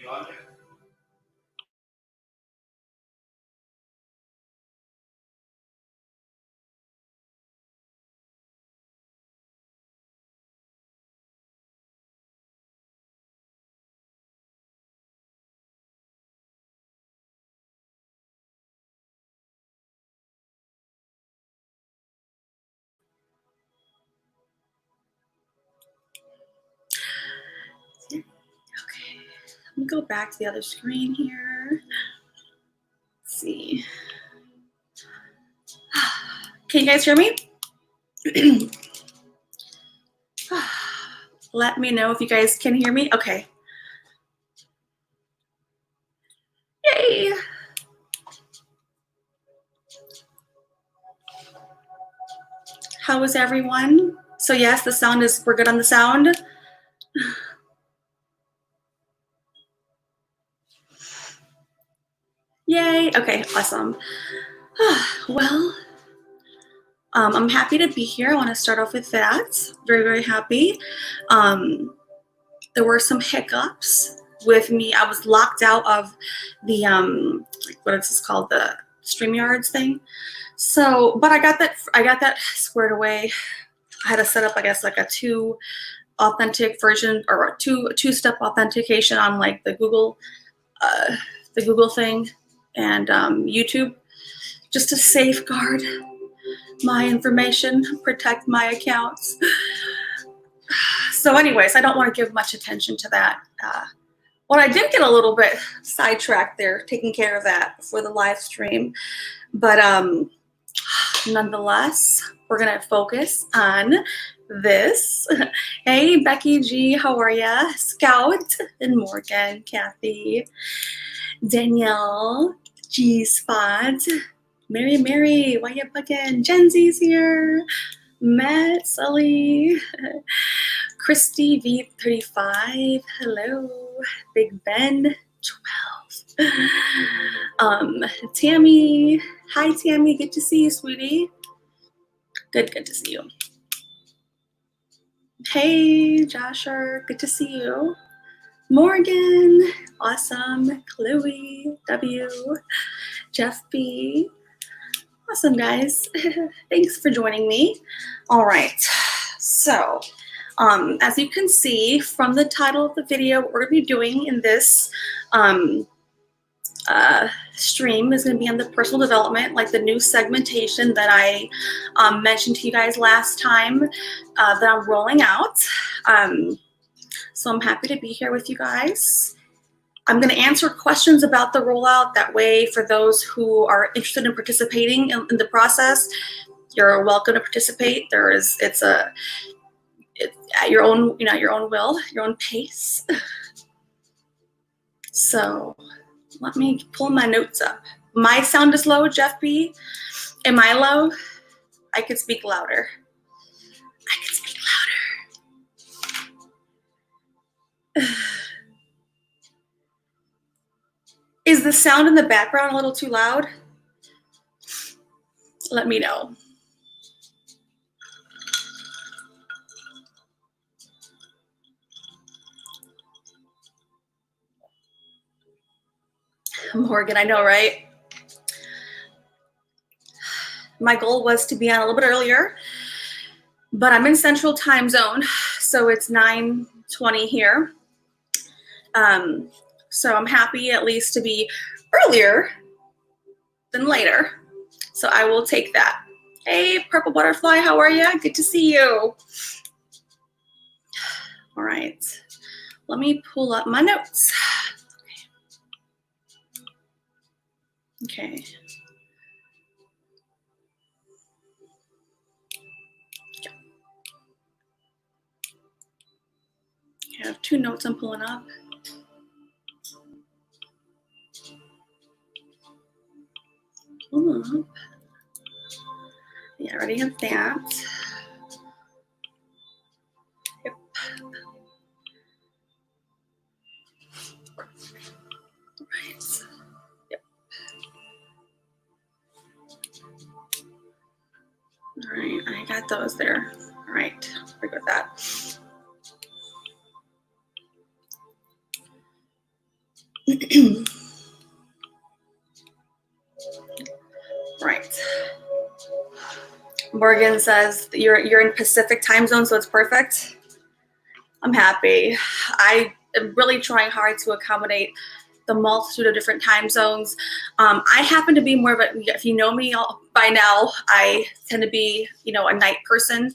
Okay, let me go back to the other screen here. Let's see. Can you guys hear me? Let me know if you guys can hear me. Okay. Yay. How is everyone? So yes, the sound is, we're good on the sound. Yay. Okay, awesome. Well, I'm happy to be here. I want to start off with that. Very, very happy. There were some hiccups with me. I was locked out of the, what is this called? The StreamYards thing. So, but I got that squared away. I had to set up, I guess, like a authentic version or a two-step authentication on like the Google thing and YouTube, just to safeguard my information, protect my accounts. So anyways, I don't want to give much attention to that. Well, I did get a little bit sidetracked there, taking care of that for the live stream. But nonetheless, we're going to focus on this. Hey, Becky G, how are ya? Scout and Morgan, Kathy, Danielle, G Spot, Mary, why you bugging? Gen Z's here. Matt, Sully, Christy V35, hello, Big Ben 12, Tammy, hi Tammy, good to see you, sweetie. Good to see you. Hey Joshua, good to see you. Morgan, awesome. Chloe, W, Jeff B. Awesome, guys. Thanks for joining me. All right. So, as you can see from the title of the video, what we're going to be doing in this stream is going to be on the personal development, like the new segmentation that I mentioned to you guys last time that I'm rolling out. So I'm happy to be here with you guys. I'm going to answer questions about the rollout. That way, for those who are interested in participating in the process, you're welcome to participate. It's at your own, your own will, your own pace. So let me pull my notes up. My sound is low, Jeff B. Am I low? I could speak louder. I could speak louder. Is the sound in the background a little too loud? Let me know. Morgan, I know, right? My goal was to be on a little bit earlier, but I'm in Central Time Zone, so it's 9:20 here. So I'm happy at least to be earlier than later. So I will take that. Hey, Purple Butterfly, how are you? Good to see you. All right, let me pull up my notes. Okay. I have 2 notes I'm pulling up. Pull up. Yeah, I already have that. Yep. Right. Yep. All right, I got those there. All right, we got that. Right. Morgan says you're in Pacific time zone, so it's perfect. I'm happy. I am really trying hard to accommodate the multitude of different time zones. I happen to be more of a, if you know me by now, I tend to be, a night person.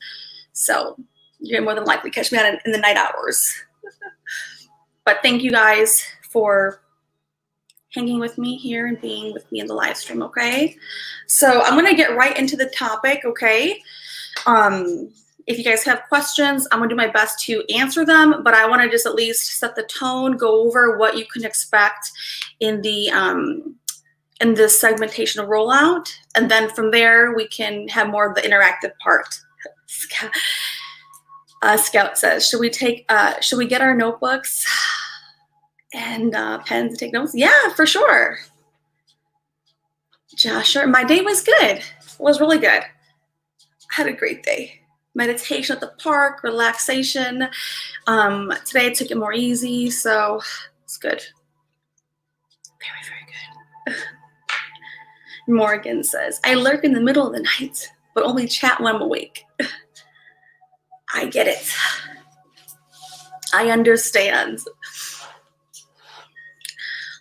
So you're more than likely catch me out in the night hours. But thank you guys for hanging with me here and being with me in the live stream, okay? So I'm gonna get right into the topic, okay? If you guys have questions, I'm gonna do my best to answer them, but I wanna just at least set the tone, go over what you can expect in this segmentation rollout, and then from there we can have more of the interactive part. Scout says, should we get our notebooks and pens to take notes? Yeah, for sure. Joshua, my day was good. It was really good. I had a great day. Meditation at the park, relaxation. Today I took it more easy, so it's good. Very, very good. Morgan says, I lurk in the middle of the night, but only chat when I'm awake. I get it. I understand.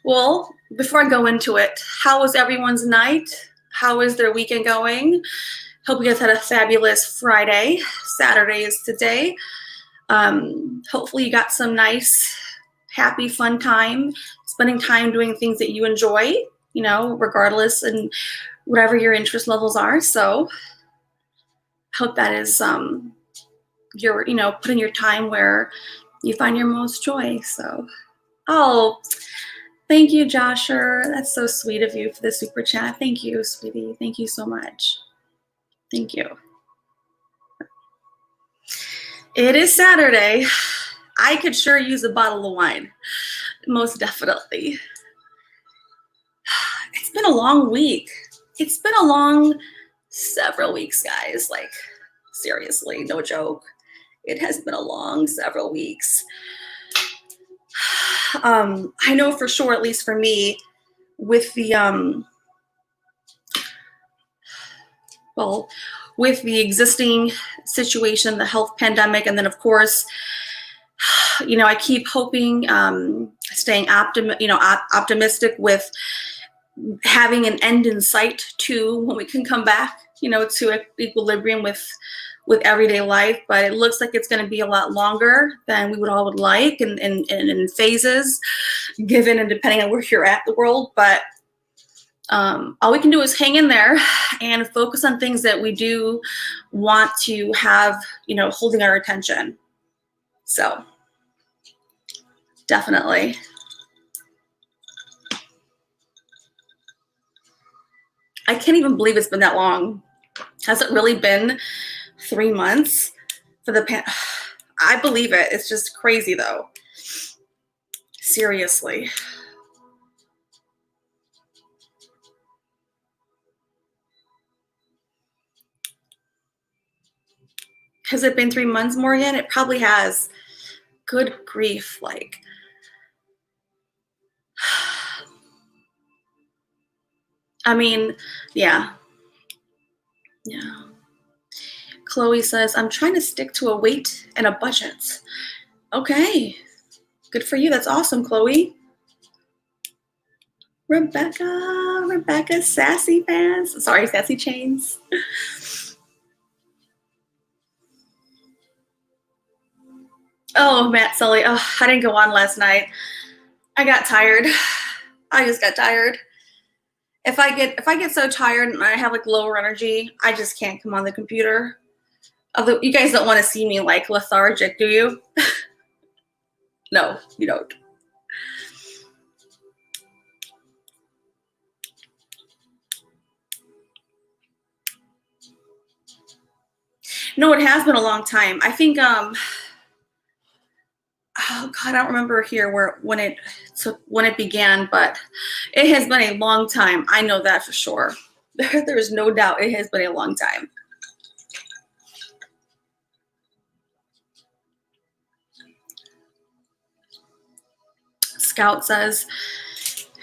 Well, before I go into it, how was everyone's night? How is their weekend going? Hope you guys had a fabulous Friday. Saturday is today. Hopefully you got some nice, happy, fun time, spending time doing things that you enjoy, regardless and whatever your interest levels are. So hope that is you're, putting your time where you find your most joy. So, thank you, Joshua. That's so sweet of you for the super chat. Thank you, sweetie. Thank you so much. Thank you. It is Saturday. I could sure use a bottle of wine. Most definitely. It's been a long week. It's been a long several weeks, guys. Like, seriously, no joke. It has been a long several weeks. I know for sure, at least for me, with the with the existing situation, the health pandemic, and then of course, I keep hoping, staying optimistic with having an end in sight too, when we can come back, to equilibrium with everyday life. But it looks like it's going to be a lot longer than we would like, and in phases, given and depending on where you're at in the world. But all we can do is hang in there and focus on things that we do want to have, holding our attention. So definitely. I can't even believe it's been that long. Has it really been 3 months for the I believe it. It's just crazy though. Seriously. Has it been 3 months more yet? It probably has. Good grief. Like, I mean, yeah. Yeah. Chloe says, I'm trying to stick to a weight and a budget. Okay. Good for you. That's awesome, Chloe. Rebecca, sassy pants. Sorry, sassy chains. Oh, Matt Sully. Oh, I didn't go on last night. I got tired. I just got tired. If I get so tired and I have like lower energy, I just can't come on the computer. Although you guys don't want to see me like lethargic, do you? No, you don't. No, it has been a long time. I think oh God, I don't remember here when it began, but it has been a long time. I know that for sure. There is no doubt it has been a long time. Scout says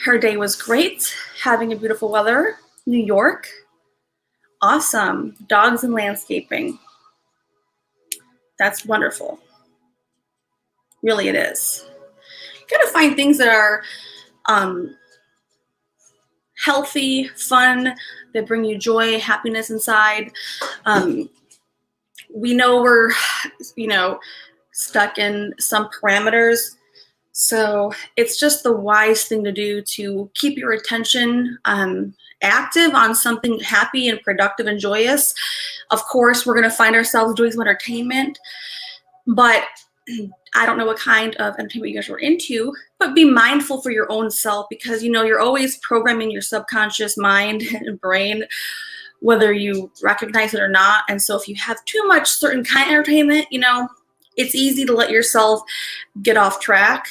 her day was great, having a beautiful weather. New York, awesome. Dogs and landscaping. That's wonderful. Really, it is. You gotta find things that are healthy, fun, that bring you joy, happiness inside. We know we're, stuck in some parameters. So it's just the wise thing to do to keep your attention active on something happy and productive and joyous. Of course, we're going to find ourselves doing some entertainment, but I don't know what kind of entertainment you guys are into, but be mindful for your own self, because you're always programming your subconscious mind and brain, whether you recognize it or not. And so if you have too much certain kind of entertainment, it's easy to let yourself get off track.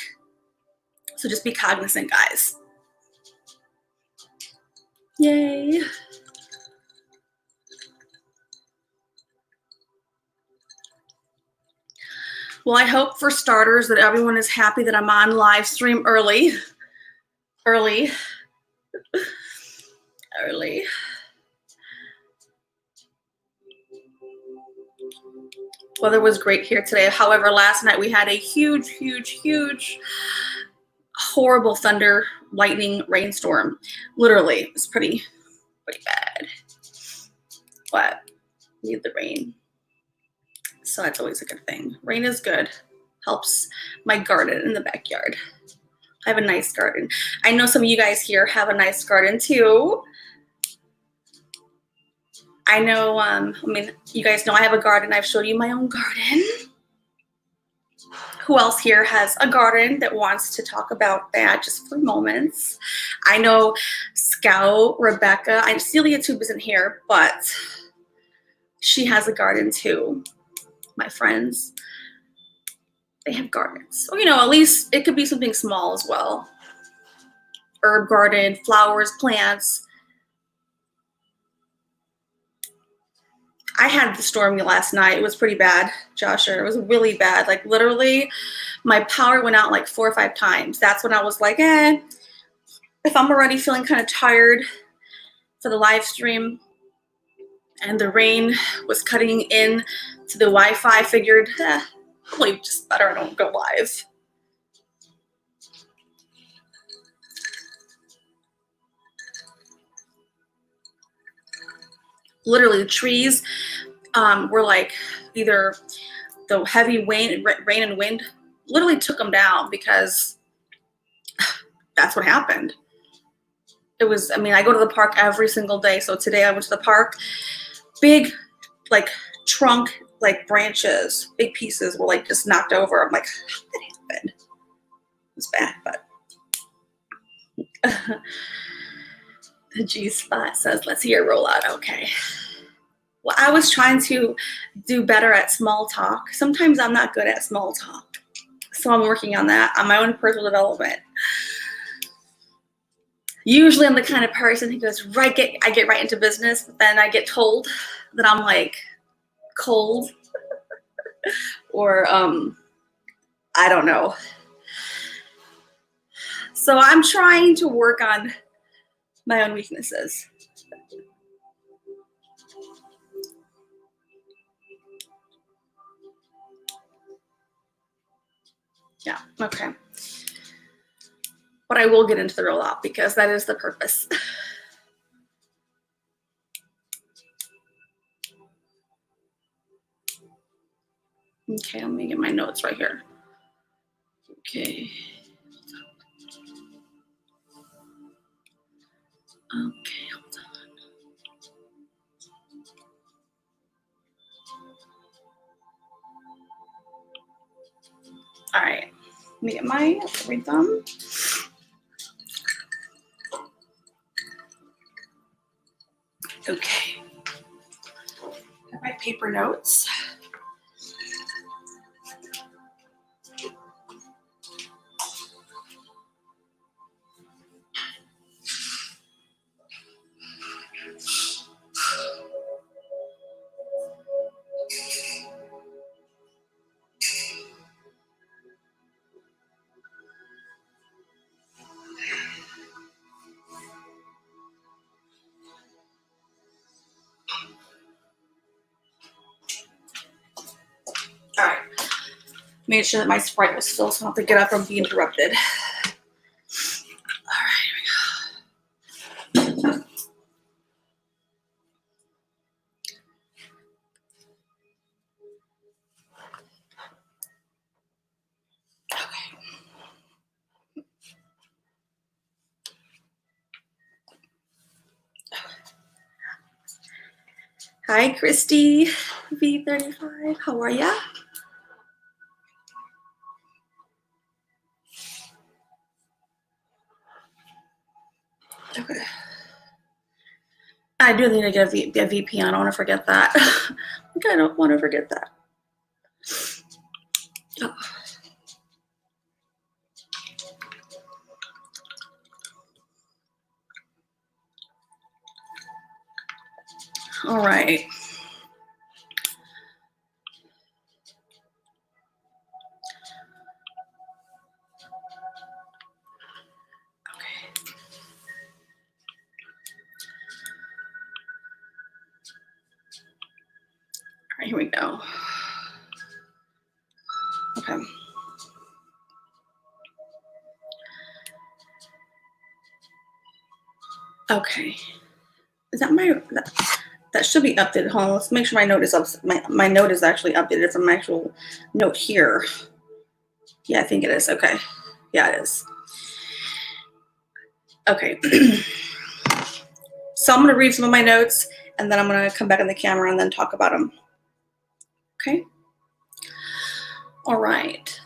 So just be cognizant, guys. Yay. Well, I hope for starters that everyone is happy that I'm on live stream early. Weather was great here today. However, last night we had a huge, horrible thunder, lightning, rainstorm. Literally, it was pretty bad. But we need the rain. So that's always a good thing. Rain is good. Helps my garden in the backyard. I have a nice garden. I know some of you guys here have a nice garden too. I know, you guys know I have a garden. I've showed you my own garden. Who else here has a garden that wants to talk about that just for moments? I know Scout, Rebecca, Celia Tube isn't here, but she has a garden too. My friends, they have gardens. Or, at least it could be something small as well. Herb garden, flowers, plants. I had the storm last night. It was pretty bad, Joshua. It was really bad. Like literally, my power went out like 4 or 5 times. That's when I was like, if I'm already feeling kind of tired for the live stream and the rain was cutting in to the Wi-Fi, I figured, probably just better I don't go live. Literally, the trees were like either the heavy rain and wind literally took them down, because that's what happened. It was, I go to the park every single day. So today I went to the park. Big, trunk, branches, big pieces were just knocked over. I'm like, how did that happen? It was bad, but the G Spot says, let's hear a rollout. Okay. Well, I was trying to do better at small talk. Sometimes I'm not good at small talk. So I'm working on that, on my own personal development. Usually I'm the kind of person who goes I get right into business, but then I get told that I'm cold or I don't know. So I'm trying to work on my own weaknesses. Yeah, okay. But I will get into the rollout, because that is the purpose. Okay, let me get my notes right here. Okay. Okay, hold on. All right, let me get my rhythm. Okay, got my paper notes. Made sure that my Sprite was filled so I don't have to get up and be interrupted. All right, here we go. Hi, Christy, V35. How are ya? Okay. I do need to get a VPN. I don't want to forget that. I don't want to forget that. Oh. All right. All right, here we go. Okay. Okay. Is that that should be updated? Hold on, let's make sure my note is up. My note is actually updated from my actual note here. Yeah, I think it is. Okay. Yeah, it is. Okay. So I'm going to read some of my notes, and then I'm going to come back on the camera and then talk about them. Okay. All right.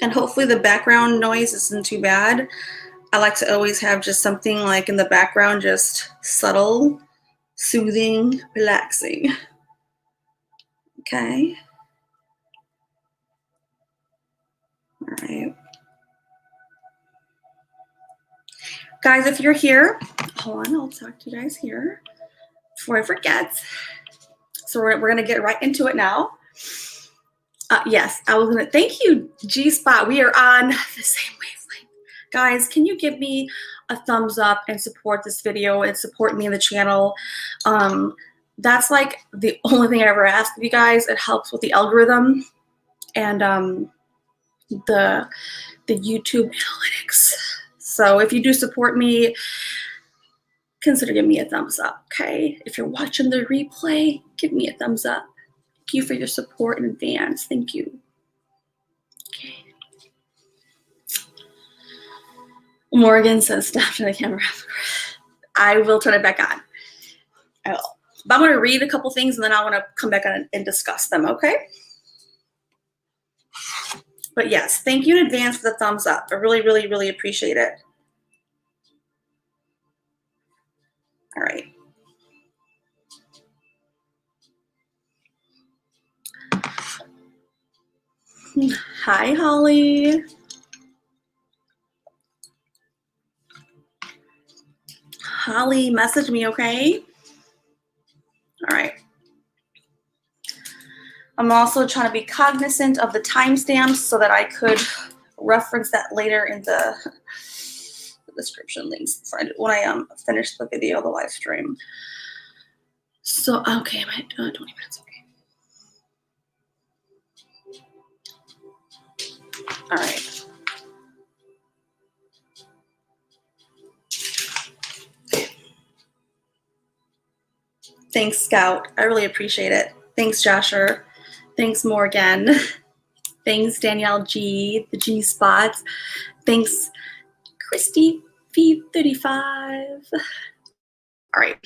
And hopefully the background noise isn't too bad. I like to always have just something like in the background, just subtle, soothing, relaxing. Okay. All right. Guys, if you're here, hold on, I'll talk to you guys here before I forget. So we're going to get right into it now. Yes, I was going to thank you, G-Spot. We are on the same wavelength. Guys, can you give me a thumbs up and support this video and support me in the channel? That's like the only thing I ever ask of you guys. It helps with the algorithm and the YouTube analytics. So if you do support me, consider giving me a thumbs up, okay? If you're watching the replay, give me a thumbs up. Thank you for your support in advance. Thank you. Okay. Morgan says, stop to the camera. I will turn it back on. I will. But I'm going to read a couple things and then I want to come back on and discuss them, okay? But yes, thank you in advance for the thumbs up. I really, really, really appreciate it. All right. Hi, Holly. Holly, message me, okay? All right. I'm also trying to be cognizant of the timestamps so that I could reference that later in the description links when I finish the video, the live stream. So, okay, I'm at 20 minutes, okay. All right. Thanks, Scout. I really appreciate it. Thanks, Josher. Thanks, Morgan. Thanks, Danielle G, the G Spots. Thanks, Christy V35. All right.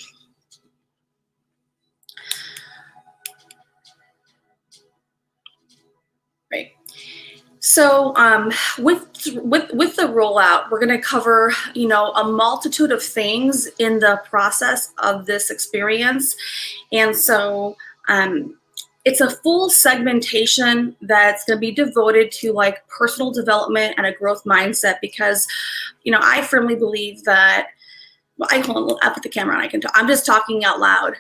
Right. So with the rollout, we're going to cover, a multitude of things in the process of this experience. And so it's a full segmentation that's going to be devoted to like personal development and a growth mindset because, I firmly believe that, well, hold on, I'll put the camera on, I can talk. I'm just talking out loud.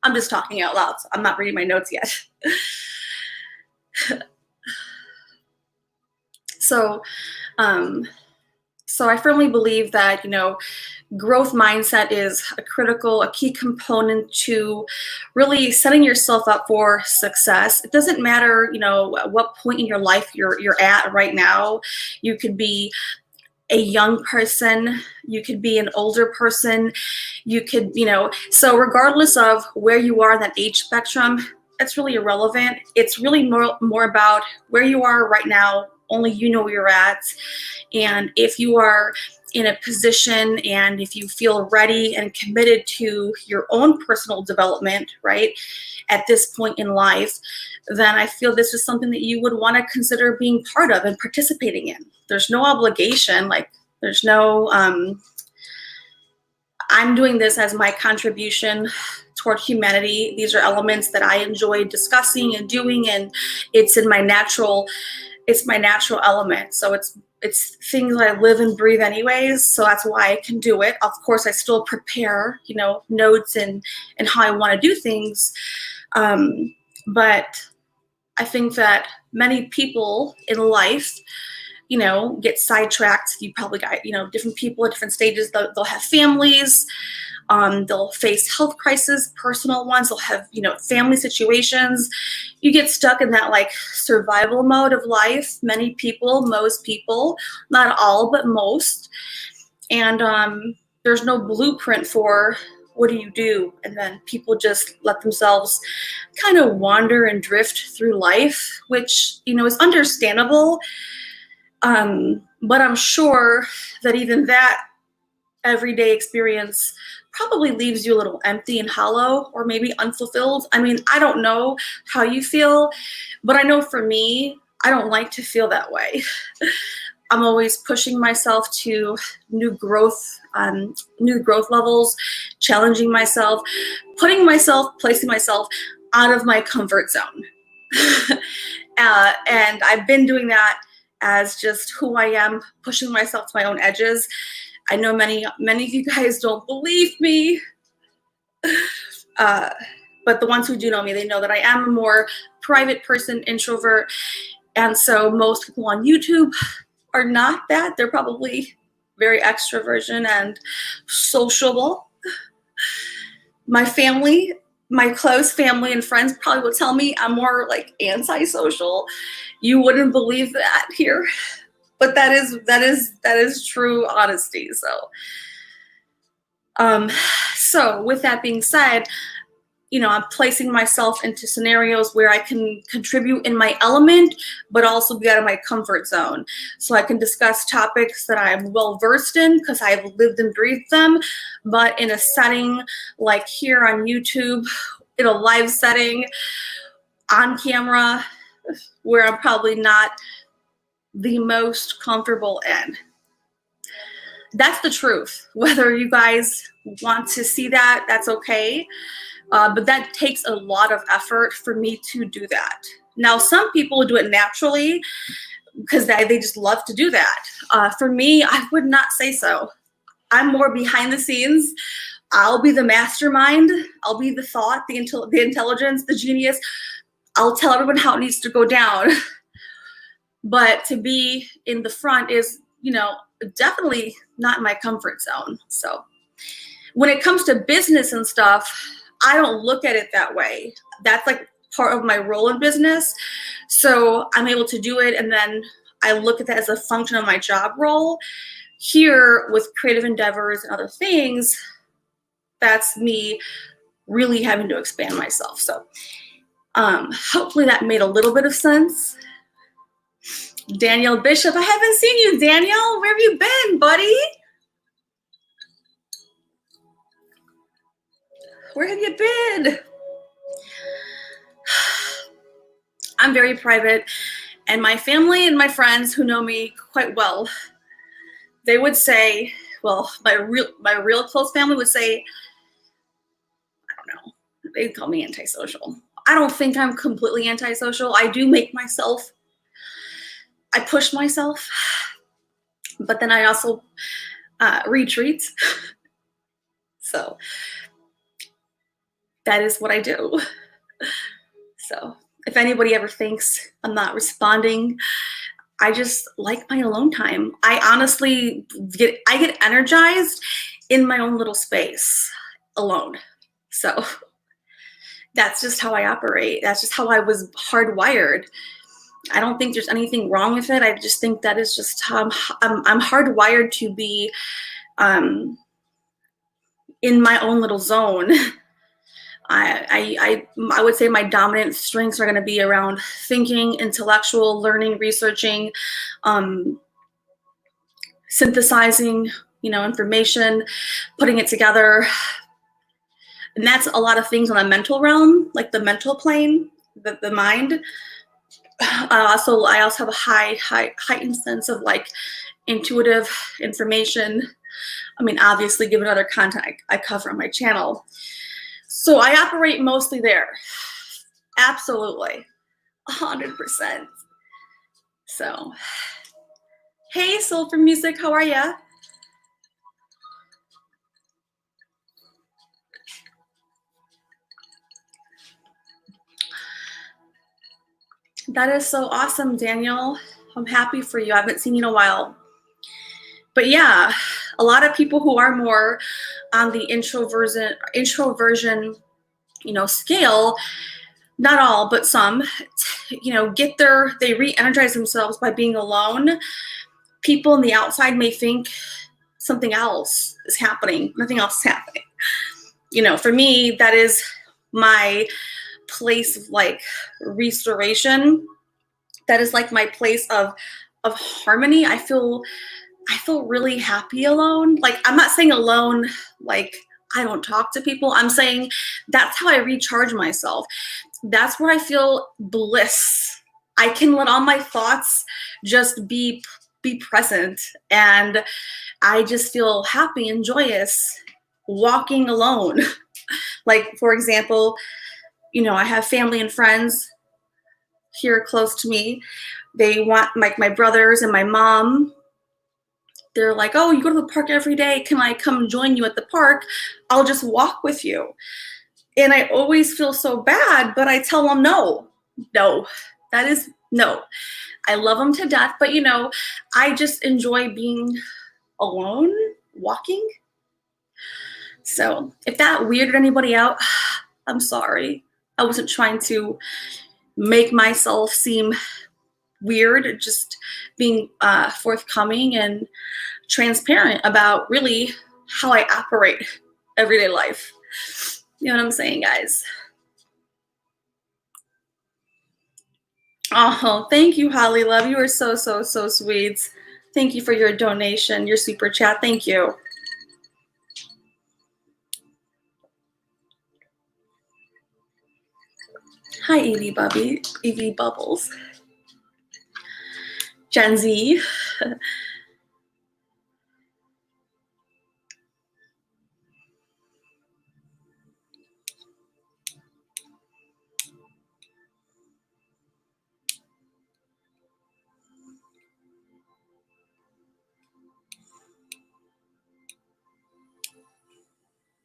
I'm just talking out loud, so I'm not reading my notes yet. So, so I firmly believe that, growth mindset is a key component to really setting yourself up for success. It doesn't matter, at what point in your life you're at right now. You could be a young person, you could be an older person, you could, so regardless of where you are in that age spectrum, it's really irrelevant. It's really more about where you are right now. Only you know where you're at. And if you are in a position and if you feel ready and committed to your own personal development, right, at this point in life, then I feel this is something that you would want to consider being part of and participating in. There's no obligation, there's no, I'm doing this as my contribution toward humanity. These are elements that I enjoy discussing and doing, and it's my natural element. So it's things that I live and breathe anyways. So that's why I can do it. Of course, I still prepare, notes and how I want to do things. But I think that many people in life, get sidetracked. You probably got, different people at different stages. They'll have families. They'll face health crises, personal ones. They'll have, family situations. You get stuck in that survival mode of life. Many people, most people, not all, but most. And there's no blueprint for what do you do? And then people just let themselves kind of wander and drift through life, which, is understandable. But I'm sure that even that everyday experience probably leaves you a little empty and hollow, or maybe unfulfilled. I mean, I don't know how you feel, but I know for me, I don't like to feel that way. I'm always pushing myself to new growth levels, challenging myself, placing myself out of my comfort zone. And I've been doing that as just who I am, pushing myself to my own edges. I know many of you guys don't believe me, but the ones who do know me, they know that I am a more private person, introvert, and so most people on YouTube are not that. They're probably very extroversion and sociable. My family, my close family and friends probably will tell me I'm more antisocial. You wouldn't believe that here, but that is true honesty. So with that being said, I'm placing myself into scenarios where I can contribute in my element, but also be out of my comfort zone. So I can discuss topics that I'm well versed in because I've lived and breathed them, but in a setting like here on YouTube, in a live setting, on camera, where I'm probably not the most comfortable in. That's the truth. Whether you guys want to see that, that's okay. But that takes a lot of effort for me to do that. Now, some people do it naturally because they just love to do that. For me, I would not say so. I'm more behind the scenes. I'll be the mastermind. I'll be the thought, the intelligence, the genius. I'll tell everyone how it needs to go down. But to be in the front is, definitely not in my comfort zone. So when it comes to business and stuff, I don't look at it that way. That's part of my role in business. So I'm able to do it. And then I look at that as a function of my job role. Here with creative endeavors and other things, that's me really having to expand myself. So hopefully that made a little bit of sense. Daniel Bishop, I haven't seen you, Daniel. Where have you been, buddy? Where have you been? I'm very private, and my family and my friends who know me quite well, they would say, well, my real close family would say, I don't know, they'd call me antisocial. I don't think I'm completely antisocial. I do I push myself, but then I also retreat. So that is what I do. So if anybody ever thinks I'm not responding, I just like my alone time. I honestly get energized in my own little space alone. So that's just how I operate. That's just how I was hardwired. I don't think there's anything wrong with it. I just think that is just how I'm hardwired to be in my own little zone. I would say my dominant strengths are going to be around thinking, intellectual, learning, researching, synthesizing, information, putting it together. And that's a lot of things on the mental realm, like the mental plane, the mind. I also have a heightened sense of like intuitive information. I mean, obviously, given other content I cover on my channel. So I operate mostly there. Absolutely. 100%. So, hey, Soul for Music, how are ya? That is so awesome, Daniel. I'm happy for you. I haven't seen you in a while. But yeah, a lot of people who are more on the introversion, scale, not all, but some, they re-energize themselves by being alone. People on the outside may think something else is happening. Nothing else is happening. For me, that is my place of like restoration. That is like my place of harmony. I feel really happy alone. Like, I'm not saying alone like I don't talk to people. I'm saying that's how I recharge myself. That's where I feel bliss. I can let all my thoughts just be present, and I just feel happy and joyous walking alone. Like, for example, I have family and friends here close to me. They want, like, my brothers and my mom. They're like, oh, you go to the park every day. Can I come join you at the park? I'll just walk with you. And I always feel so bad, but I tell them no. That is no. I love them to death, but I just enjoy being alone, walking. So if that weirded anybody out, I'm sorry. I wasn't trying to make myself seem weird, just being forthcoming and transparent about really how I operate everyday life. You know what I'm saying, guys? Oh, thank you, Holly Love. You are so, so, so sweet. Thank you for your donation, your super chat. Thank you. Hi, Evie Bubbles. Gen Z.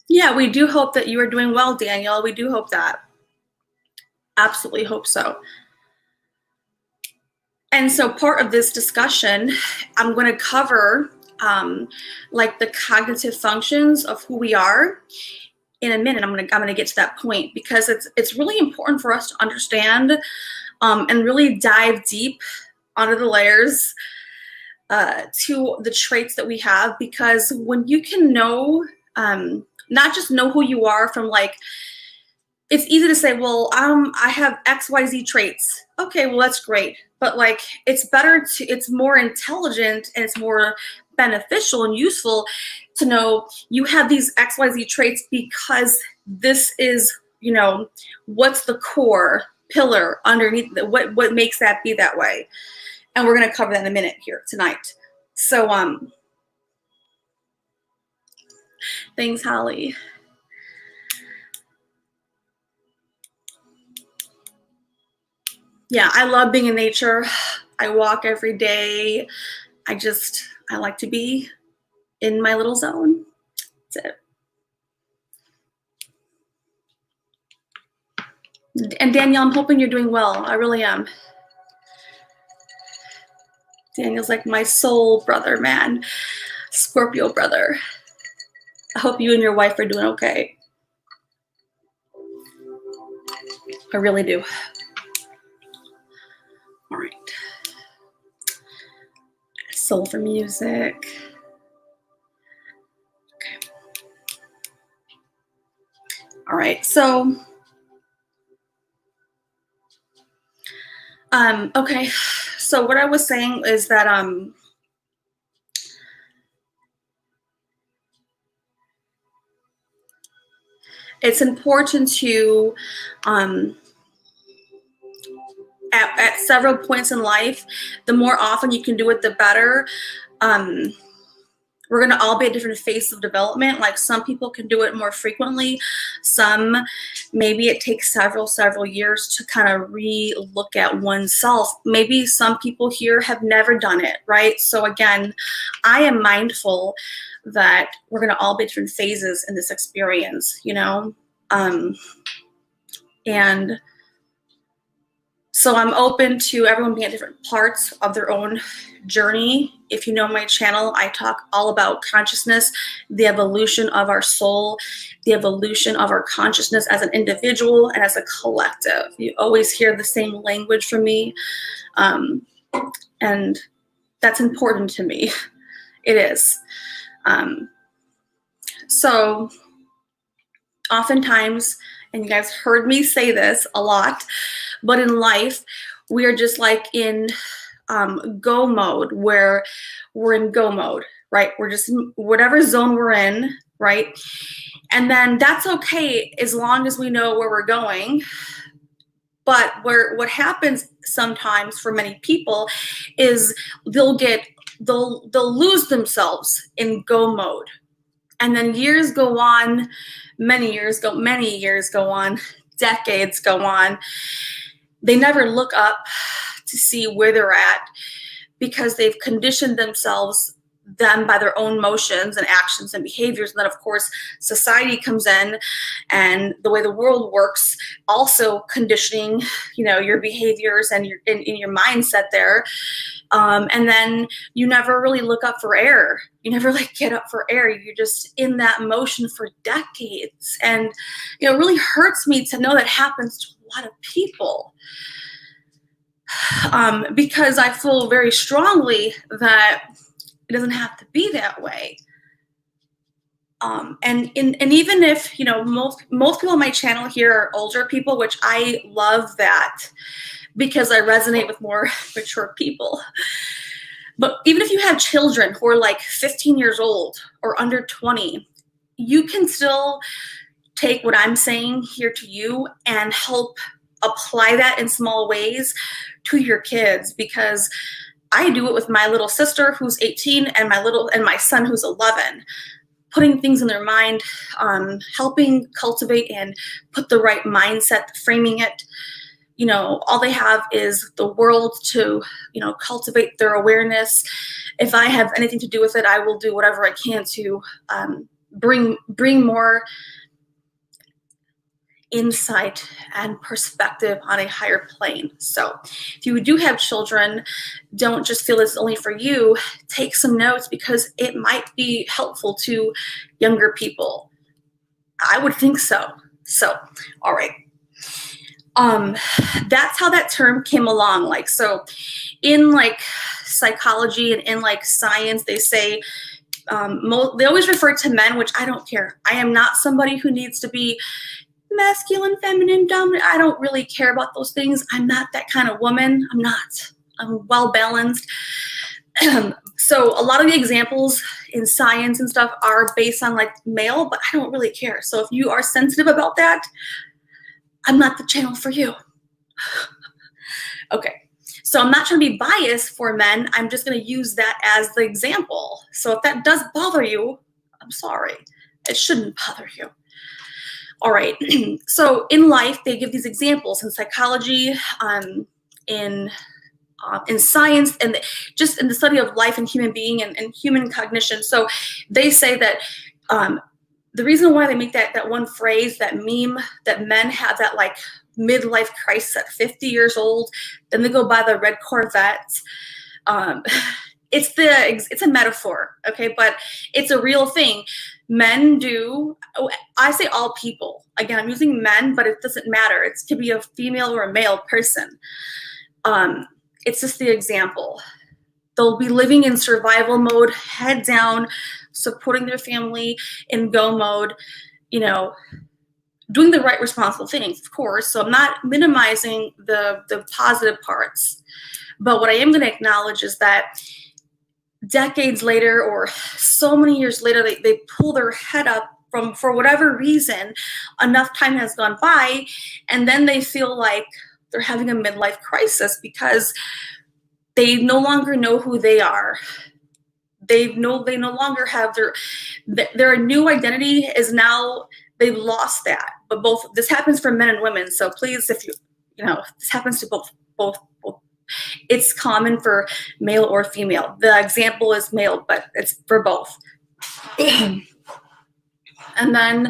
Yeah, we do hope that you are doing well, Daniel. We do hope that. Absolutely hope so. And so part of this discussion, I'm going to cover like the cognitive functions of who we are in a minute. I'm going to get to that point because it's really important for us to understand and really dive deep under the layers to the traits that we have, because when you can know, not just know who you are from like, it's easy to say, well, I have XYZ traits. Okay, well, that's great. But like, it's more intelligent and it's more beneficial and useful to know you have these XYZ traits because this is, what's the core pillar underneath what makes that be that way. And we're going to cover that in a minute here tonight. So, thanks, Holly. Yeah, I love being in nature. I walk every day. I like to be in my little zone. That's it. And Danielle, I'm hoping you're doing well. I really am. Daniel's like my soul brother, man. Scorpio brother. I hope you and your wife are doing okay. I really do. All right. Soul for music. Okay. All right. So, okay. So what I was saying is that, it's important to, at several points in life, the more often you can do it, the better. We're going to all be at different phases of development. Like some people can do it more frequently. Some, maybe it takes several years to kind of re-look at oneself. Maybe some people here have never done it, right? So again, I am mindful that we're going to all be at different phases in this experience, you know? And so I'm open to everyone being at different parts of their own journey. If you know my channel, I talk all about consciousness, the evolution of our soul, the evolution of our consciousness as an individual and as a collective. You always hear the same language from me, and that's important to me. It is. So oftentimes, and you guys heard me say this a lot, but in life, we are just like in go mode, where we're in go mode, right? We're just in whatever zone we're in, right? And then that's okay as long as we know where we're going. But what happens sometimes for many people is they'll lose themselves in go mode. And then years go on, many years go on, decades go on. They never look up to see where they're at because they've conditioned themselves then by their own motions and actions and behaviors. And then, of course, society comes in and the way the world works, also conditioning, you know, your behaviors and in your mindset there. And then you never really look up for air. You never like get up for air. You're just in that motion for decades. And, you know, it really hurts me to know that happens to a lot of people. Because I feel very strongly that it doesn't have to be that way. And even if, you know, most people on my channel here are older people, which I love that because I resonate with more mature people. But even if you have children who are like 15 years old or under 20, you can still take what I'm saying here to you and help apply that in small ways to your kids, because I do it with my little sister who's 18 and my son who's 11, putting things in their mind, helping cultivate and put the right mindset, framing it. You know, all they have is the world to, you know, cultivate their awareness. If I have anything to do with it, I will do whatever I can to bring more insight and perspective on a higher plane. So if you do have children, don't just feel it's only for you. Take some notes because it might be helpful to younger people. I would think so. So, all right. That's how that term came along. Like, so in like psychology and in like science, they say, they always refer to men, which I don't care. I am not somebody who needs to be masculine, feminine, dominant. I don't really care about those things. I'm not that kind of woman. I'm not. I'm well balanced. So a lot of the examples in science and stuff are based on like male, but I don't really care. So if you are sensitive about that, I'm not the channel for you. Okay. So I'm not trying to be biased for men. I'm just going to use that as the example. So if that does bother you, I'm sorry. It shouldn't bother you. All right. So in life, they give these examples in psychology, in science, and just in the study of life and human being and human cognition. So they say that the reason why they make that one phrase, that meme, that men have that like midlife crisis at 50 years old. Then they go buy the red Corvette. Um, it's a metaphor, okay, but it's a real thing. Men do. I say all people. Again, I'm using men, but it doesn't matter. It could be a female or a male person. It's just the example. They'll be living in survival mode, head down, supporting their family in go mode, doing the right responsible things, of course. So I'm not minimizing the positive parts. But what I am going to acknowledge is that decades later or so many years later, they pull their head up for whatever reason, enough time has gone by, and then they feel like they're having a midlife crisis because they no longer know who they are. They no longer have their new identity is now, they've lost that. But this happens for men and women. So please, if this happens to both. It's common for male or female. The example is male, but it's for both. And then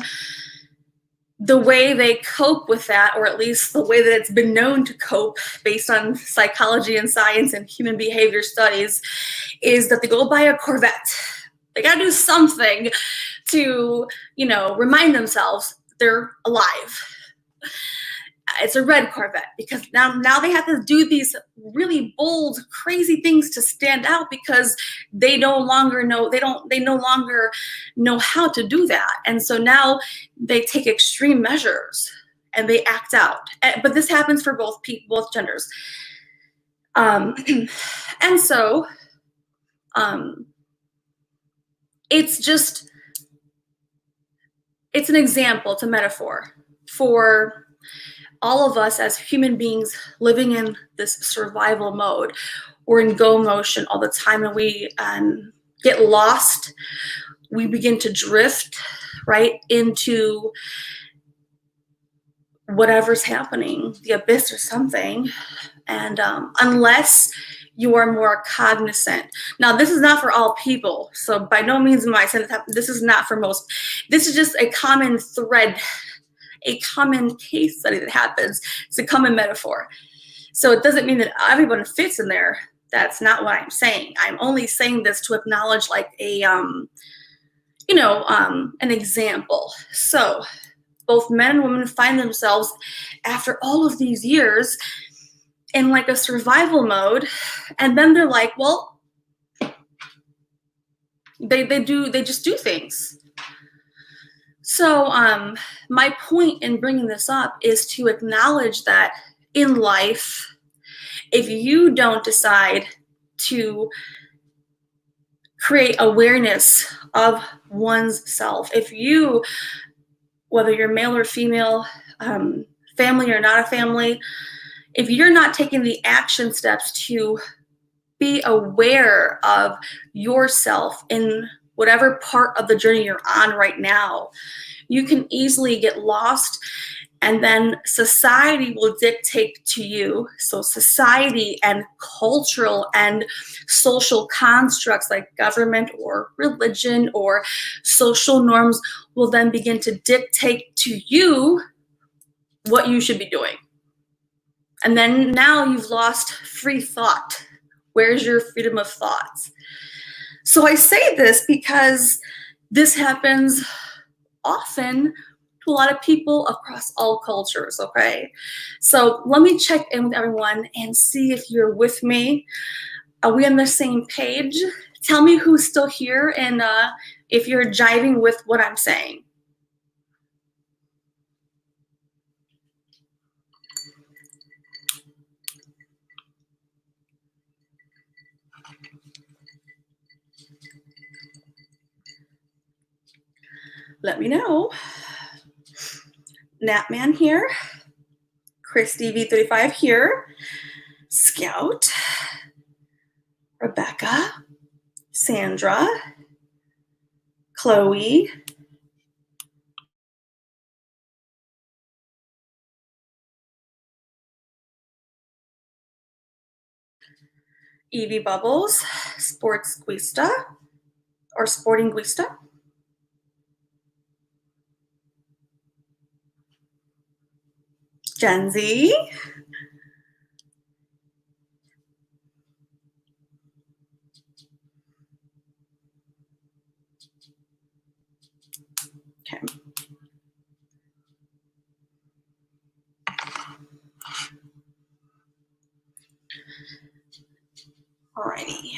the way they cope with that, or at least the way that it's been known to cope based on psychology and science and human behavior studies, is that they go buy a Corvette. They got to do something to, remind themselves they're alive. It's a red Corvette because now they have to do these really bold, crazy things to stand out because they no longer know, they no longer know how to do that. And so now they take extreme measures and they act out. But this happens for both genders. And so it's an example, it's a metaphor for all of us as human beings living in this survival mode. We're in go motion all the time, and we get lost. We begin to drift right into whatever's happening, the abyss or something. And unless you are more cognizant. Now, this is not for all people. So by no means am I saying this is not for most. This is just a common thread, a common case study that happens. It's a common metaphor. So it doesn't mean that everyone fits in there. That's not what I'm saying. I'm only saying this to acknowledge like an example. So both men and women find themselves after all of these years in like a survival mode. And then they're like, well, they just do things. So my point in bringing this up is to acknowledge that in life, if you don't decide to create awareness of one's self, if you, whether you're male or female, family or not a family, if you're not taking the action steps to be aware of yourself in whatever part of the journey you're on right now, you can easily get lost, and then society will dictate to you. So society and cultural and social constructs like government or religion or social norms will then begin to dictate to you what you should be doing. And then now you've lost free thought. Where's your freedom of thought? So I say this because this happens often to a lot of people across all cultures, okay? So let me check in with everyone and see if you're with me. Are we on the same page? Tell me who's still here and if you're jiving with what I'm saying. Let me know. Napman here. Christy V35 here. Scout. Rebecca. Sandra. Chloe. Evie Bubbles. Sports Guista. Or Sporting Guista. Gen Z. Okay. Alrighty.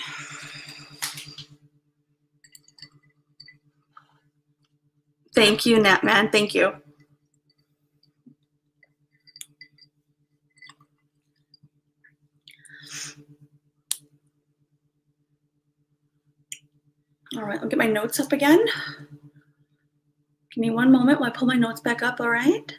Thank you, Natman. Thank you. All right, I'll get my notes up again. Give me one moment while I pull my notes back up, all right?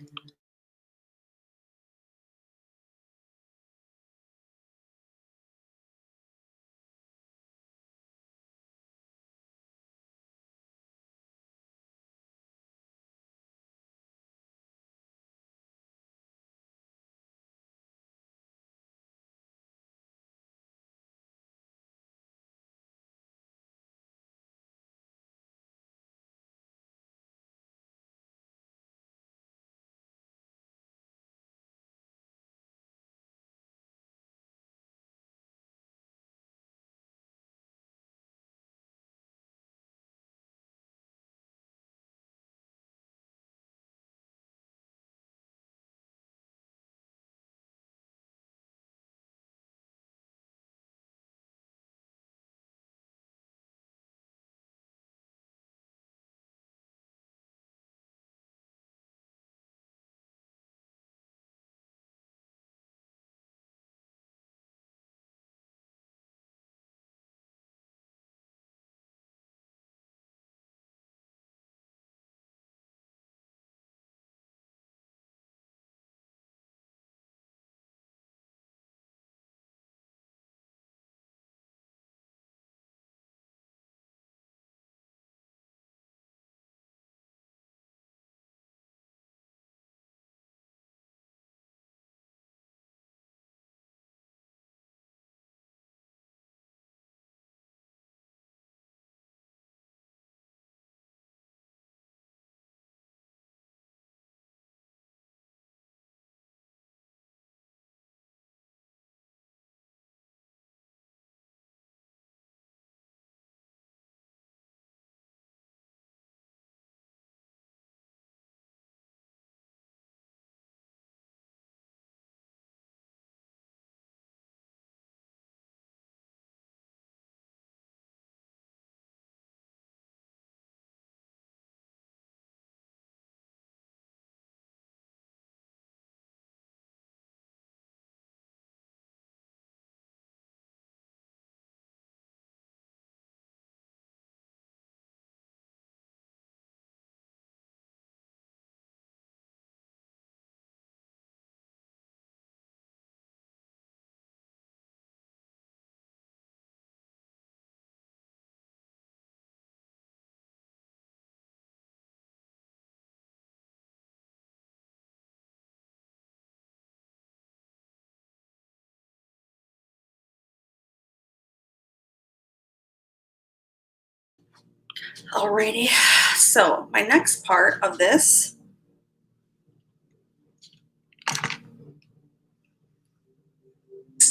Alrighty, so my next part of this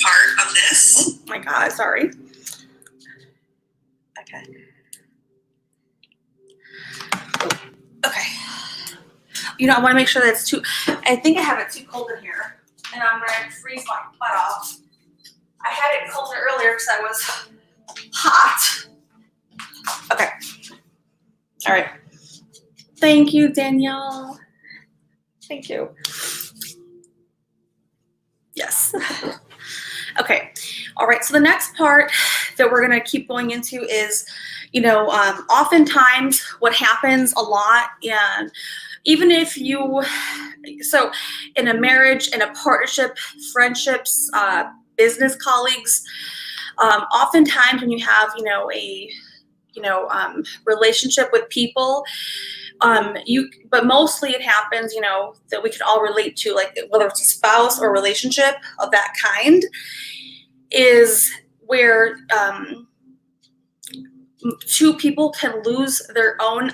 oh my God, sorry. Okay. Okay. You know, I want to make sure that it's too, I think I have it too cold in here, and I'm ready to freeze my butt off. I had it colder earlier because I was hot. Okay. All right. Thank you, Danielle. Thank you. Yes. Okay. All right. So the next part that we're going to keep going into is, you know, oftentimes what happens a lot, and even if you, so in a marriage, in a partnership, friendships, business colleagues, oftentimes when you have, you know, a, relationship with people, but mostly it happens, you know, that we can all relate to, like whether it's a spouse or relationship of that kind, is where two people can lose their own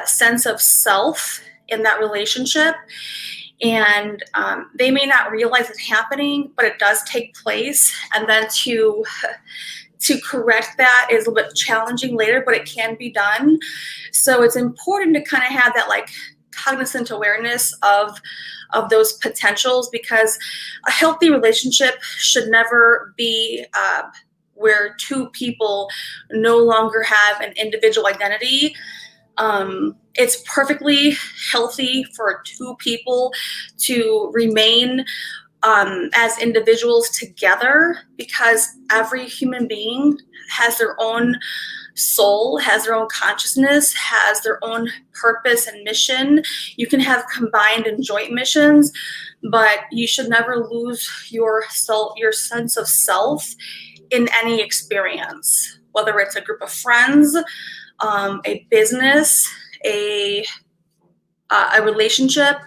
sense of self in that relationship. And they may not realize it's happening, but it does take place. And then to correct that is a little bit challenging later, but it can be done. So it's important to kind of have that like cognizant awareness of those potentials, because a healthy relationship should never be where two people no longer have an individual identity. It's perfectly healthy for two people to remain as individuals together, because every human being has their own soul, has their own consciousness, has their own purpose and mission. You can have combined and joint missions, but you should never lose your sense of self in any experience, whether it's a group of friends, a business, a relationship.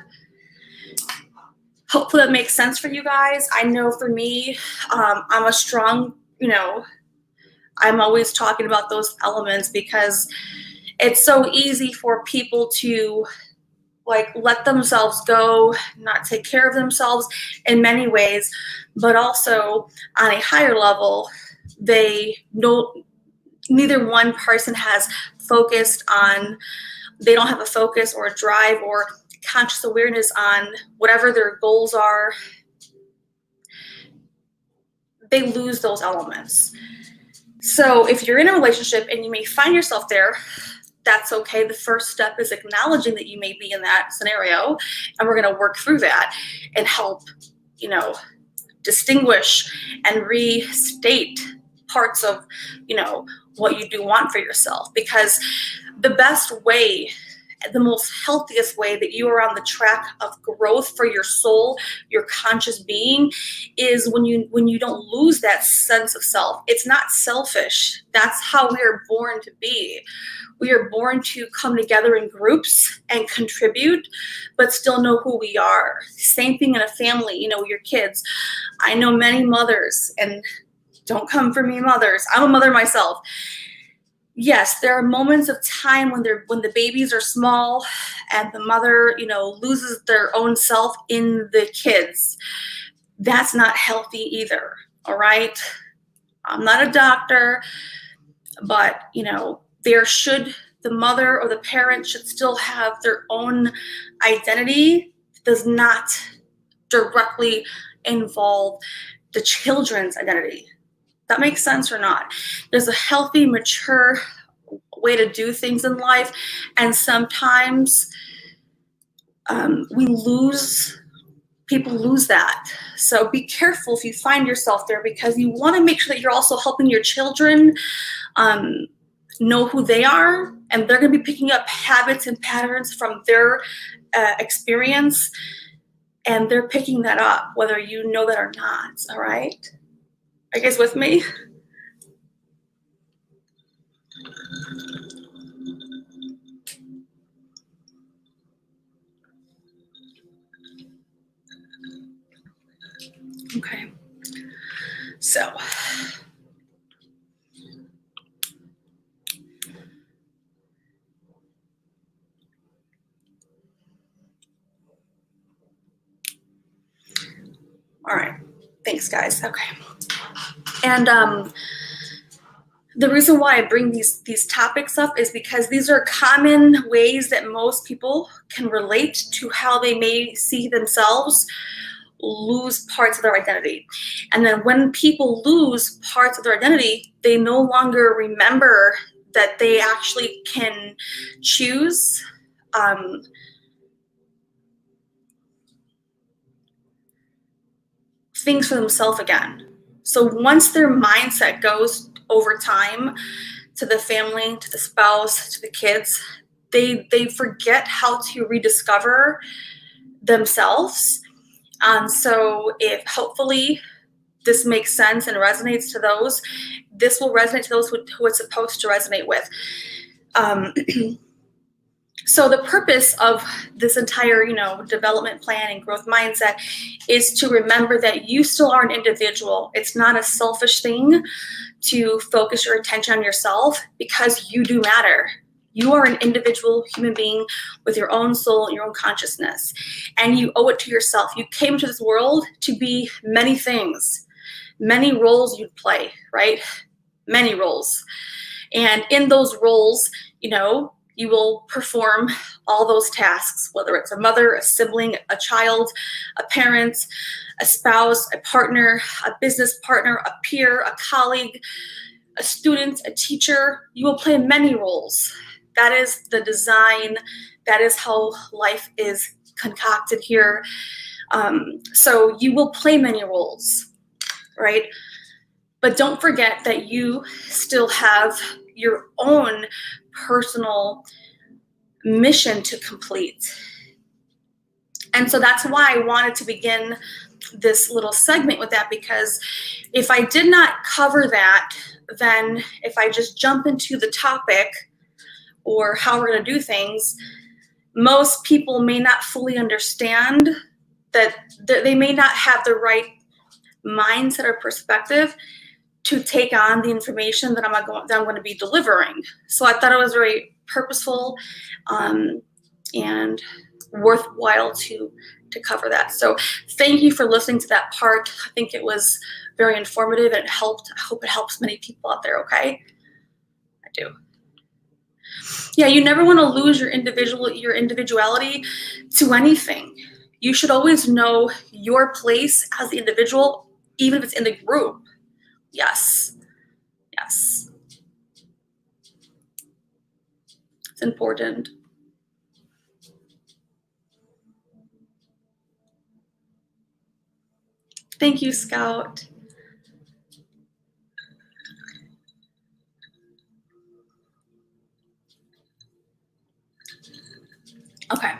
Hopefully that makes sense for you guys. I know for me, I'm a strong, I'm always talking about those elements, because it's so easy for people to like let themselves go, not take care of themselves in many ways, but also on a higher level, neither one person has focused on, they don't have a focus or a drive or conscious awareness on whatever their goals are. They lose those elements. So if you're in a relationship and you may find yourself there, that's okay. The first step is acknowledging that you may be in that scenario, and we're going to work through that and help, distinguish and restate parts of, what you do want for yourself. Because the best way, the most healthiest way that you are on the track of growth for your soul, your conscious being, is when you don't lose that sense of self. It's not selfish. That's how we are born to be. We are born to come together in groups and contribute, but still know who we are. Same thing in a family, your kids. I know many mothers, and don't come for me, mothers. I'm a mother myself. Yes, there are moments of time when the babies are small and the mother, loses their own self in the kids. That's not healthy either. All right. I'm not a doctor, but the mother or the parent should still have their own identity. It does not directly involve the children's identity. That makes sense or not? There's a healthy, mature way to do things in life, and sometimes people lose that. So be careful if you find yourself there, because you want to make sure that you're also helping your children know who they are, and they're going to be picking up habits and patterns from their experience, and they're picking that up whether you know that or not. All right? Are you guys with me? Okay. So, all right. Thanks, guys. Okay. And the reason why I bring these topics up is because these are common ways that most people can relate to how they may see themselves lose parts of their identity. And then when people lose parts of their identity, they no longer remember that they actually can choose things for themselves again. So once their mindset goes over time to the family, to the spouse, to the kids, they forget how to rediscover themselves. So if hopefully this makes sense and resonates to those, this will resonate to those who it's supposed to resonate with. So the purpose of this entire, development plan and growth mindset is to remember that you still are an individual. It's not a selfish thing to focus your attention on yourself, because you do matter. You are an individual human being with your own soul and your own consciousness, and you owe it to yourself. You came to this world to be many things, many roles you'd play, right? Many roles. And in those roles, you will perform all those tasks, whether it's a mother, a sibling, a child, a parent, a spouse, a partner, a business partner, a peer, a colleague, a student, a teacher. You will play many roles. That is the design. That is how life is concocted here. So you will play many roles, right? But don't forget that you still have your own personal mission to complete. And so that's why I wanted to begin this little segment with that, because if I did not cover that, then if I just jump into the topic or how we're going to do things, most people may not fully understand that they may not have the right mindset or perspective to take on the information that I'm going to be delivering. So I thought it was very purposeful and worthwhile to cover that. So thank you for listening to that part. I think it was very informative and it helped. I hope it helps many people out there, okay? I do. Yeah, you never want to lose your individuality to anything. You should always know your place as the individual, even if it's in the group. Yes. Yes. It's important. Thank you, Scout. Okay.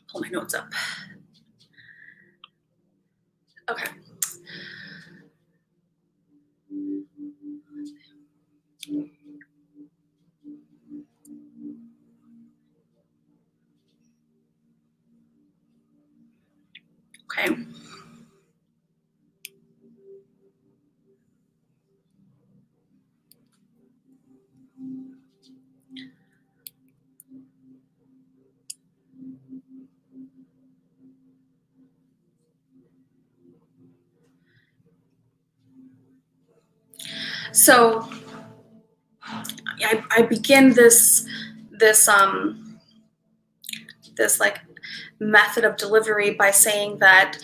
Pull my notes up. Okay. Okay. So I begin this like method of delivery by saying that,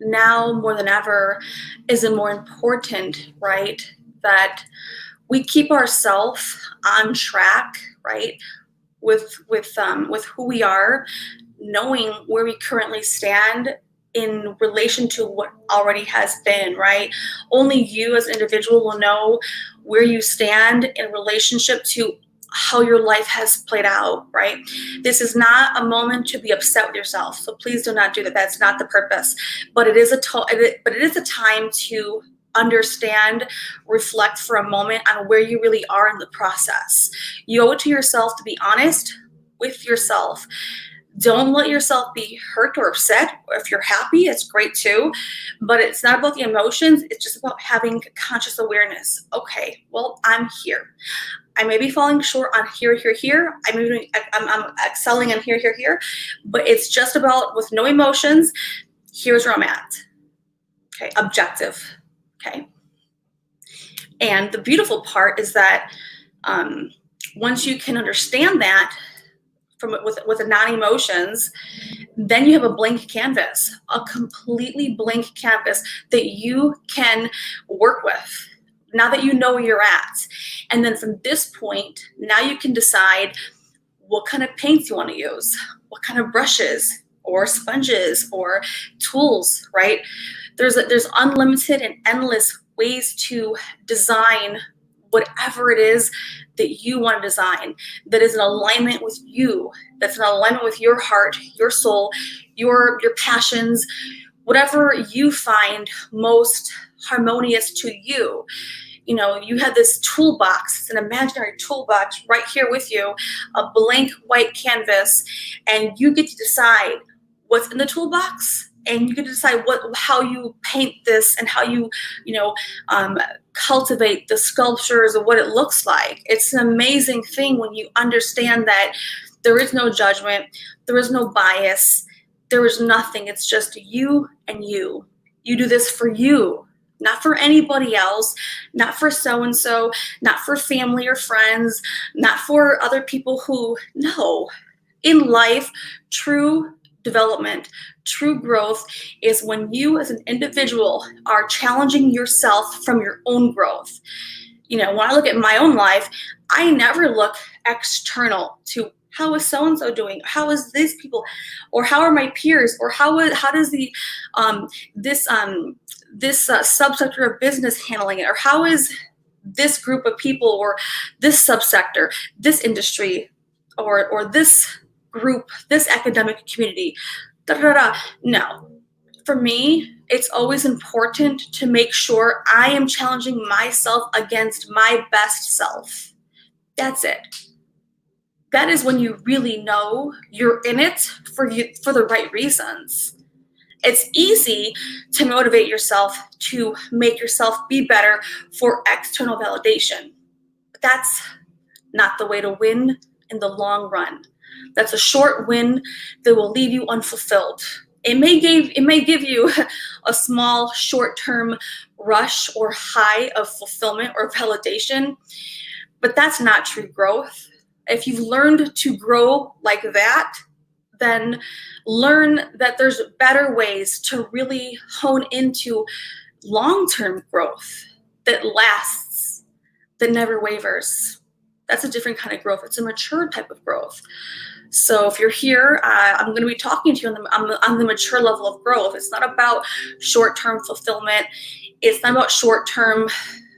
now more than ever is it more important, right, that we keep ourselves on track, right, with who we are, knowing where we currently stand in relation to what already has been, right? Only you as an individual will know where you stand in relationship to how your life has played out, right? This is not a moment to be upset with yourself. So please do not do that. That's not the purpose. But it is a time to understand, reflect for a moment on where you really are in the process. You owe it to yourself to be honest with yourself. Don't let yourself be hurt or upset. If you're happy, it's great too. But it's not about the emotions. It's just about having conscious awareness. Okay, well, I'm here. I may be falling short on here. I'm excelling on here. But it's just about, with no emotions, here's where I'm at. Okay, objective. Okay. And the beautiful part is that once you can understand that with the non-emotions, then you have a blank canvas, a completely blank canvas that you can work with. Now that you know where you're at. And then from this point, now you can decide what kind of paints you want to use, what kind of brushes or sponges or tools, right? There's unlimited and endless ways to design whatever it is that you want to design, that is in alignment with you, that's in alignment with your heart, your soul, your passions, whatever you find most harmonious to you. You have this toolbox, it's an imaginary toolbox right here with you, a blank white canvas, and you get to decide what's in the toolbox and you get to decide how you paint this and how you cultivate the sculptures of what it looks like. It's an amazing thing when you understand that there is no judgment, there is no bias, there is nothing. It's just you and you. You do this for you, not for anybody else, not for so-and-so, not for family or friends, not for other people who, no. In life, true development, true growth is when you as an individual are challenging yourself from your own growth. When I look at my own life, I never look external to how is so-and-so doing, how is these people, or how are my peers, or how does the this subsector of business handling it, or how is this group of people, or this subsector, this industry, or this group, this academic community, No. For me, it's always important to make sure I am challenging myself against my best self. That's it. That is when you really know you're in it for the right reasons. It's easy to motivate yourself to make yourself be better for external validation. But that's not the way to win in the long run. That's a short win that will leave you unfulfilled. It may give you a small short-term rush or high of fulfillment or validation, but that's not true growth. If you've learned to grow like that, then learn that there's better ways to really hone into long-term growth that lasts, that never wavers. That's a different kind of growth. It's a mature type of growth. So if you're here, I'm going to be talking to you on the mature level of growth. It's not about short-term fulfillment. It's not about short-term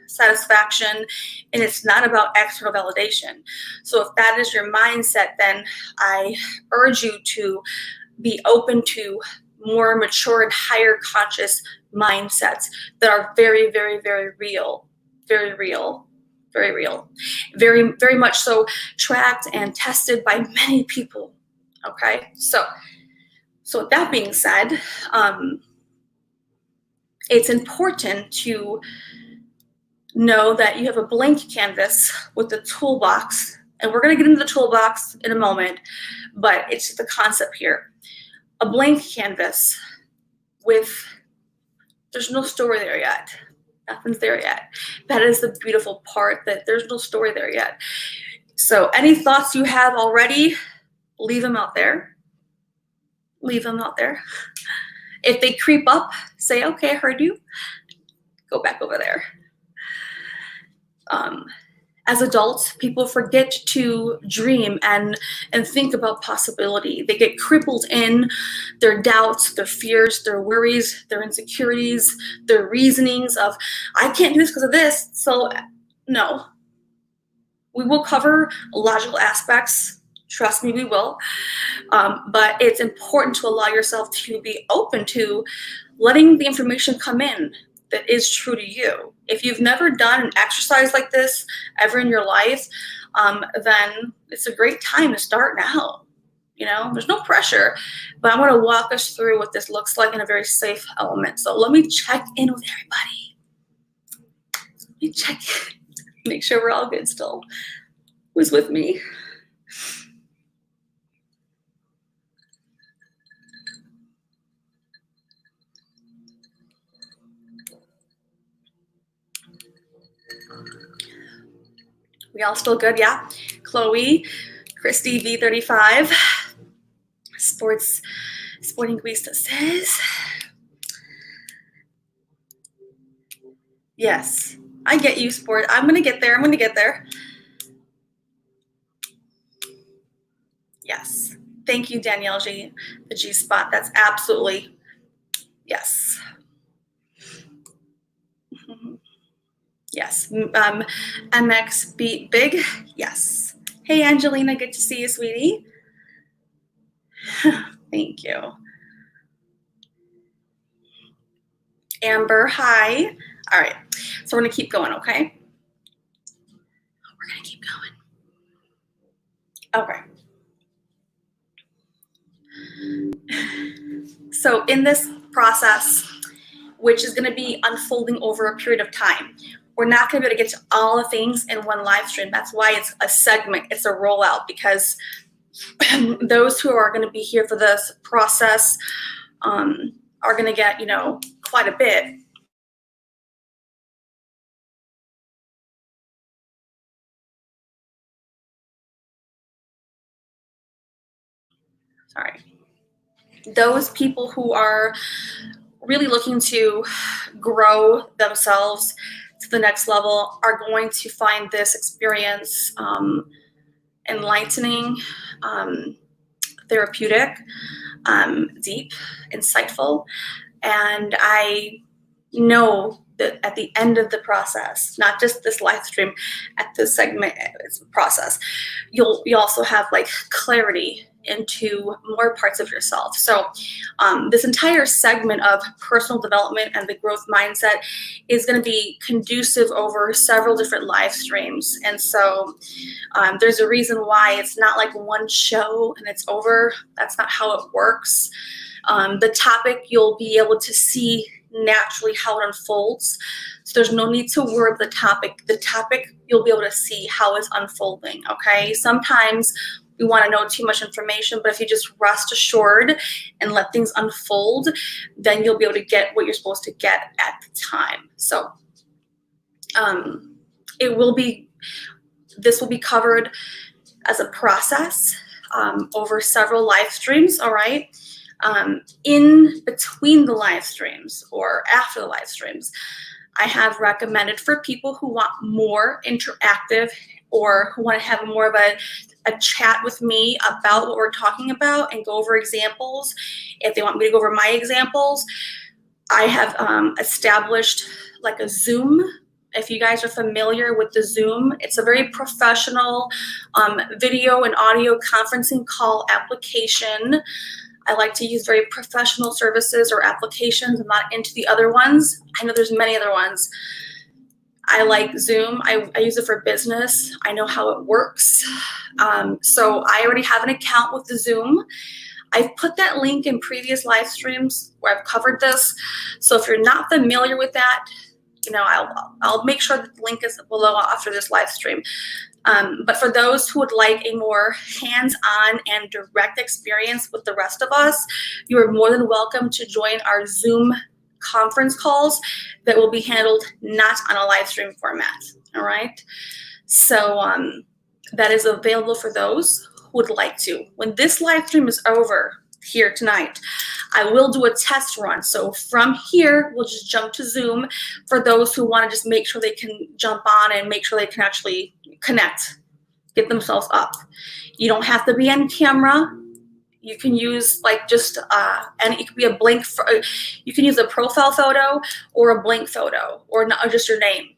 satisfaction, and it's not about external validation. So if that is your mindset, then I urge you to be open to more mature and higher conscious mindsets that are very, very, very real, very real. Very real, very, very much so tracked and tested by many people. Okay, so with that being said, it's important to know that you have a blank canvas with the toolbox, and we're going to get into the toolbox in a moment, but it's the concept here. A blank canvas there's no story there yet. Nothing's there yet. That is the beautiful part, that there's no story there yet. So any thoughts you have already, leave them out there. Leave them out there. If they creep up, say, okay, I heard you. Go back over there. As adults, people forget to dream and think about possibility. They get crippled in their doubts, their fears, their worries, their insecurities, their reasonings of, I can't do this because of this. So no, we will cover logical aspects. Trust me, we will. But it's important to allow yourself to be open to letting the information come in that is true to you. If you've never done an exercise like this ever in your life, then it's a great time to start now. There's no pressure, but I want to walk us through what this looks like in a very safe element. So let me check in with everybody. Let me check in, make sure we're all good still. Who's with me? We all still good? Yeah. Chloe, Christy V35, Sporting Guista says, yes, I get you, Sport. I'm going to get there. Yes. Thank you, Danielle G, the G spot. That's absolutely, yes. Yes. MX Beat Big. Yes. Hey, Angelina. Good to see you, sweetie. Thank you. Amber, hi. All right. So we're going to keep going, okay? We're going to keep going. Okay. So in this process, which is going to be unfolding over a period of time, we're not going to be able to get to all the things in one live stream. That's why it's a segment, it's a rollout, because those who are going to be here for this process are going to get, quite a bit. Sorry. Those people who are really looking to grow themselves to the next level are going to find this experience enlightening, therapeutic, deep, insightful. And I know that at the end of the process, not just this live stream, at this segment process, you'll also have like clarity into more parts of yourself. So this entire segment of personal development and the growth mindset is going to be conducive over several different live streams. And so there's a reason why it's not like one show and it's over. That's not how it works. The topic, you'll be able to see naturally how it unfolds. So there's no need to worry about the topic. The topic, you'll be able to see how it's unfolding, okay? Sometimes we want to know too much information, but if you just rest assured and let things unfold, then you'll be able to get what you're supposed to get at the time. So this will be covered as a process over several live streams, all right? In between the live streams or after the live streams, I have recommended for people who want more interactive or who want to have more of a chat with me about what we're talking about and go over examples. If they want me to go over my examples, I have established like a Zoom. If you guys are familiar with the Zoom, it's a very professional video and audio conferencing call application. I like to use very professional services or applications. I'm not into the other ones. I know there's many other ones. I like Zoom. I use it for business. I know how it works. So I already have an account with the Zoom. I've put that link in previous live streams where I've covered this. So if you're not familiar with that, I'll make sure that the link is below after this live stream. But for those who would like a more hands-on and direct experience with the rest of us, you are more than welcome to join our Zoom conference calls that will be handled not on a live stream format, all right? So that is available for those who would like to. When this live stream is over here tonight, I will do a test run. So from here, we'll just jump to Zoom for those who want to just make sure they can jump on and make sure they can actually connect, get themselves up. You don't have to be on camera. You can use like just, and it could be a blank, you can use a profile photo or a blank photo or just your name.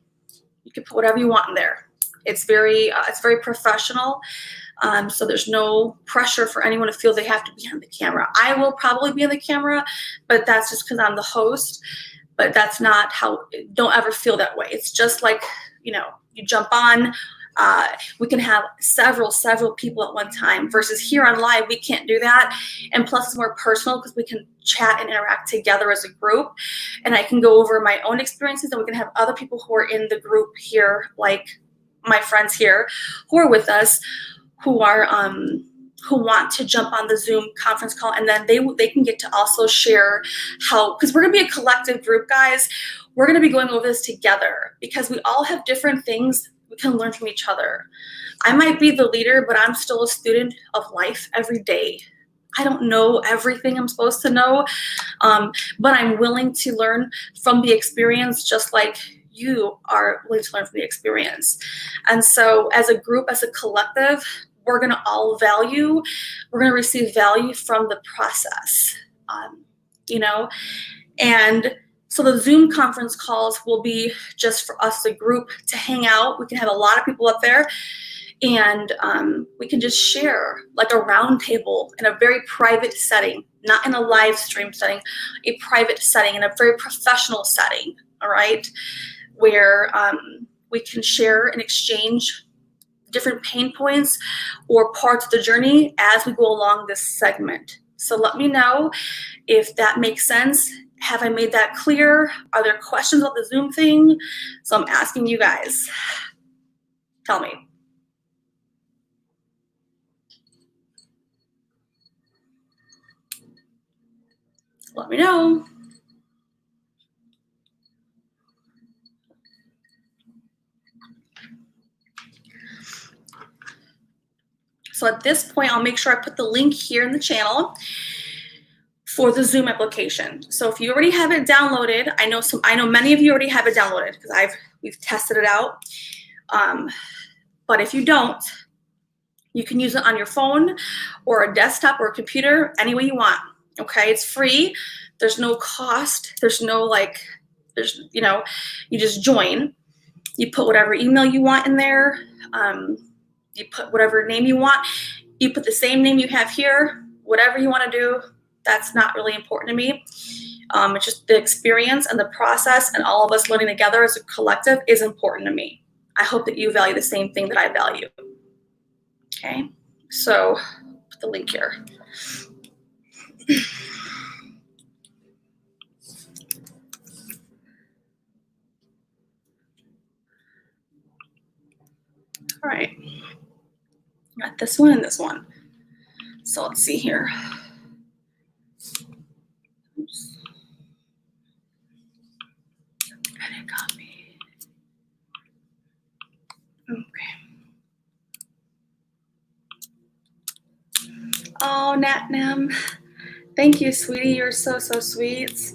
You can put whatever you want in there. It's very professional. So there's no pressure for anyone to feel they have to be on the camera. I will probably be on the camera, but that's just because I'm the host. But that's not how, don't ever feel that way. It's just like, you jump on. We can have several people at one time versus here on live, we can't do that. And plus it's more personal because we can chat and interact together as a group. And I can go over my own experiences and we can have other people who are in the group here, like my friends here who are with us, who are who want to jump on the Zoom conference call, and then they can get to also share how, because we're gonna be a collective group, guys. We're gonna be going over this together because we all have different things we can learn from each other. I might be the leader, but I'm still a student of life every day. I don't know everything I'm supposed to know, but I'm willing to learn from the experience just like you are willing to learn from the experience. And so as a group, as a collective, we're gonna all we're gonna receive value from the process, and so the Zoom conference calls will be just for us, the group, to hang out. We can have a lot of people up there and we can just share like a round table in a very private setting, not in a live stream setting, a private setting, in a very professional setting, all right? Where we can share and exchange different pain points or parts of the journey as we go along this segment, So let me know if that makes sense. Have I made that clear? Are there questions on the Zoom thing? So I'm asking you guys. Tell me. Let me know. So at this point, I'll make sure I put the link here in the channel for the Zoom application. So if you already have it downloaded, I know many of you already have it downloaded because we've tested it out. But if you don't, you can use it on your phone or a desktop or a computer, any way you want. Okay, it's free. There's no cost. There's no you just join. You put whatever email you want in there. You put whatever name you want. You put the same name you have here, whatever you want to do. That's not really important to me. It's just the experience and the process and all of us learning together as a collective is important to me. I hope that you value the same thing that I value. Okay, so put the link here. All right, got this one and this one. So let's see here. Oops. Edit copy. Okay. Oh, Natnam. Thank you, sweetie. You're so sweet.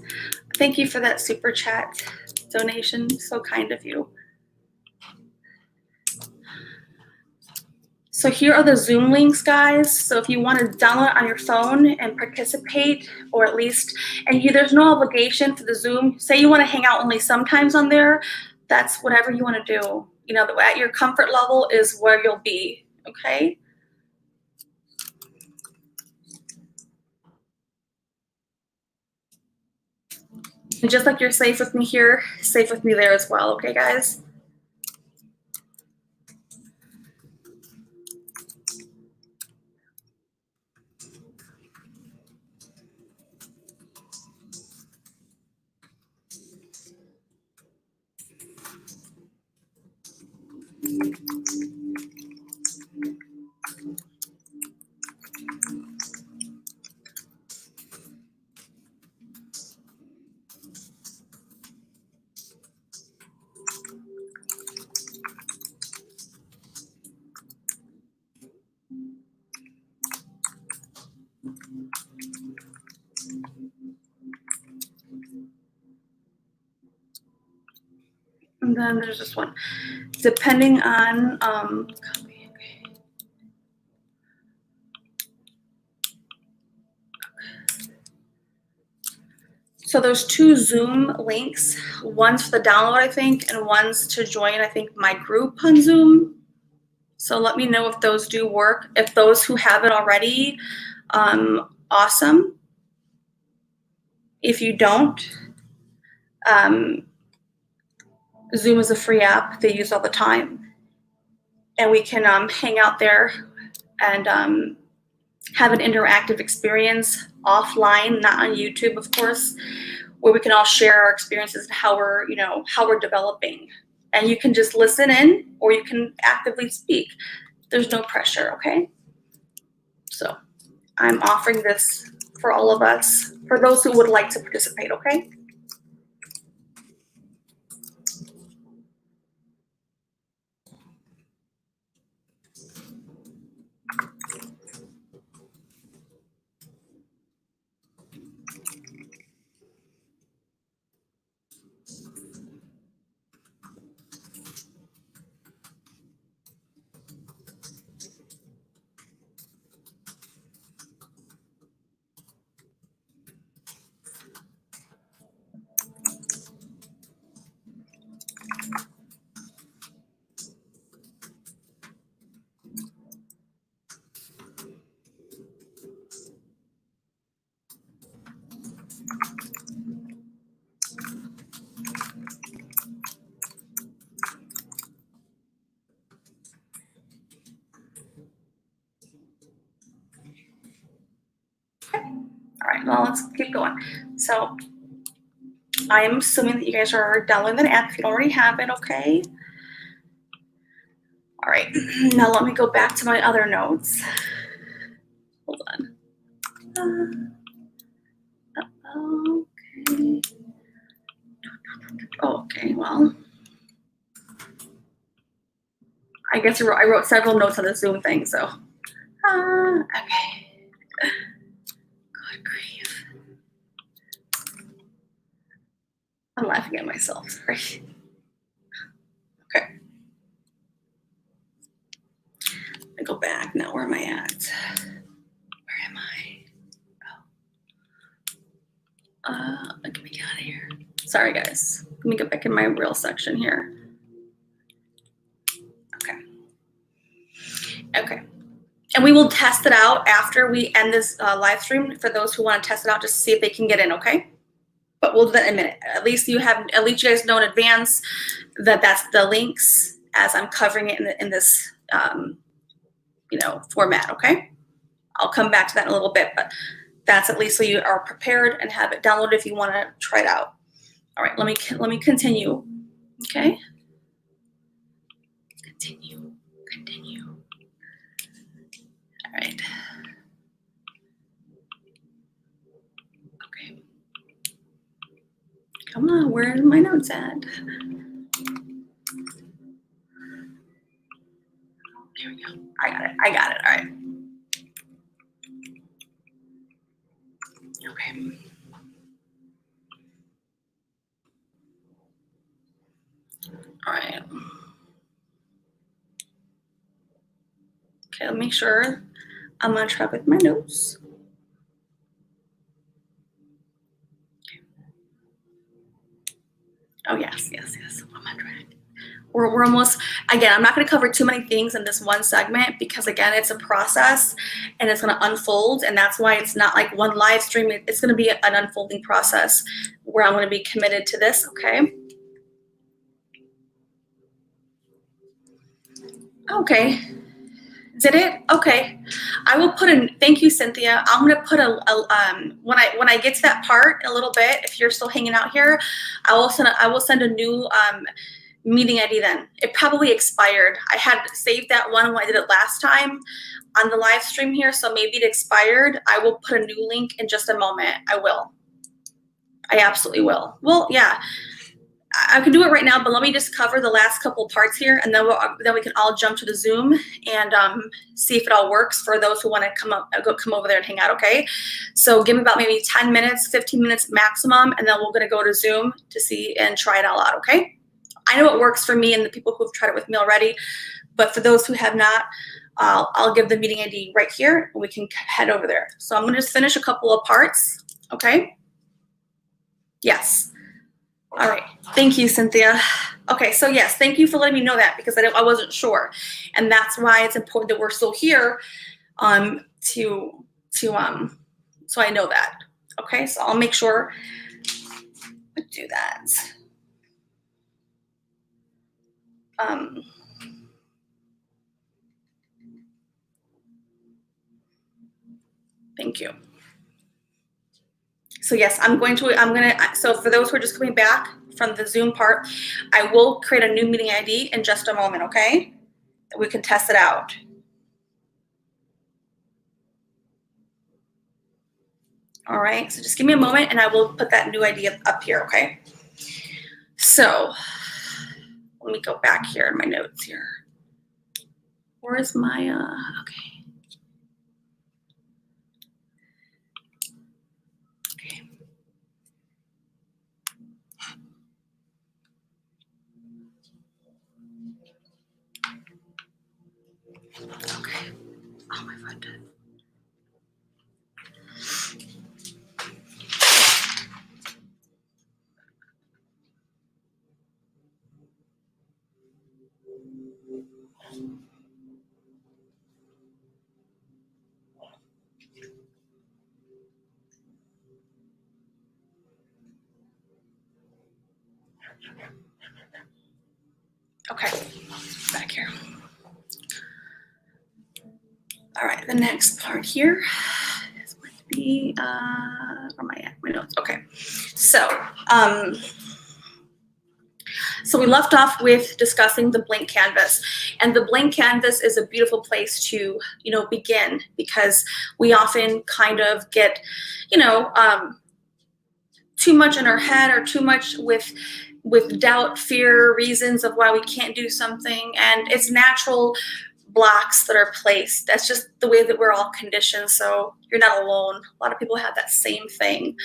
Thank you for that super chat donation. So kind of you. So here are the Zoom links, guys. So if you want to download it on your phone and participate, or at least, there's no obligation for the Zoom. Say you want to hang out only sometimes on there. That's whatever you want to do. At your comfort level is where you'll be. Okay. And just like you're safe with me here, safe with me there as well. Okay, guys? And then there's this one. Depending on copy. So there's two Zoom links. One's for the download, I think, and one's to join, I think, my group on Zoom. So let me know if those do work. If those who have it already, awesome. If you don't, Zoom is a free app they use all the time. And we can hang out there and have an interactive experience offline, not on YouTube, of course, where we can all share our experiences and how we're developing. And you can just listen in or you can actively speak. There's no pressure, okay? So I'm offering this for all of us, for those who would like to participate, okay? right, well, let's keep going. So I am assuming that you guys are downloading the app if you don't already have it, okay? All right, now let me go back to my other notes. Hold on. Okay. Okay, well, I guess I wrote several notes on the Zoom thing, so. Okay. Good grief. I'm laughing at myself, sorry. Okay. I go back now. Where am I at? Where am I? Get me out of here. Sorry, guys. Let me get back in my real section here. Okay. Okay. And we will test it out after we end this live stream for those who want to test it out just to see if they can get in, okay? But we'll do that in a minute. At least you guys know in advance that that's the links as I'm covering it in this format, okay? I'll come back to that in a little bit, but that's at least so you are prepared and have it downloaded if you want to try it out. All right, let me continue. Okay. Continue. All right. Okay. Come on, where are my notes at? There we go. I got it. All right. Okay. All right. Okay, let me make sure I'm on track with my notes. Oh, yes. I'm on track. We're almost, again, I'm not going to cover too many things in this one segment because, again, it's a process and it's going to unfold. And that's why it's not like one live stream. It's going to be an unfolding process where I'm going to be committed to this, okay? Okay. Did it? Okay. I will put in, thank you, Cynthia. I'm going to put when I get to that part a little bit, if you're still hanging out here, I will send a new meeting ID then. It probably expired. I had saved that one when I did it last time on the live stream here, so maybe it expired. I will put a new link in just a moment. I will. I absolutely will. Well, yeah. I can do it right now, but let me just cover the last couple parts here, and then we can all jump to the Zoom and see if it all works for those who want to come over there and hang out, okay? So give me about maybe 10 minutes, 15 minutes maximum, and then we're going to go to Zoom to see and try it all out, okay? I know it works for me and the people who've tried it with me already, but for those who have not, I'll give the meeting ID right here, and we can head over there. So I'm going to just finish a couple of parts, okay? Yes. All right. Thank you, Cynthia. Okay, so yes, thank you for letting me know that because I wasn't sure. And that's why it's important that we're still here so I know that. Okay, so I'll make sure I do that. Thank you. So yes, so for those who are just coming back from the Zoom part, I will create a new meeting ID in just a moment, okay? We can test it out. All right, so just give me a moment and I will put that new ID up here, okay? So let me go back here in my notes here. Where's my, okay. Okay. Oh my God. Okay, back here. All right, the next part here is going to where am I at? My notes. Okay. So we left off with discussing the blank canvas, and the blank canvas is a beautiful place to, begin, because we often kind of get, too much in our head, or too much with doubt, fear, reasons of why we can't do something, and it's natural blocks that are placed. That's just the way that we're all conditioned, so you're not alone. A lot of people have that same thing.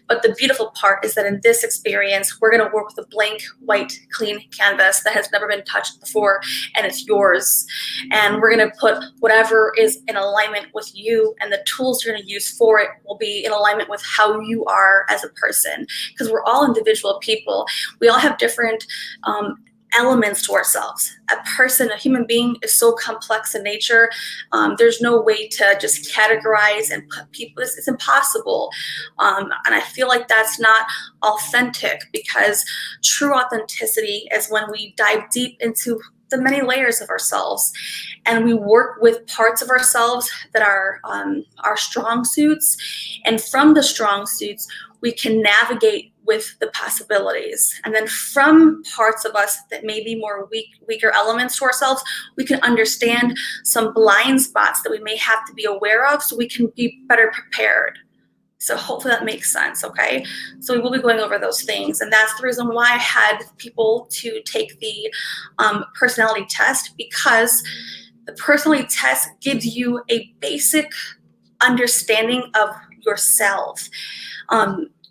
But the beautiful part is that in this experience, we're going to work with a blank, white, clean canvas that has never been touched before, and it's yours. And we're going to put whatever is in alignment with you, and the tools you're going to use for it will be in alignment with how you are as a person, because we're all individual people. We all have different elements to ourselves. A human being is so complex in nature. There's no way to just categorize and put people, it's impossible. And I feel like that's not authentic, because true authenticity is when we dive deep into the many layers of ourselves, and we work with parts of ourselves that are our strong suits. And from the strong suits, we can navigate with the possibilities. And then from parts of us that may be more weaker elements to ourselves, we can understand some blind spots that we may have to be aware of, so we can be better prepared. So hopefully that makes sense, okay? So we will be going over those things, and that's the reason why I had people to take the personality test, because the personality test gives you a basic understanding of yourself.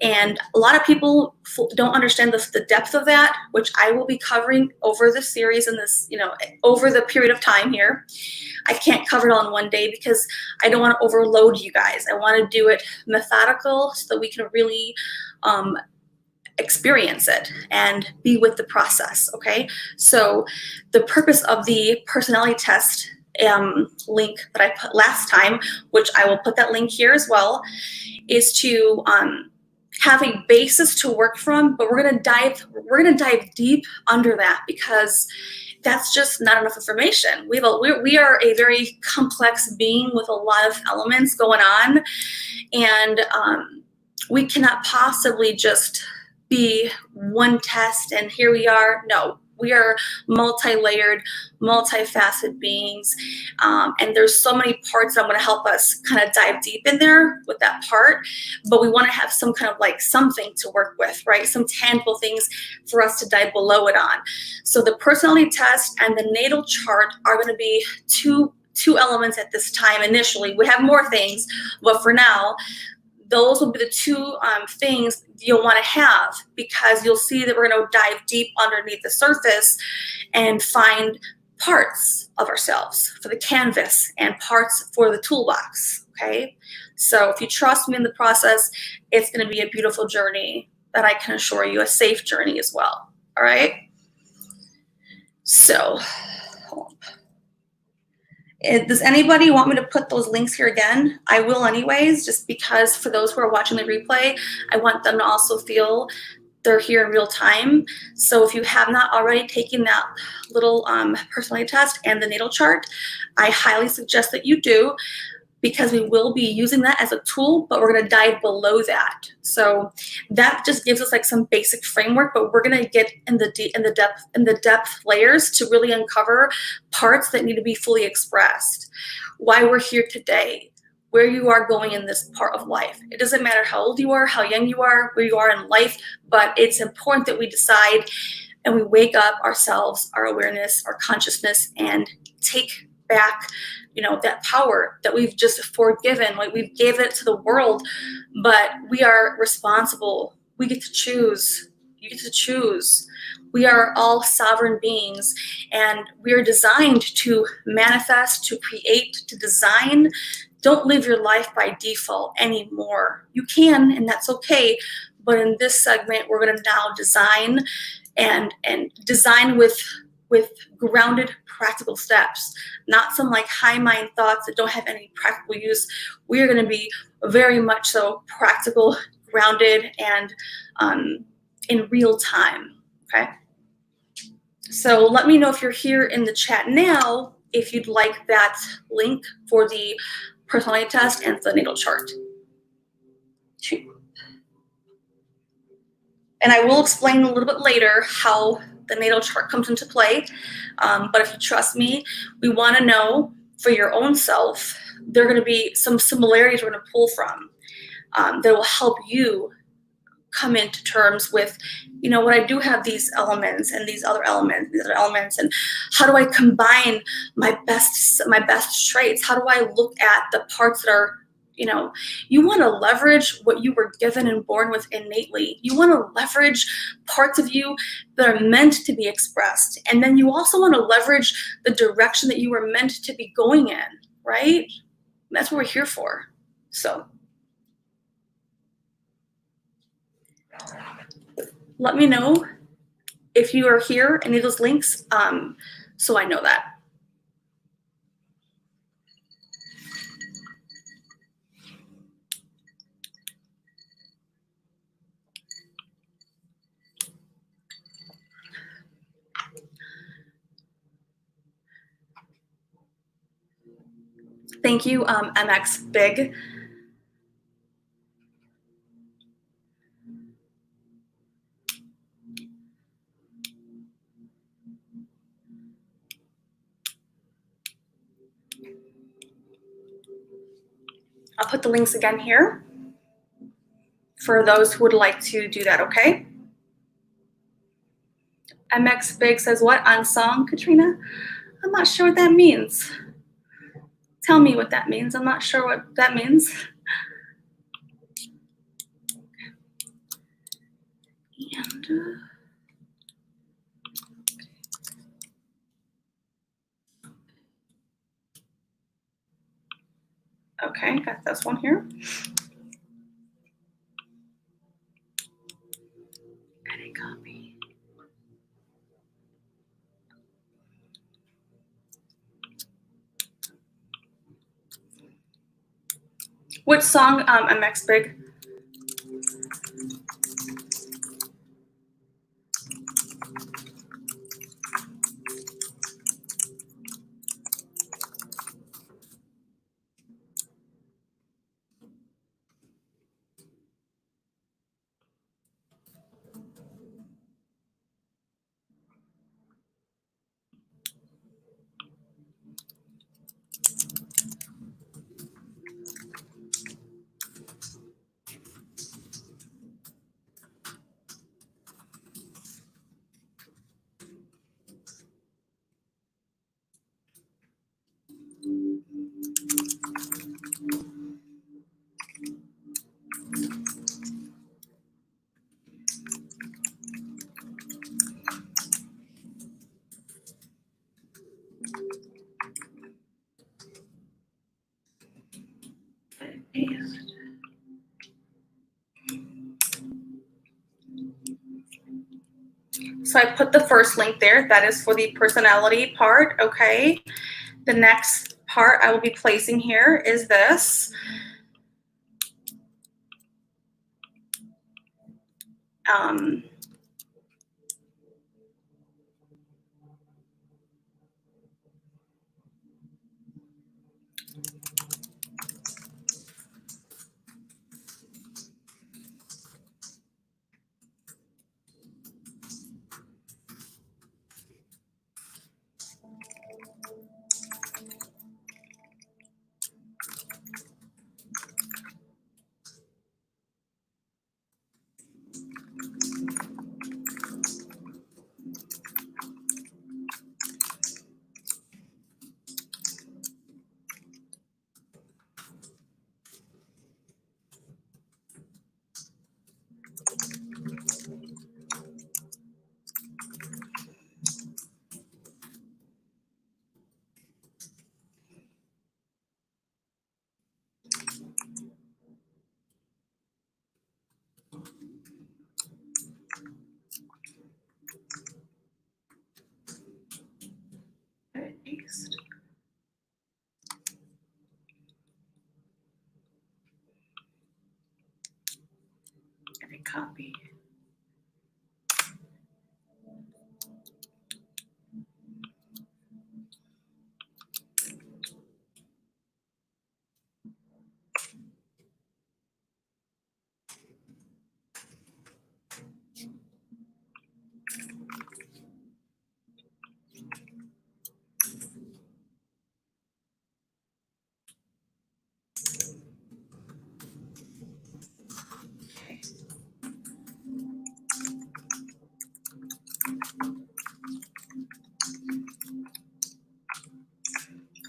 And a lot of people don't understand the depth of that, which I will be covering over the series and this, over the period of time here. I can't cover it all in one day because I don't want to overload you guys. I want to do it methodical so that we can really experience it and be with the process, okay? So the purpose of the personality test link that I put last time, which I will put that link here as well, is to have a basis to work from, but we're gonna dive deep under that, because that's just not enough information. We are a very complex being with a lot of elements going on, and we cannot possibly just be one test and here we are. No, we are multi-layered, multifaceted beings, and there's so many parts that I'm going to help us kind of dive deep in there with that part, but we want to have some kind of like something to work with, right? Some tangible things for us to dive below it on. So the personality test and the natal chart are going to be two elements at this time initially. We have more things, but for now, those will be the two things you'll want to have, because you'll see that we're going to dive deep underneath the surface and find parts of ourselves for the canvas and parts for the toolbox, okay? So if you trust me in the process, it's going to be a beautiful journey that I can assure you, a safe journey as well, all right? So, hold on. Does anybody want me to put those links here again? I will anyways, just because for those who are watching the replay, I want them to also feel they're here in real time. So if you have not already taken that little personality test and the natal chart, I highly suggest that you do, because we will be using that as a tool, but we're going to dive below that. So that just gives us like some basic framework, but we're going to get in the depth layers to really uncover parts that need to be fully expressed. Why we're here today, where you are going in this part of life. It doesn't matter how old you are, how young you are, where you are in life, but it's important that we decide and we wake up ourselves, our awareness, our consciousness, and take back that power that we've just forgiven. Like, we've given it to the world, but we are responsible. We get to choose. You get to choose. We are all sovereign beings, and we are designed to manifest, to create, to design. Don't live your life by default anymore. You can, and that's okay. But in this segment, we're going to now design and design with grounded practical steps, not some like high mind thoughts that don't have any practical use. We are going to be very much so practical, grounded, and in real time, okay? So let me know if you're here in the chat now, if you'd like that link for the personality test and the natal chart. And I will explain a little bit later how the natal chart comes into play. But if you trust me, we want to know for your own self, there are going to be some similarities we're going to pull from that will help you come into terms with, you know what, I do have these elements and these other elements, and how do I combine my best traits? How do I look at the parts that are, you know, you want to leverage what you were given and born with innately. You want to leverage parts of you that are meant to be expressed. And then you also want to leverage the direction that you were meant to be going in, right? And that's what we're here for. So let me know if you are here, any of those links, so I know that. Thank you, MX Big. I'll put the links again here for those who would like to do that, okay? MX Big says, what on song, Katrina? I'm not sure what that means. Tell me what that means. I'm not sure what that means. And, okay, got this one here. Edit copy. Which song, MX Big? So I put the first link there. That is for the personality part, okay? The next part I will be placing here is this. Paste. Edit copy.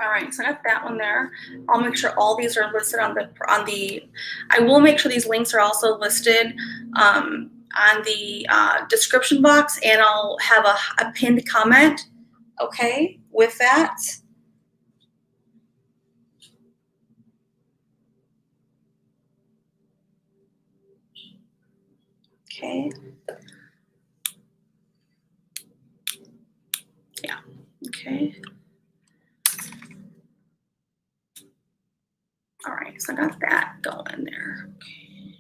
All right, so I got that one there. I'll make sure all these are listed on the. I will make sure these links are also listed on the description box, and I'll have a pinned comment. Okay, with that. Okay. Yeah. Okay. All right, so I got that going there. Okay.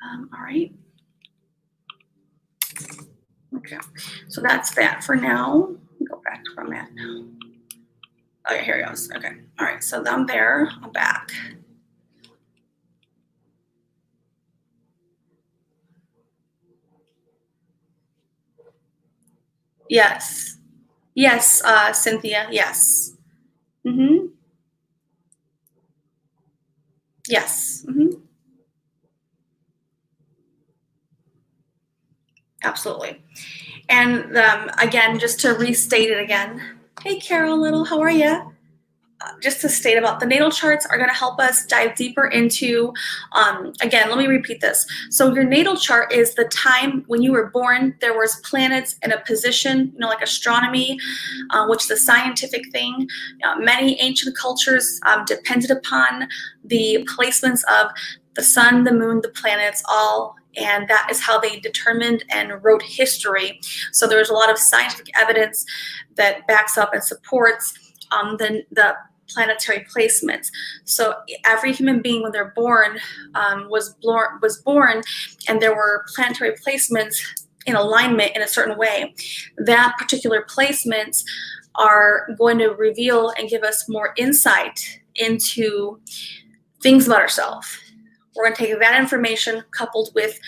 All right. Okay, so that's that for now. Go back to where I'm at now. Okay, here it goes. Okay, all right, so I'm there. I'm back. Yes. Yes, Cynthia. Yes. Mm-hmm. Yes. Mm-hmm. Absolutely. And again, just to restate it again. Hey, Carol Little, how are you? Just to state about the natal charts are going to help us dive deeper into, again, let me repeat this. So your natal chart is the time when you were born. There was planets in a position, like astronomy, which is a scientific thing. Many ancient cultures depended upon the placements of the sun, the moon, the planets, all, and that is how they determined and wrote history. So there's a lot of scientific evidence that backs up and supports the planetary placements. So every human being, when they're born, was born, and there were planetary placements in alignment in a certain way. That particular placements are going to reveal and give us more insight into things about ourselves. We're going to take that information coupled with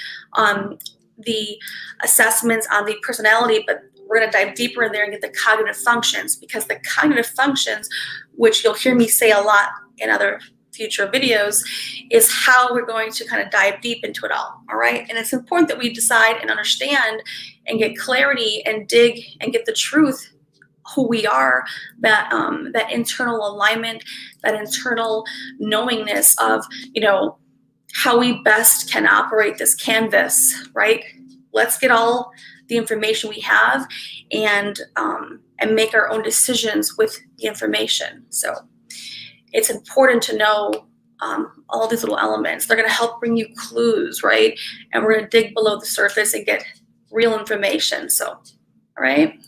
the assessments on the personality, but we're going to dive deeper in there and get the cognitive functions, because the cognitive functions, which you'll hear me say a lot in other future videos, is how we're going to kind of dive deep into it all right? And it's important that we decide and understand and get clarity and dig and get the truth, who we are, that that internal alignment, that internal knowingness of, how we best can operate this canvas, right? Let's get all the information we have and make our own decisions with the information. So it's important to know all these little elements. They're going to help bring you clues, right? And we're going to dig below the surface and get real information. So, all right.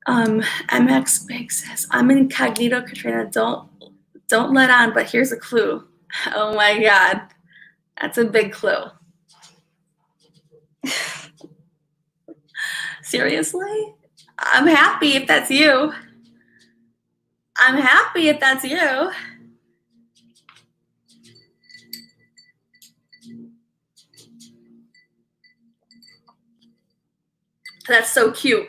MX Big says, I'm incognito, Katrina. Don't let on, but here's a clue. Oh my God. That's a big clue. Seriously? I'm happy if that's you. I'm happy if that's you. That's so cute.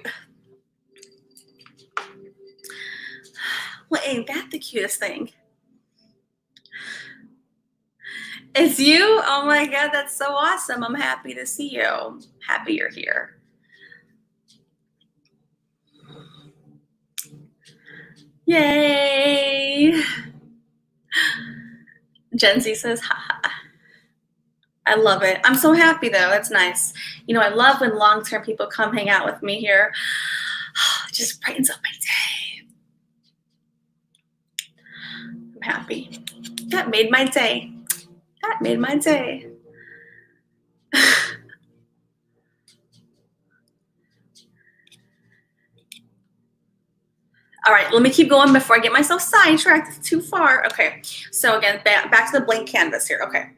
Well, ain't that the cutest thing? It's you? Oh my God, that's so awesome. I'm happy to see you. Happy you're here. Yay. Gen Z says, haha. I love it. I'm so happy though. That's nice. I love when long-term people come hang out with me here. It just brightens up my day. I'm happy. That made my day. That made my day. All right, let me keep going before I get myself sidetracked too far. Okay, so again, back to the blank canvas here. Okay.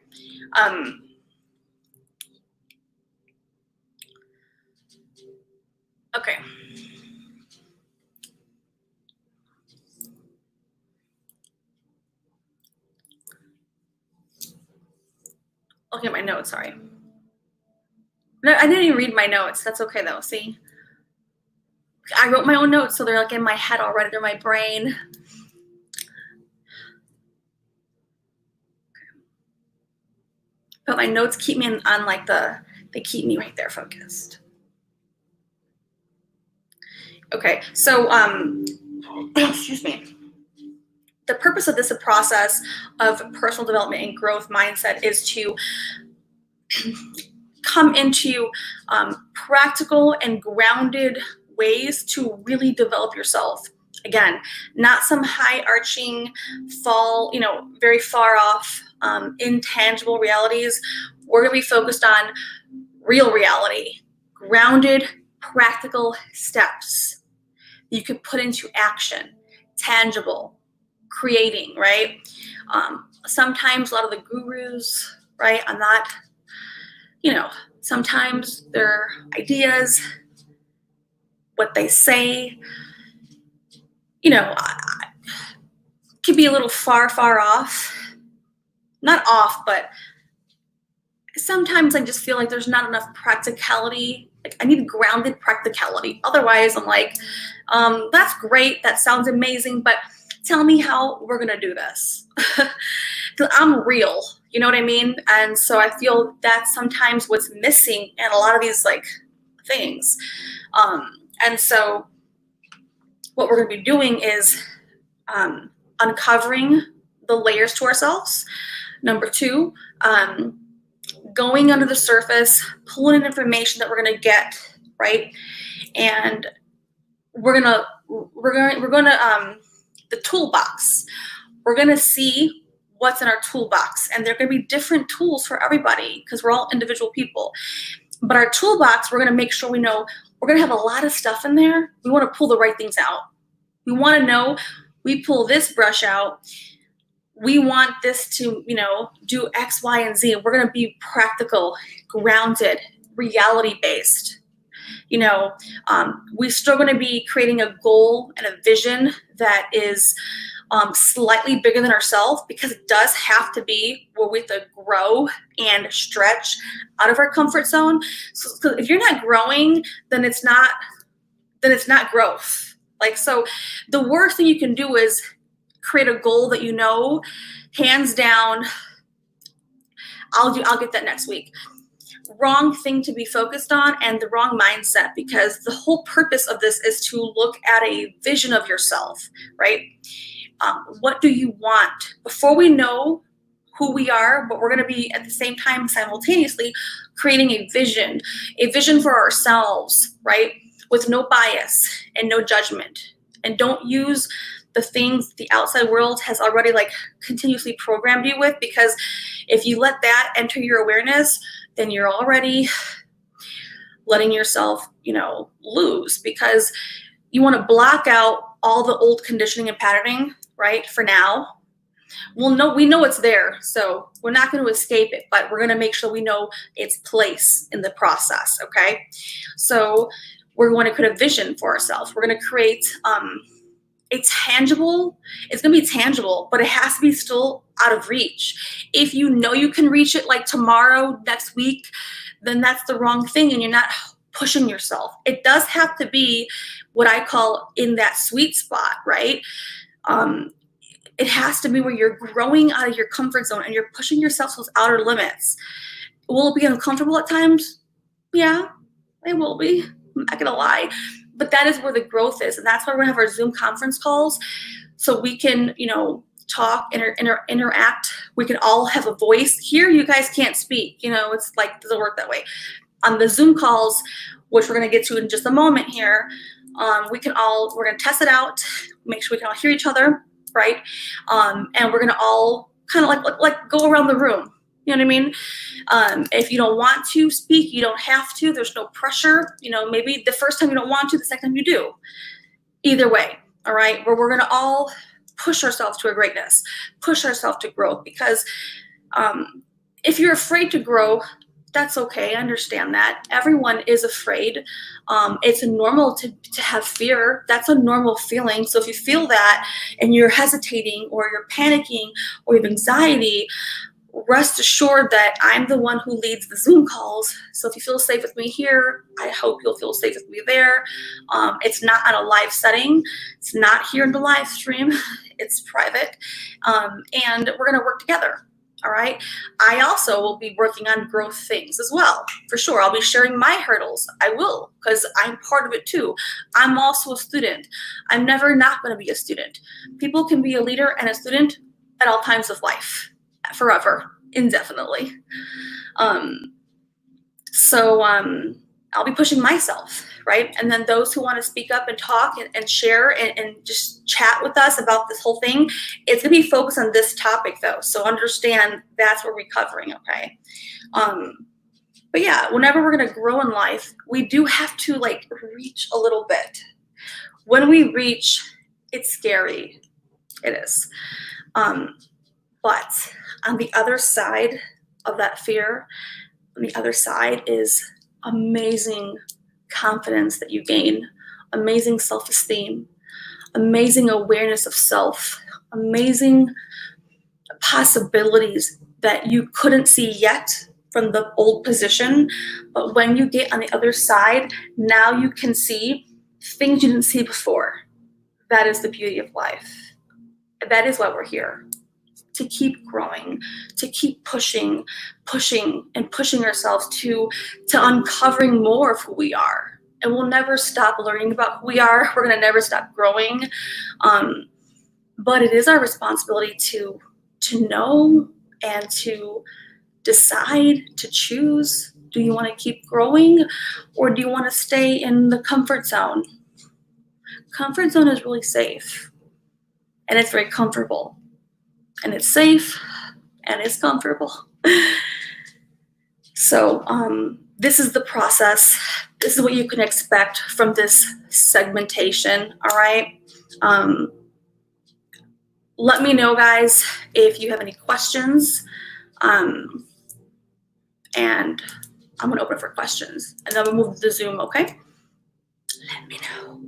Okay. Look at my notes, sorry. No, I didn't even read my notes. That's okay though, see? I wrote my own notes, so they're like in my head already. They're my brain. But my notes keep me on like they keep me right there focused. Okay, so excuse me. The purpose of this process of personal development and growth mindset is to come into practical and grounded ways to really develop yourself. Again, not some high arching very far off intangible realities. We're going to be focused on real reality, grounded, practical steps you can put into action, tangible, creating, right? Sometimes a lot of the gurus, right? I'm not, sometimes their ideas, what they say, could be a little far off. Not off, but sometimes I just feel like there's not enough practicality. Like I need grounded practicality. Otherwise, I'm like, that's great. That sounds amazing, but tell me how we're going to do this. Because I'm real, you know what I mean? And so I feel that's sometimes what's missing in a lot of these like things. And so what we're going to be doing is uncovering the layers to ourselves. Number 2, going under the surface, pulling in information that we're going to get, right? And we're going to the toolbox. We're going to see what's in our toolbox, and there are going to be different tools for everybody because we're all individual people. But our toolbox, we're going to make sure we know we're going to have a lot of stuff in there. We want to pull the right things out. We want to know we pull this brush out. We want this to, do X, Y, and Z. We're going to be practical, grounded, reality-based. We're still going to be creating a goal and a vision that is slightly bigger than ourselves, because it does have to be where we have to grow and stretch out of our comfort zone. So if you're not growing, then it's not growth. So the worst thing you can do is create a goal that hands down, I'll get that next week. Wrong thing to be focused on, and the wrong mindset, because the whole purpose of this is to look at a vision of yourself, right? What do you want? Before we know who we are, but we're going to be at the same time simultaneously creating a vision for ourselves, right? With no bias and no judgment. And don't use the things the outside world has already continuously programmed you with, because if you let that enter your awareness, then you're already letting yourself, lose, because you want to block out all the old conditioning and patterning, right? For now. We know it's there, so we're not going to escape it, but we're going to make sure we know its place in the process, okay? So we're going to create a vision for ourselves. We're going to create it's going to be tangible, but it has to be still out of reach. If you know you can reach it tomorrow, next week, then that's the wrong thing, and you're not pushing yourself. It does have to be what I call in that sweet spot, right? It has to be where you're growing out of your comfort zone and you're pushing yourself to those outer limits. Will it be uncomfortable at times? Yeah, it will be. I'm not gonna lie. But that is where the growth is. And that's why we're gonna have our Zoom conference calls, so we can, talk, interact. We can all have a voice. Here, you guys can't speak. It's it doesn't work that way. On the Zoom calls, which we're gonna get to in just a moment here, we're gonna test it out, make sure we can all hear each other, right? And we're gonna all kind of like go around the room. You know what I mean? If you don't want to speak, you don't have to. There's no pressure. Maybe the first time you don't want to, the second time you do. Either way, all right? Where we're gonna all push ourselves to a greatness, push ourselves to growth. Because if you're afraid to grow, that's okay. I understand that. Everyone is afraid. It's normal to have fear. That's a normal feeling. So if you feel that and you're hesitating or you're panicking or you have anxiety, rest assured that I'm the one who leads the Zoom calls. So if you feel safe with me here, I hope you'll feel safe with me there. It's not on a live setting. It's not here in the live stream. It's private. And we're going to work together. All right. I also will be working on growth things as well. For sure. I'll be sharing my hurdles. I will, because I'm part of it too. I'm also a student. I'm never not going to be a student. People can be a leader and a student at all times of life, forever, indefinitely. So I'll be pushing myself, right? And then those who want to speak up and talk and share and just chat with us about this whole thing, it's going to be focused on this topic though. So understand that's what we're covering, okay? But yeah, whenever we're going to grow in life, we do have to like reach a little bit. When we reach, it's scary. It is. But on the other side of that fear, on the other side is amazing confidence that you gain, amazing self-esteem, amazing awareness of self, amazing possibilities that you couldn't see yet from the old position. But when you get on the other side, now you can see things you didn't see before. That is the beauty of life. That is why we're here. To keep growing, to keep pushing ourselves to uncovering more of who we are. And we'll never stop learning about who we are. We're going to never stop growing. But it is our responsibility to know and to decide, to choose. Do you want to keep growing, or do you want to stay in the comfort zone? Comfort zone is really safe, and it's very comfortable. And it's safe, and it's comfortable. So this is the process. This is what you can expect from this segmentation, all right? Let me know, guys, if you have any questions. And I'm going to open it for questions. And then we'll move to the Zoom, okay? Let me know.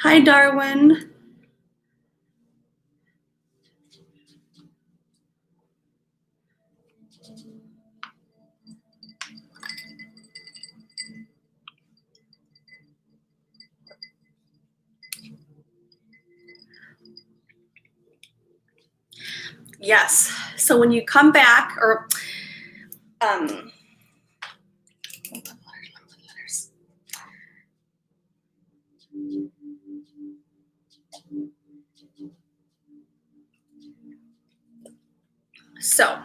Hi, Darwin. Yes. So when you come back, or so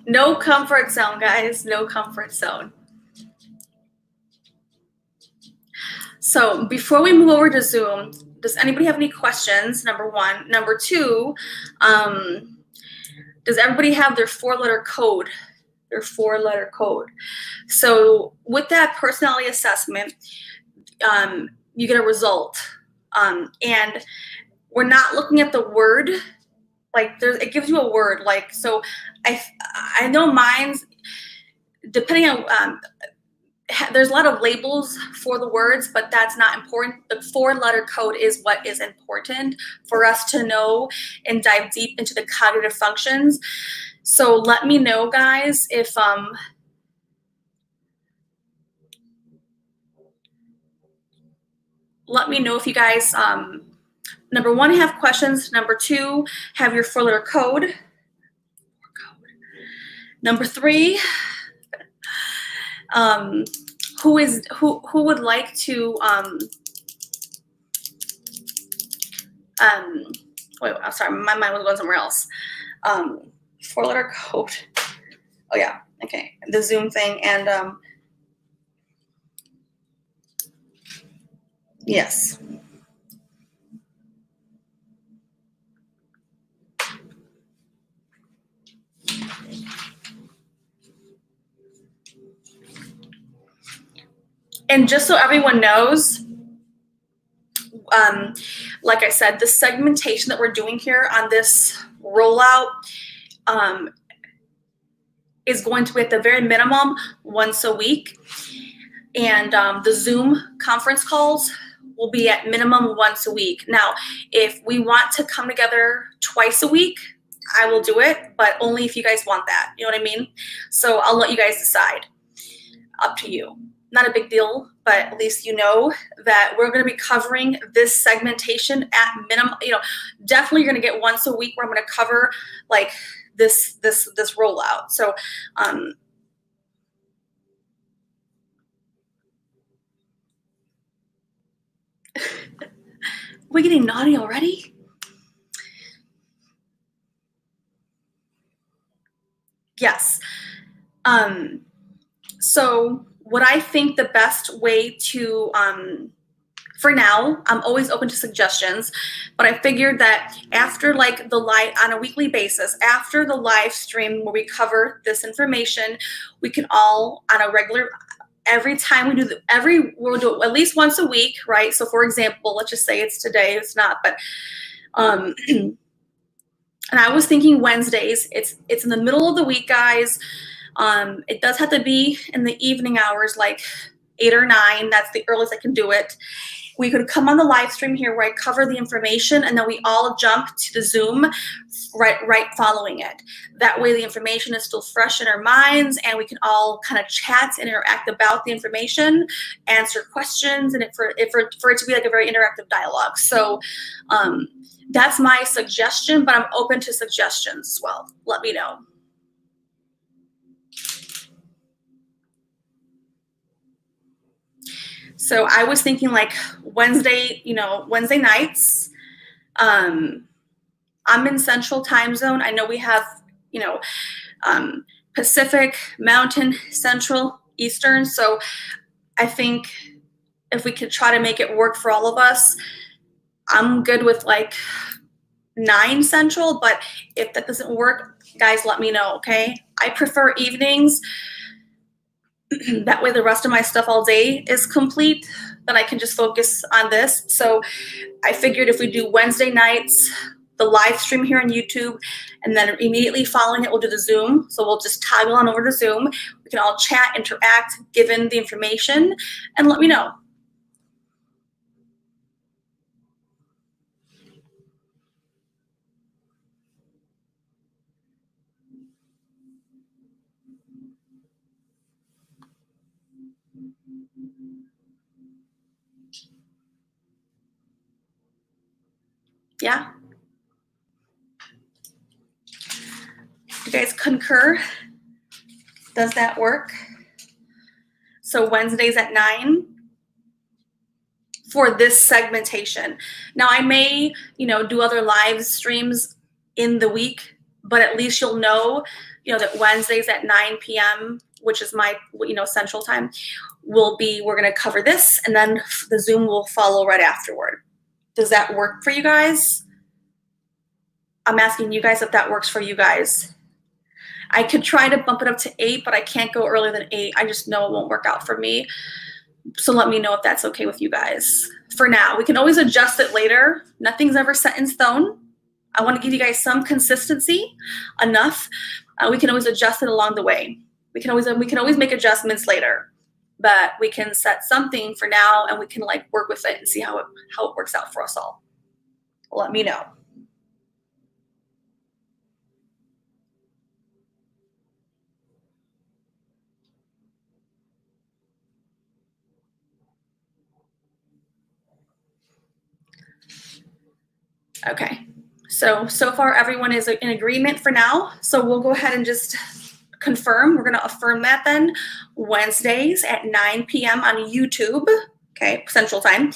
no comfort zone, guys. No comfort zone. So before we move over to Zoom, does anybody have any questions? Number one. Number two, does everybody have their four-letter code? Their four-letter code. So with that personality assessment, you get a result. And we're not looking at the word. Like it gives you a word. Like, so I know mine's, depending on, there's a lot of labels for the words, but that's not important. The four-letter code is what is important for us to know and dive deep into the cognitive functions. So let me know, guys, if let me know if you guys number one, have questions. Number two, have your four-letter code. Number three, who would like to wait, I'm sorry, my mind was going somewhere else. Four-letter code. Oh yeah, okay, the Zoom thing. And yes. And just so everyone knows, like I said, the segmentation that we're doing here on this rollout is going to be at the very minimum once a week. And the Zoom conference calls will be at minimum once a week. Now, if we want to come together twice a week, I will do it, but only if you guys want that. You know what I mean? So I'll let you guys decide. Up to you. Not a big deal, but at least you know that we're going to be covering this segmentation at minimum. You know, definitely you're going to get once a week where I'm going to cover like this rollout. So we're getting naughty already? Yes. So what I think the best way to, for now, I'm always open to suggestions, but I figured that after like the live, on a weekly basis, after the live stream where we cover this information, we can all on a regular, every time we do we'll do it at least once a week, right? So for example, let's just say it's today, it's not, but, and I was thinking Wednesdays, it's in the middle of the week, guys. It does have to be in the evening hours, like 8 or 9. That's the earliest I can do it. We could come on the live stream here where I cover the information, and then we all jump to the Zoom right following it. That way the information is still fresh in our minds, and we can all kind of chat and interact about the information, answer questions, and for it to be like a very interactive dialogue. So that's my suggestion, but I'm open to suggestions as well. Let me know. So I was thinking like Wednesday nights. I'm in Central Time Zone. I know we have, Pacific, Mountain, Central, Eastern. So I think if we could try to make it work for all of us, I'm good with like 9 Central, but if that doesn't work, guys, let me know, okay? I prefer evenings. That way the rest of my stuff all day is complete, then I can just focus on this. So I figured if we do Wednesday nights, the live stream here on YouTube, and then immediately following it, we'll do the Zoom. So we'll just toggle on over to Zoom. We can all chat, interact, given the information, and let me know. Yeah? You guys concur? Does that work? So Wednesdays at 9 for this segmentation. Now I may, do other live streams in the week, but at least you'll know, that Wednesdays at 9 p.m., which is my, Central Time, we're going to cover this, and then the Zoom will follow right afterward. Does that work for you guys? I'm asking you guys if that works for you guys. I could try to bump it up to 8, but I can't go earlier than 8. I just know it won't work out for me. So let me know if that's okay with you guys. For now, we can always adjust it later. Nothing's ever set in stone. I want to give you guys some consistency enough. We can always adjust it along the way. We can always make adjustments later, but we can set something for now, and we can work with it and see how it works out for us all. Let me know. Okay, so far everyone is in agreement for now. So we'll go ahead and just confirm. We're going to affirm that then. Wednesdays at 9 p.m. on YouTube, okay, Central Time.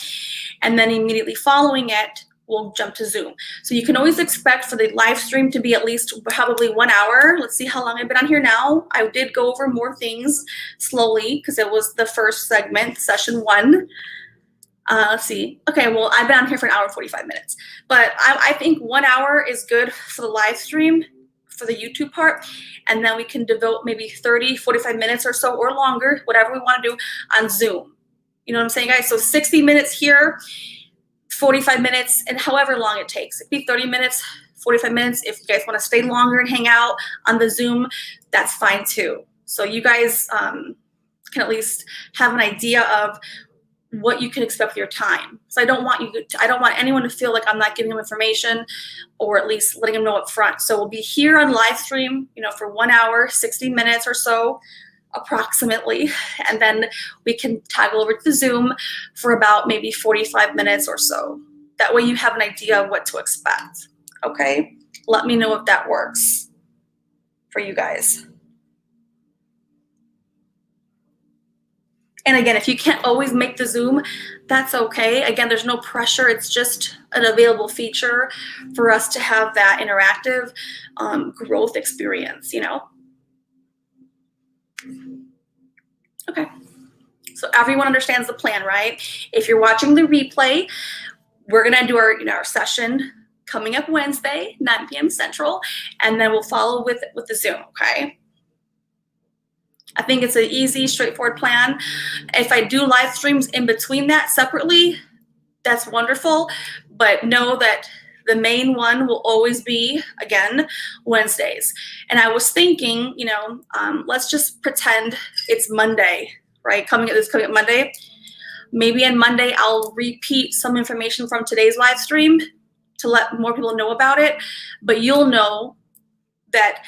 And then immediately following it, we'll jump to Zoom. So you can always expect for the live stream to be at least probably 1 hour. Let's see how long I've been on here now. I did go over more things slowly because it was the first segment, session 1. Let's see. Okay, well, I've been on here for 1 hour and 45 minutes. But I think 1 hour is good for the live stream, for the YouTube part. And then we can devote maybe 30, 45 minutes or so or longer, whatever we want to do on Zoom. You know what I'm saying, guys? So 60 minutes here, 45 minutes, and however long it takes. It could be 30 minutes, 45 minutes. If you guys want to stay longer and hang out on the Zoom, that's fine too. So you guys can at least have an idea of what you can expect with your time. So I don't want anyone to feel like I'm not giving them information, or at least letting them know up front. So we'll be here on live stream, for 1 hour, 60 minutes or so, approximately, and then we can toggle over to the Zoom for about maybe 45 minutes or so. That way you have an idea of what to expect. Okay? Let me know if that works for you guys. And again, if you can't always make the Zoom, that's okay. Again, there's no pressure. It's just an available feature for us to have that interactive growth experience, Okay. So everyone understands the plan, right? If you're watching the replay, we're going to do our session coming up Wednesday, 9 p.m. Central, and then we'll follow with the Zoom, okay? I think it's an easy, straightforward plan. If I do live streams in between that separately, that's wonderful, but know that the main one will always be, again, Wednesdays. And I was thinking, let's just pretend it's Monday, right? Coming up Monday. Maybe on Monday, I'll repeat some information from today's live stream to let more people know about it. But you'll know that,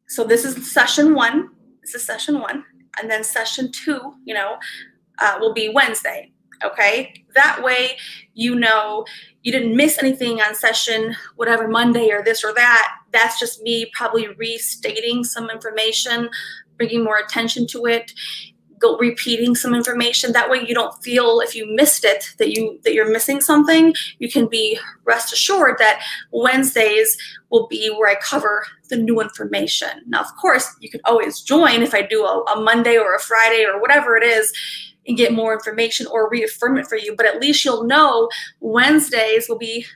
so this is session 1. This is session 1. And then session 2, will be Wednesday. Okay? That way, you didn't miss anything on session whatever Monday or this or that. That's just me probably restating some information, bringing more attention to it, repeating some information. That way you don't feel, if you missed it, that you're missing something. You can be rest assured that Wednesdays will be where I cover the new information. Now, of course, you can always join if I do a Monday or a Friday or whatever it is and get more information or reaffirm it for you. But at least you'll know Wednesdays will be,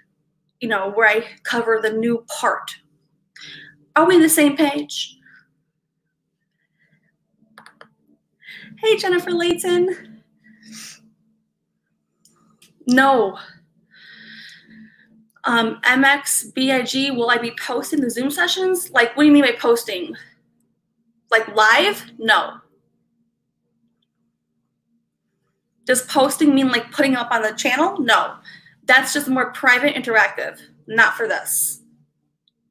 where I cover the new part. Are we on the same page? Hey, Jennifer Layton. No. MXBIG, will I be posting the Zoom sessions? Like, what do you mean by posting? Like live? No. Does posting mean like putting up on the channel? No. That's just more private, interactive, not for this.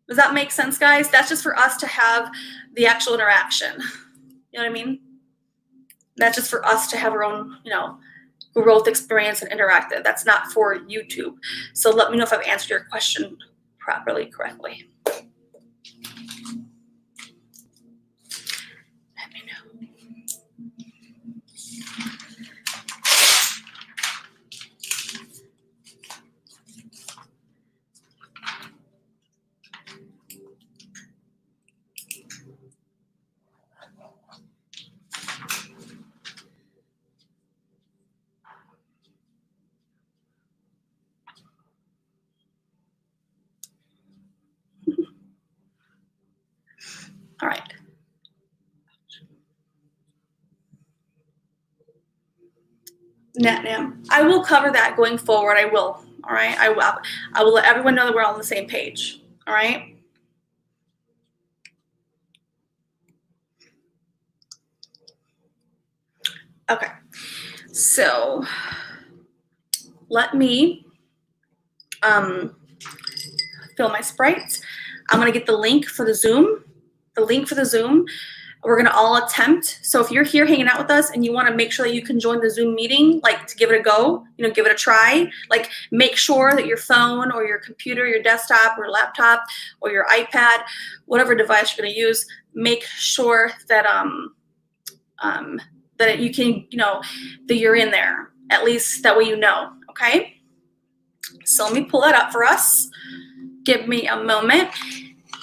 Does that make sense, guys? That's just for us to have the actual interaction. You know what I mean? That's just for us to have our own, growth experience and interactive. That's not for YouTube. So let me know if I've answered your question correctly. Let me know. All right. Natnam. I will cover that going forward. I will. All right. I will let everyone know that we're all on the same page. All right. Okay. So let me fill my sprites. I'm going to get the link for the Zoom. We're going to all attempt. So if you're here hanging out with us and you want to make sure that you can join the Zoom meeting, like to give it a go, give it a try, like make sure that your phone or your computer, your desktop or laptop or your iPad, whatever device you're going to use, make sure that that you can, that you're in there. At least that way okay? So let me pull that up for us. Give me a moment.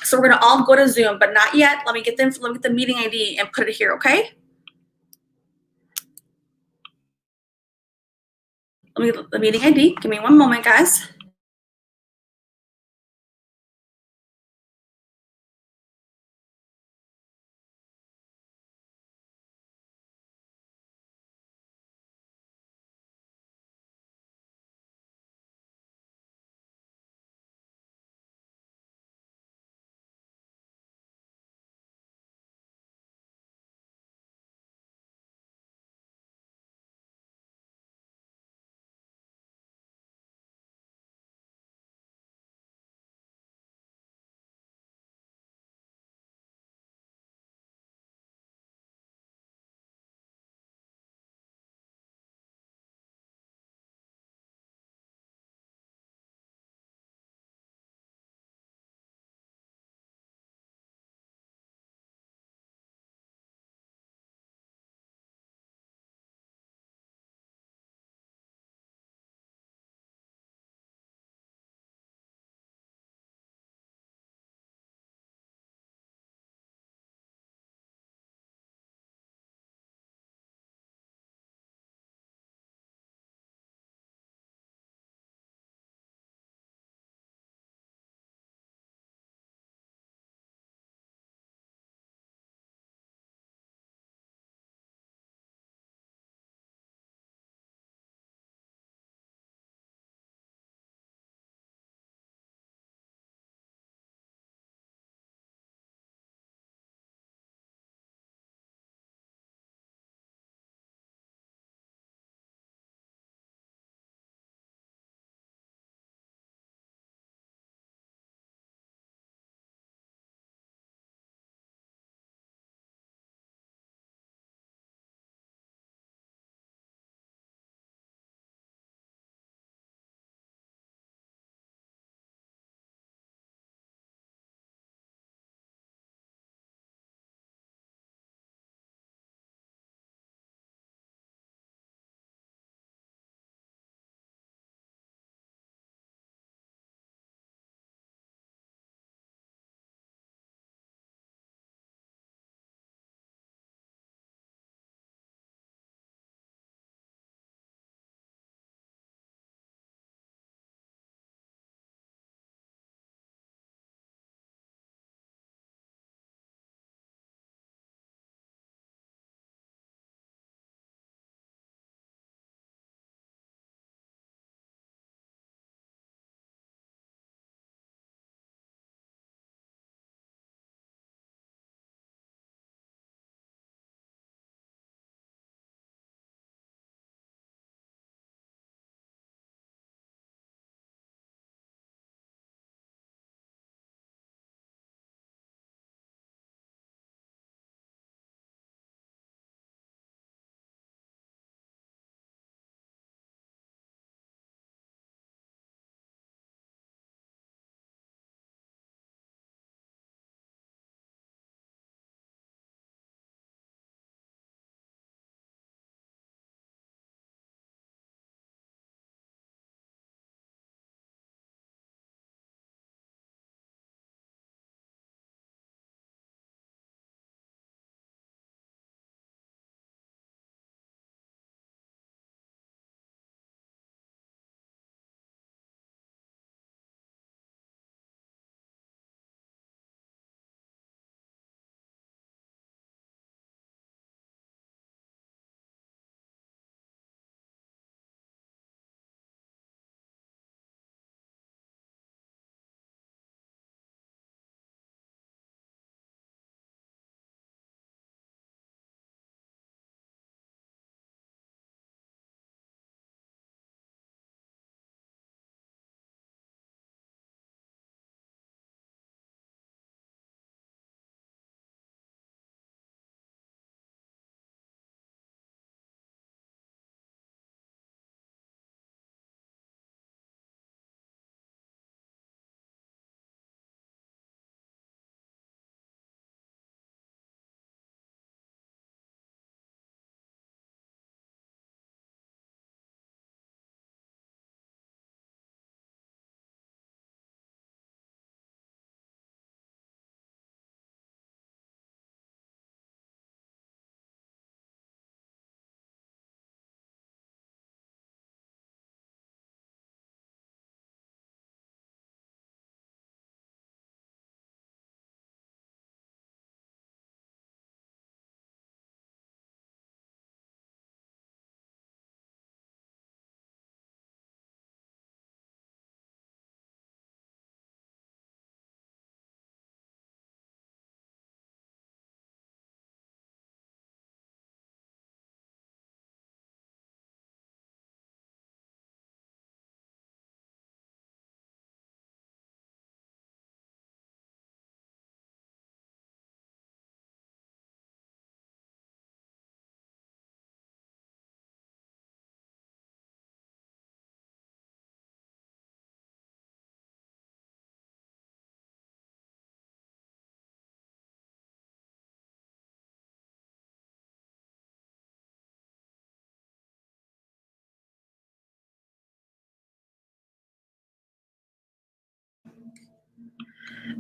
So we're gonna all go to Zoom, but not yet. Let me get the meeting ID and put it here, okay? Let me get the meeting ID. Give me one moment, guys.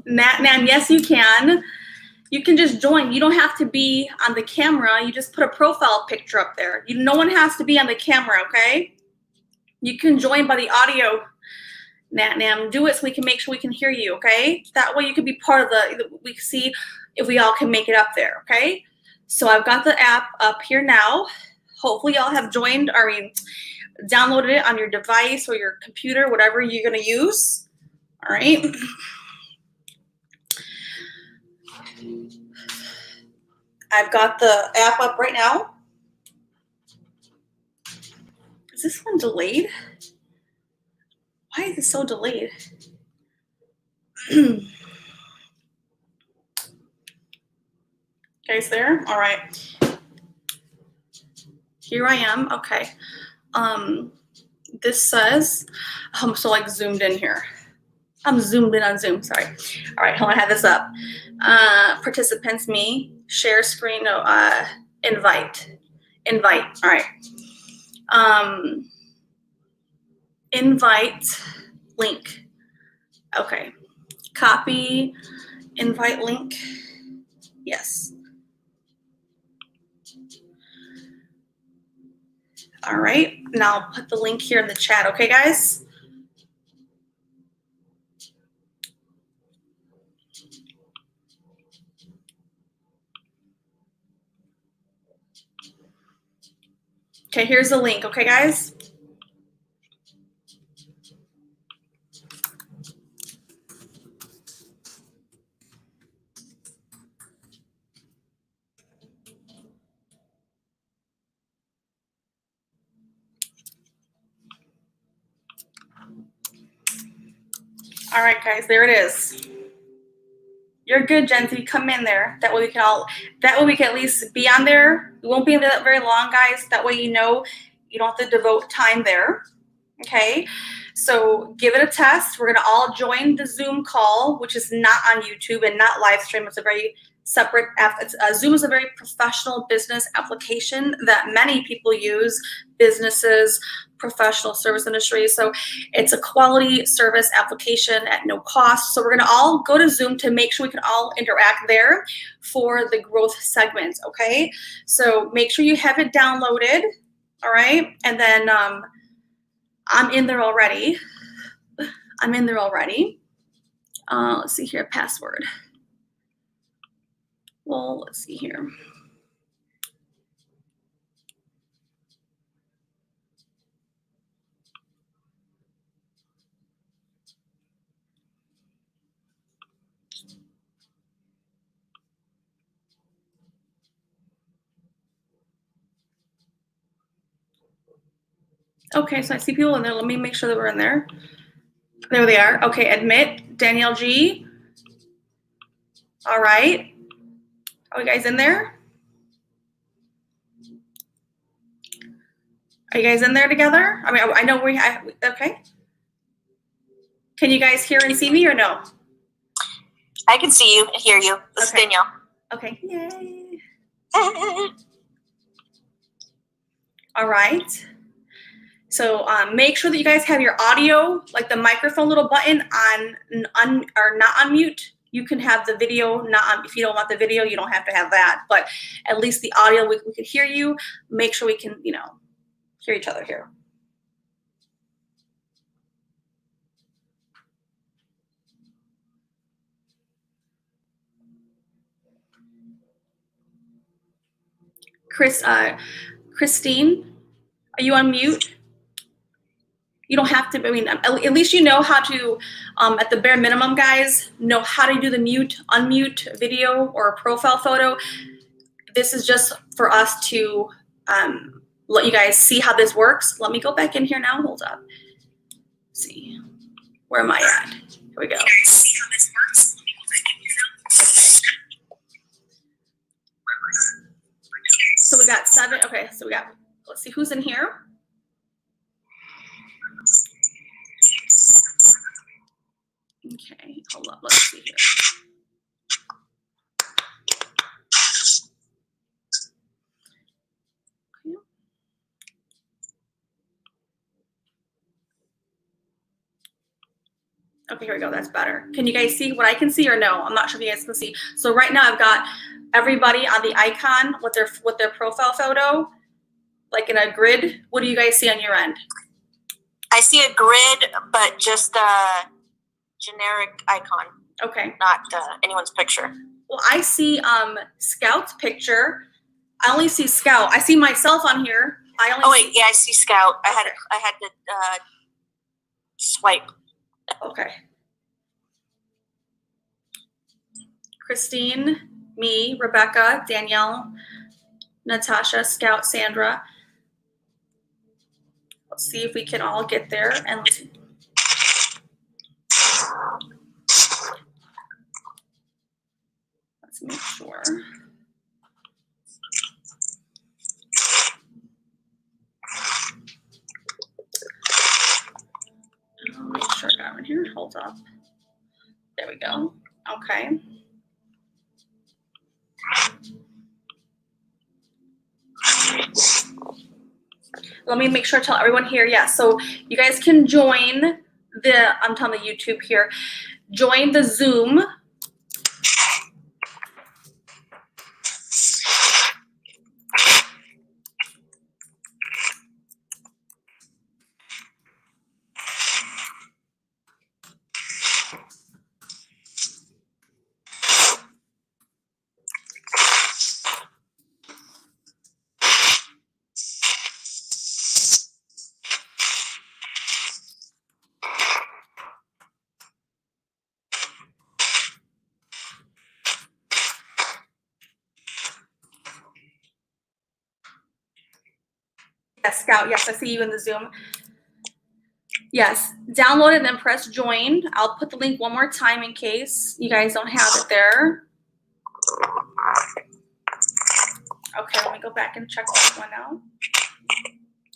Nat Nam, yes, you can. You can just join. You don't have to be on the camera. You just put a profile picture up there. No one has to be on the camera, okay? You can join by the audio. Nat Nam, do it so we can make sure we can hear you, okay? That way you can be part of we can see if we all can make it up there, okay? So I've got the app up here now. Hopefully y'all have joined, downloaded it on your device or your computer, whatever you're gonna use, all right? I've got the app up right now. Is this one delayed? Why is it so delayed? Guys there? All right. Here I am. Okay. This says, I'm so like zoomed in here. I'm zoomed in on Zoom, sorry. All right, hold on, I have this up. Participants, me, share screen, no, invite, all right. Invite link, okay. Copy, invite link, yes. All right, now I'll put the link here in the chat, okay, guys? Okay, here's the link, okay, guys? All right, guys, there it is. You're good, Gen Z. Come in there. That way we can at least be on there. We won't be in there that very long, guys. That way you know you don't have to devote time there. Okay? So give it a test. We're gonna all join the Zoom call, which is not on YouTube and not live stream. It's a very separate app. Zoom is a very professional business application that many people use, businesses, professional service industry. So it's a quality service application at no cost. So we're gonna all go to Zoom to make sure we can all interact there for the growth segments, okay? So make sure you have it downloaded, all right? And then I'm in there already. Let's see here, password. Well, let's see here. Okay, so I see people in there. Let me make sure that we're in there. There they are. Okay, admit, Danielle G. All right. Are you guys in there? Are you guys in there together? I mean, I know okay. Can you guys hear and see me or no? I can see you and hear you. This is Danielle. Okay, yay. All right. So make sure that you guys have your audio, like the microphone little button on or not on mute. You can have the video not on. If you don't want the video, you don't have to have that. But at least the audio, we can hear you. Make sure we can, hear each other here. Christine, are you on mute? You don't have to, I mean, at least you know how to, at the bare minimum, guys, know how to do the mute, unmute video or a profile photo. This is just for us to let you guys see how this works. Let me go back in here now, hold up. Let's see, where am I at? Here we go. See how this works? Let me go back in here now. Okay. So we got 7, okay, so let's see who's in here. Okay, hold up, let's see here. Okay, here we go. That's better. Can you guys see what I can see or no? I'm not sure if you guys can see. So right now I've got everybody on the icon with their profile photo, like in a grid. What do you guys see on your end? I see a grid, but just a generic icon. Okay. Not anyone's picture. Well, I see Scout's picture. I only see Scout. I see myself on here. I see Scout. I had to swipe. Okay. Christine, me, Rebecca, Danielle, Natasha, Scout, Sandra. Let's see if we can all get there. And let's make sure. I'll make sure I got one here. Hold up. There we go. Okay. Let me make sure I tell everyone here. Yeah, so you guys can join I'm telling the YouTube here, join the Zoom. Yes, Scout, yes, I see you in the Zoom. Yes, download it and then press join. I'll put the link one more time in case you guys don't have it there. Okay, let me go back and check that one out.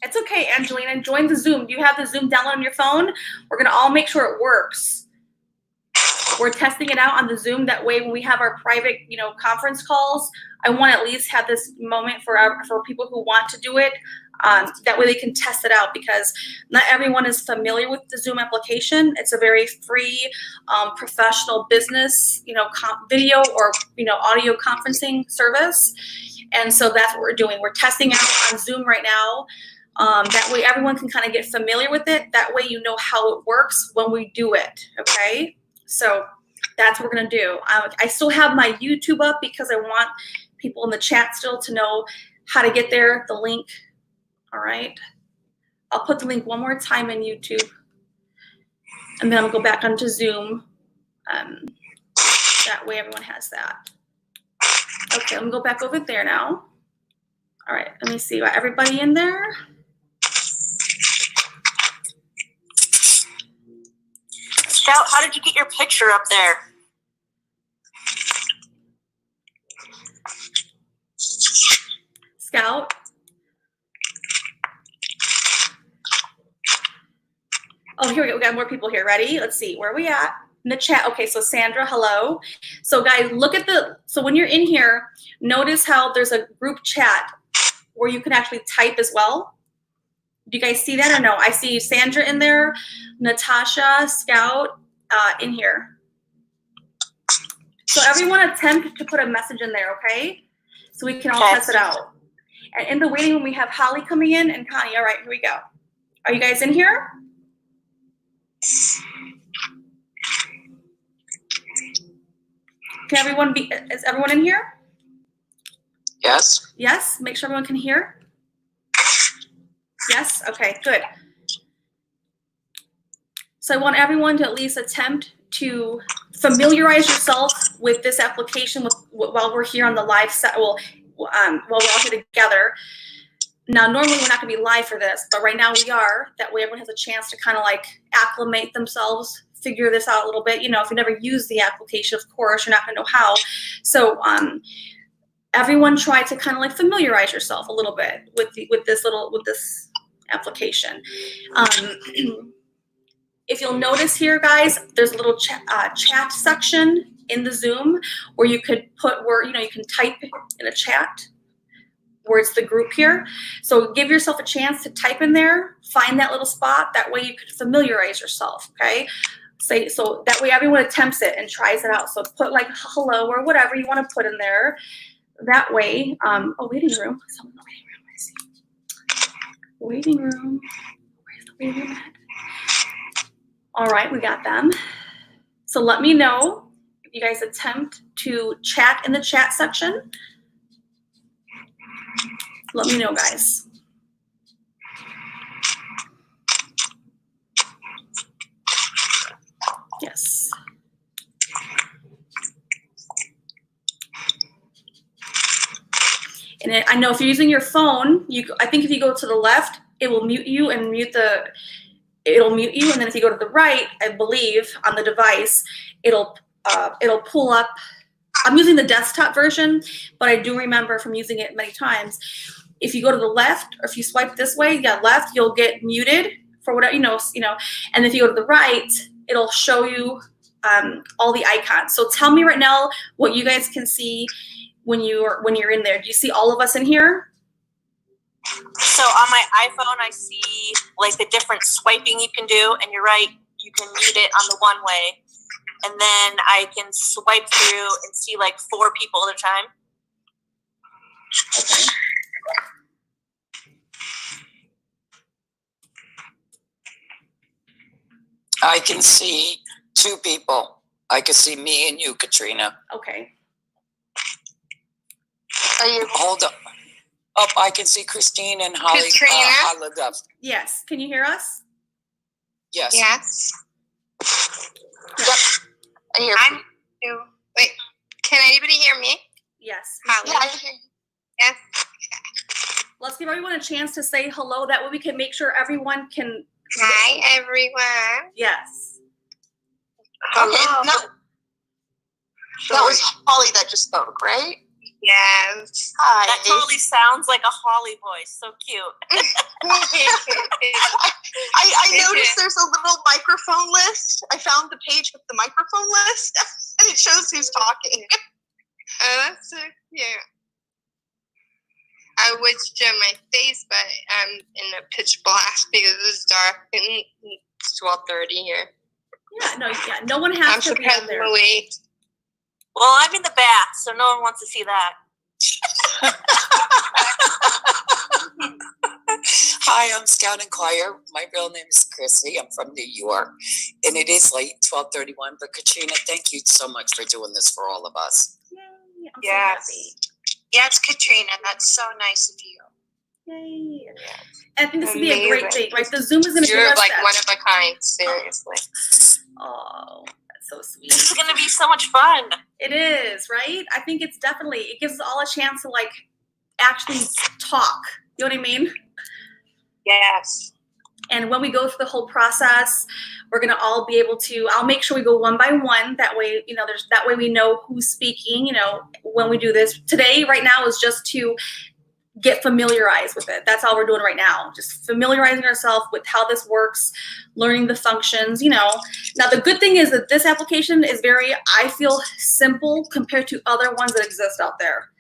It's okay, Angelina, join the Zoom. Do you have the Zoom download on your phone? We're gonna all make sure it works. We're testing it out on the Zoom. That way when we have our private, conference calls, I want to at least have this moment for people who want to do it. That way they can test it out, because not everyone is familiar with the Zoom application. It's a very free, professional business, video or, audio conferencing service. And so that's what we're doing. We're testing it out on Zoom right now. That way everyone can kind of get familiar with it. That way you know how it works when we do it, okay? So that's what we're going to do. I still have my YouTube up because I want people in the chat still to know how to get there, the link. All right. I'll put the link one more time in YouTube. And then I'll go back onto Zoom. That way everyone has that. Okay, let me go back over there now. All right, let me see. Got everybody in there? Scout, how did you get your picture up there? Scout? Oh, here we go. We got more people here. Ready? Let's see. Where are we at? In the chat. Okay, so Sandra, hello. So guys, look at so when you're in here, notice how there's a group chat where you can actually type as well. Do you guys see that or no? I see Sandra in there, Natasha, Scout, in here. So everyone attempt to put a message in there, okay? So we can all test it out. And in the waiting room, we have Holly coming in and Connie. All right, here we go. Are you guys in here? Can everyone is everyone in here? Yes. Yes, make sure everyone can hear. Yes, okay, good. So I want everyone to at least attempt to familiarize yourself with this application while we're here on the live set. While we're all here together. Now, normally we're not gonna be live for this, but right now we are. That way everyone has a chance to kind of like acclimate themselves, figure this out a little bit. If you never use the application, of course, you're not gonna know how. So everyone try to kind of like familiarize yourself a little bit with this application. If you'll notice here, guys, there's a little chat section in the Zoom where you could put you can type in a chat where it's the group here. So give yourself a chance to type in there, find that little spot. That way you could familiarize yourself, okay? say, so that way everyone attempts it and tries it out. So put like hello or whatever you want to put in there. That way, waiting room. Someone in the waiting room, I see. Waiting room. Where's the waiting room at? All right, we got them. So let me know if you guys attempt to chat in the chat section. Let me know, guys. Yes. And I know if you're using your phone, I think if you go to the left, it will mute you and it'll mute you. And then if you go to the right, I believe on the device, it'll pull up. I'm using the desktop version, but I do remember from using it many times. If you go to the left, or if you swipe this way, left, you'll get muted for whatever, and if you go to the right, it'll show you all the icons. So tell me right now what you guys can see when you're in there. Do you see all of us in here? So on my iPhone, I see like the different swiping you can do, and you're right, you can mute it on the one way, and then I can swipe through and see like 4 people at a time. Okay. I can see 2 people. I can see me and you, Katrina. Okay. Hold up. Oh, I can see Christine and Holly. Katrina? Yes. Can you hear us? Yes. Yes. Yep. Wait, can anybody hear me? Yes. Holly? Yeah, I hear you. Yes. Let's give everyone a chance to say hello. That way we can make sure everyone can. Hi, everyone. Yes. Hello. Okay, that was Holly that just spoke, right? Yes. Hi. That totally sounds like a Holly voice. So cute. I noticed there's a little microphone list. I found the page with the microphone list, and it shows who's talking. Oh, that's so cute. I would show my face, but I'm in a pitch black because it's dark and it's 12:30 here. No one I'm has to be on surprised there. Louise. Well, I'm in the bath, so no one wants to see that. Hi, I'm Scout and Choir. My real name is Chrissy. I'm from New York, and it is late, 12:31. But Katrina, thank you so much for doing this for all of us. Yay. I'm Yes. so happy. Yes, Katrina, that's so nice of you. Yay. I think this would be a great Amazing. thing, right? The Zoom is going to give You're us like that. one of a kind, seriously. Oh, that's so sweet. This is going to be so much fun. It is, right? I think it gives us all a chance to like actually talk. You know what I mean? Yes. And when we go through the whole process, we're gonna all be able to. I'll make sure we go one by one. That way, that way we know who's speaking. When we do this today, right now is just to get familiarized with it. That's all we're doing right now. Just familiarizing ourselves with how this works, learning the functions. Now the good thing is that this application is I feel simple compared to other ones that exist out there.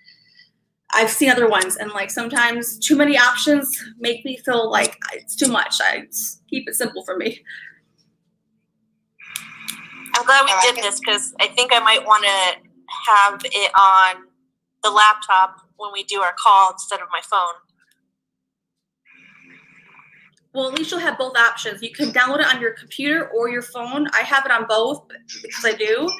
I've seen other ones, and like sometimes too many options make me feel like it's too much. I just keep it simple for me. I'm glad we did this because I think I might want to have it on the laptop when we do our call instead of my phone. Well, at least you'll have both options. You can download it on your computer or your phone. I have it on both because I do.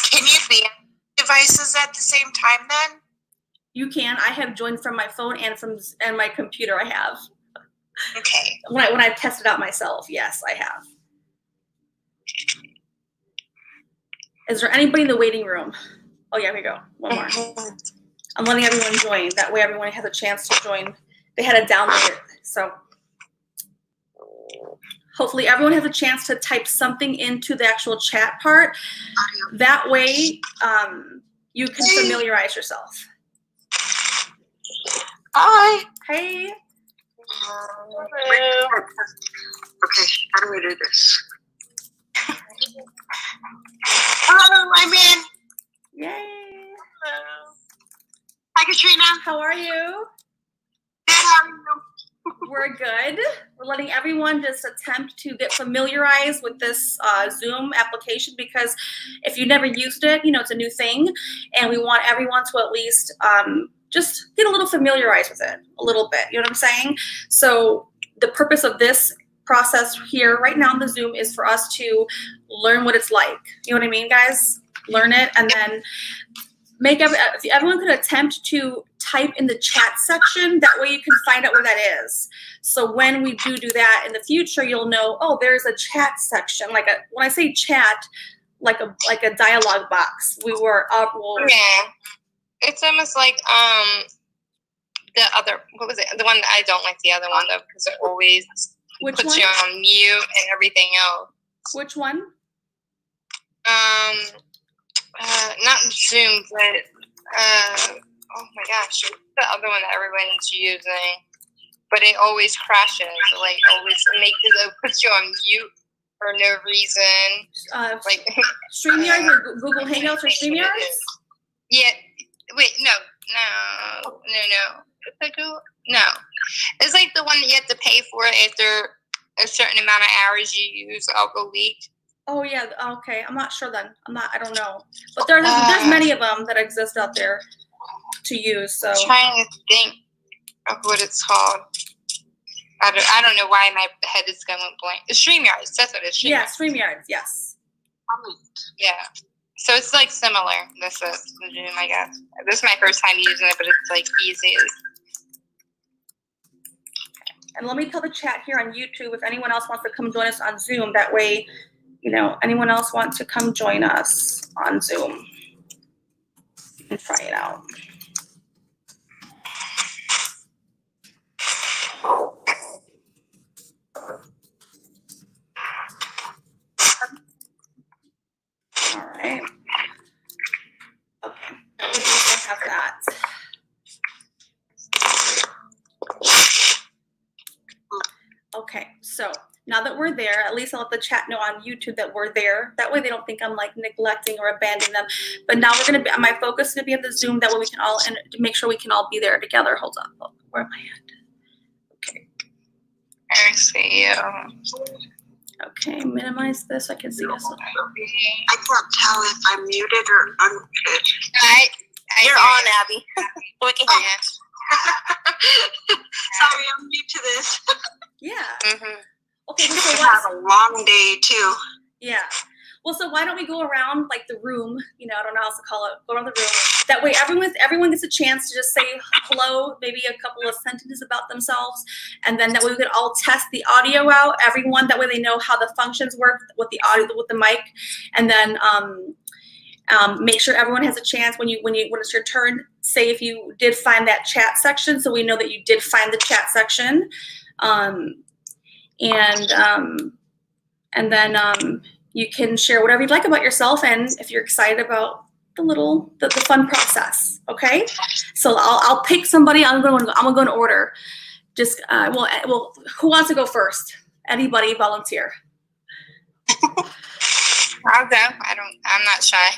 Can you be on devices at the same time then? You can. I have joined from my phone and my computer. I have. Okay. When I've tested out myself, yes, I have. Is there anybody in the waiting room? Oh yeah, here we go. One more. I'm letting everyone join. That way everyone has a chance to join. They had to download it. So hopefully everyone has a chance to type something into the actual chat part. That way you can familiarize yourself. Hi. Hey. Okay, how do we do this? Hello, I'm in. Yay. Hi, Katrina. How are you? Good, how are you? We're good. We're letting everyone just attempt to get familiarized with this Zoom application because if you never used it, it's a new thing, and we want everyone to at least just get a little familiarized with it a little bit. You know what I'm saying? So the purpose of this process here right now in the Zoom is for us to learn what it's like. You know what I mean, guys? Learn it, and then if everyone could attempt to type in the chat section. That way you can find out where that is. So when we do that in the future, you'll know, oh, there's a chat section. When I say chat, like a dialogue box. Yeah. It's almost like the other, what was it? The one that I don't like the other one though, because it always puts you on mute and everything else. Which one? Not Zoom, but oh my gosh, the other one that everyone's using. But it always crashes. Always puts you on mute for no reason. StreamYard or Google Hangouts or StreamYard? Yeah. Wait, no. No. It's like the one that you have to pay for after a certain amount of hours you use a week. Oh yeah. Okay. I'm not sure then. I don't know. But there's many of them that exist out there to use. So I'm trying to think of what it's called. I don't know why my head is going blank. It's StreamYards. That's what it's. Yeah, StreamYards. Yes. Yeah. So it's similar. This is the Zoom, I guess. This is my first time using it, but it's easy. And let me tell the chat here on YouTube if anyone else wants to come join us on Zoom. That way, anyone else wants to come join us on Zoom and try it out. All right. Okay. I have that. Okay, so now that we're there, at least I'll let the chat know on YouTube that we're there. That way they don't think I'm neglecting or abandoning them. But now my focus is gonna be on the Zoom. That way we can all, and to make sure we can all be there together. Hold on, where am I at? Okay. I see you. Okay, minimize this. I can see this. I can't tell if I'm muted or unmuted. You're on, Abby. We can hear you. Sorry, I'm new to this. Yeah. Mm-hmm. Okay. I So have a long day too. yeah. Well, so why don't we go around the room? I don't know how else to call it. Go around the room. That way, everyone gets a chance to just say hello, maybe a couple of sentences about themselves, and then that way we could all test the audio out. Everyone, that way they know how the functions work with the audio, with the mic, and then make sure everyone has a chance when it's your turn. Say if you did find that chat section, so we know that you did find the chat section, and then you can share whatever you'd like about yourself, and if you're excited about the fun process. Okay, so I'll pick somebody. I'm gonna go in order. Just well, who wants to go first? Anybody volunteer? I'll go. I'm not shy.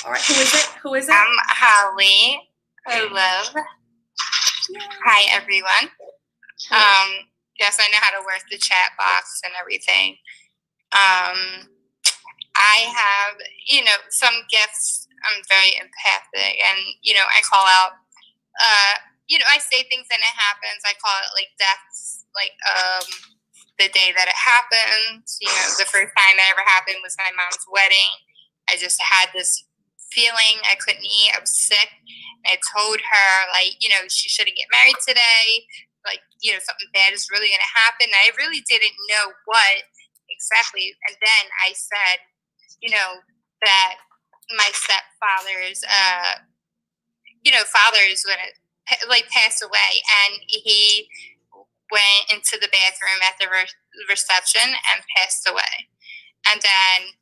All right. Who is it? I'm Holly. Hello. Hi, everyone. Yes, I know how to work the chat box and everything. I have, some gifts. I'm very empathic, and I call out. I say things and it happens. I call it deaths, the day that it happened. The first time it ever happened was my mom's wedding. I just had this feeling I couldn't eat. I was sick. And I told her, she shouldn't get married today. Something bad is really going to happen. I really didn't know what exactly. And then I said, that my stepfather's, father is going to, pass away. And he went into the bathroom at the reception and passed away. And then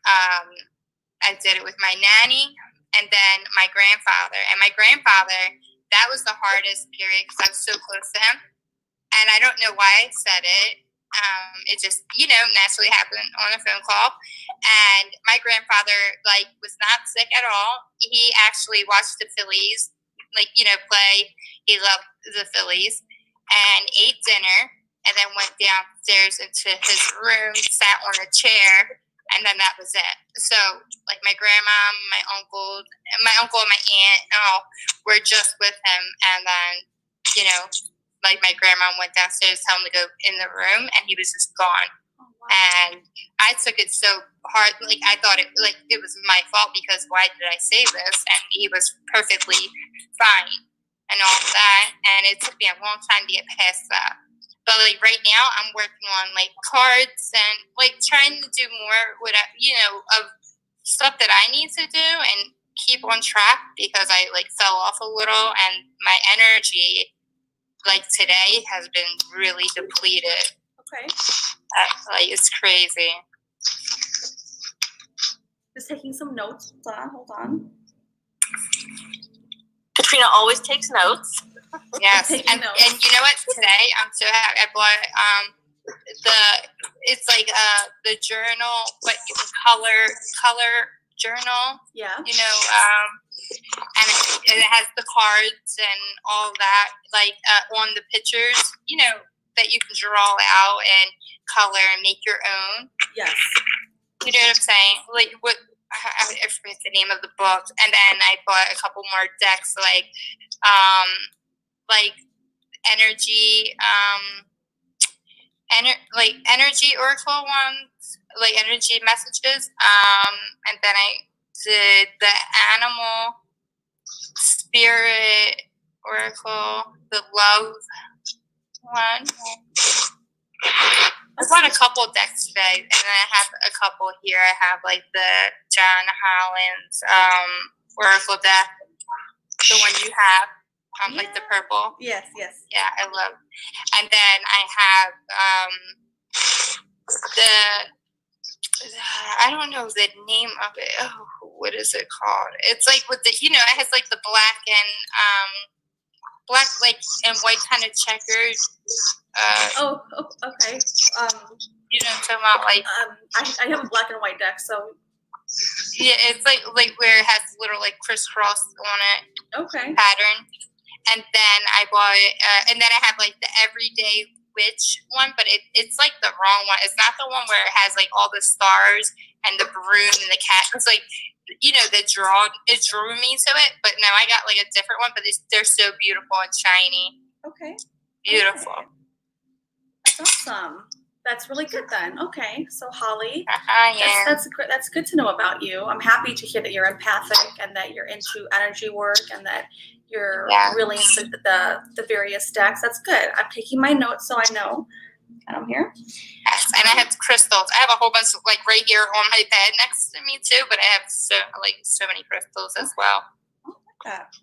I did it with my nanny and then my grandfather. And my grandfather, that was the hardest period because I was so close to him. And I don't know why I said it. It just, naturally happened on a phone call. And my grandfather, was not sick at all. He actually watched the Phillies, play. He loved the Phillies. and ate dinner, and then went downstairs into his room, sat on a chair, and then that was it. So, like, my grandma, my uncle, and my aunt, were just with him, and then, you know, like, my grandma went downstairs, told him to go in the room, and he was just gone. And I took it so hard, like, I thought it was my fault, because why did I say this? And he was perfectly fine and all of that, and it took me a long time to get past that. But, like, right now, I'm working on, like, cards and, like, trying to do more with, you know, of stuff that I need to do and keep on track, because I, like, fell off a little, and my energy, like, today has been really depleted. Okay. Like, it's crazy. Just taking some notes. Hold on. Katrina always takes notes. Yes, Taking and notes. you know what? Today I'm so happy. I bought it's like the journal, but you can color journal. Yeah. You know, and it has the cards and all that, like on the pictures. You know, that you can draw out and color and make your own. Yes. You know what I'm saying? Like, what? I forget the name of the book. And then I bought a couple more decks, like energy, energy oracle ones, like energy messages. And then I did the animal spirit oracle, the love one. I bought a couple decks today, and then I have a couple here. I have, like, the John Hollins oracle deck, the one you have, like the purple. Yes. Yes. Yeah, I love. And then I have I don't know the name of it. Oh, what is it called? It's like with the, you know, it has like the black like and white kind of checkers. Okay. You know what I'm talking about? Like, I have a black and white deck, so yeah, it's like where it has little, like, crisscross on it okay. pattern. And then I bought and then I have, like, the everyday witch one, but it's like the wrong one. It's not the one where it has, like, all the stars and the broom and the cat. It's like, you know, it drew me to it, but no, I got, like, a different one, but they're so beautiful and shiny. Okay. Beautiful. Okay. That's awesome. That's really good then. Okay. So Holly, Yeah. that's good to know about you. I'm happy to hear that you're empathic and that you're into energy work and that you're really into the various decks. That's good. I'm taking my notes so I know. And I'm here. Yes, and I have crystals. I have a whole bunch of, like, right here on my bed next to me too, but I have so many crystals as well. I like that.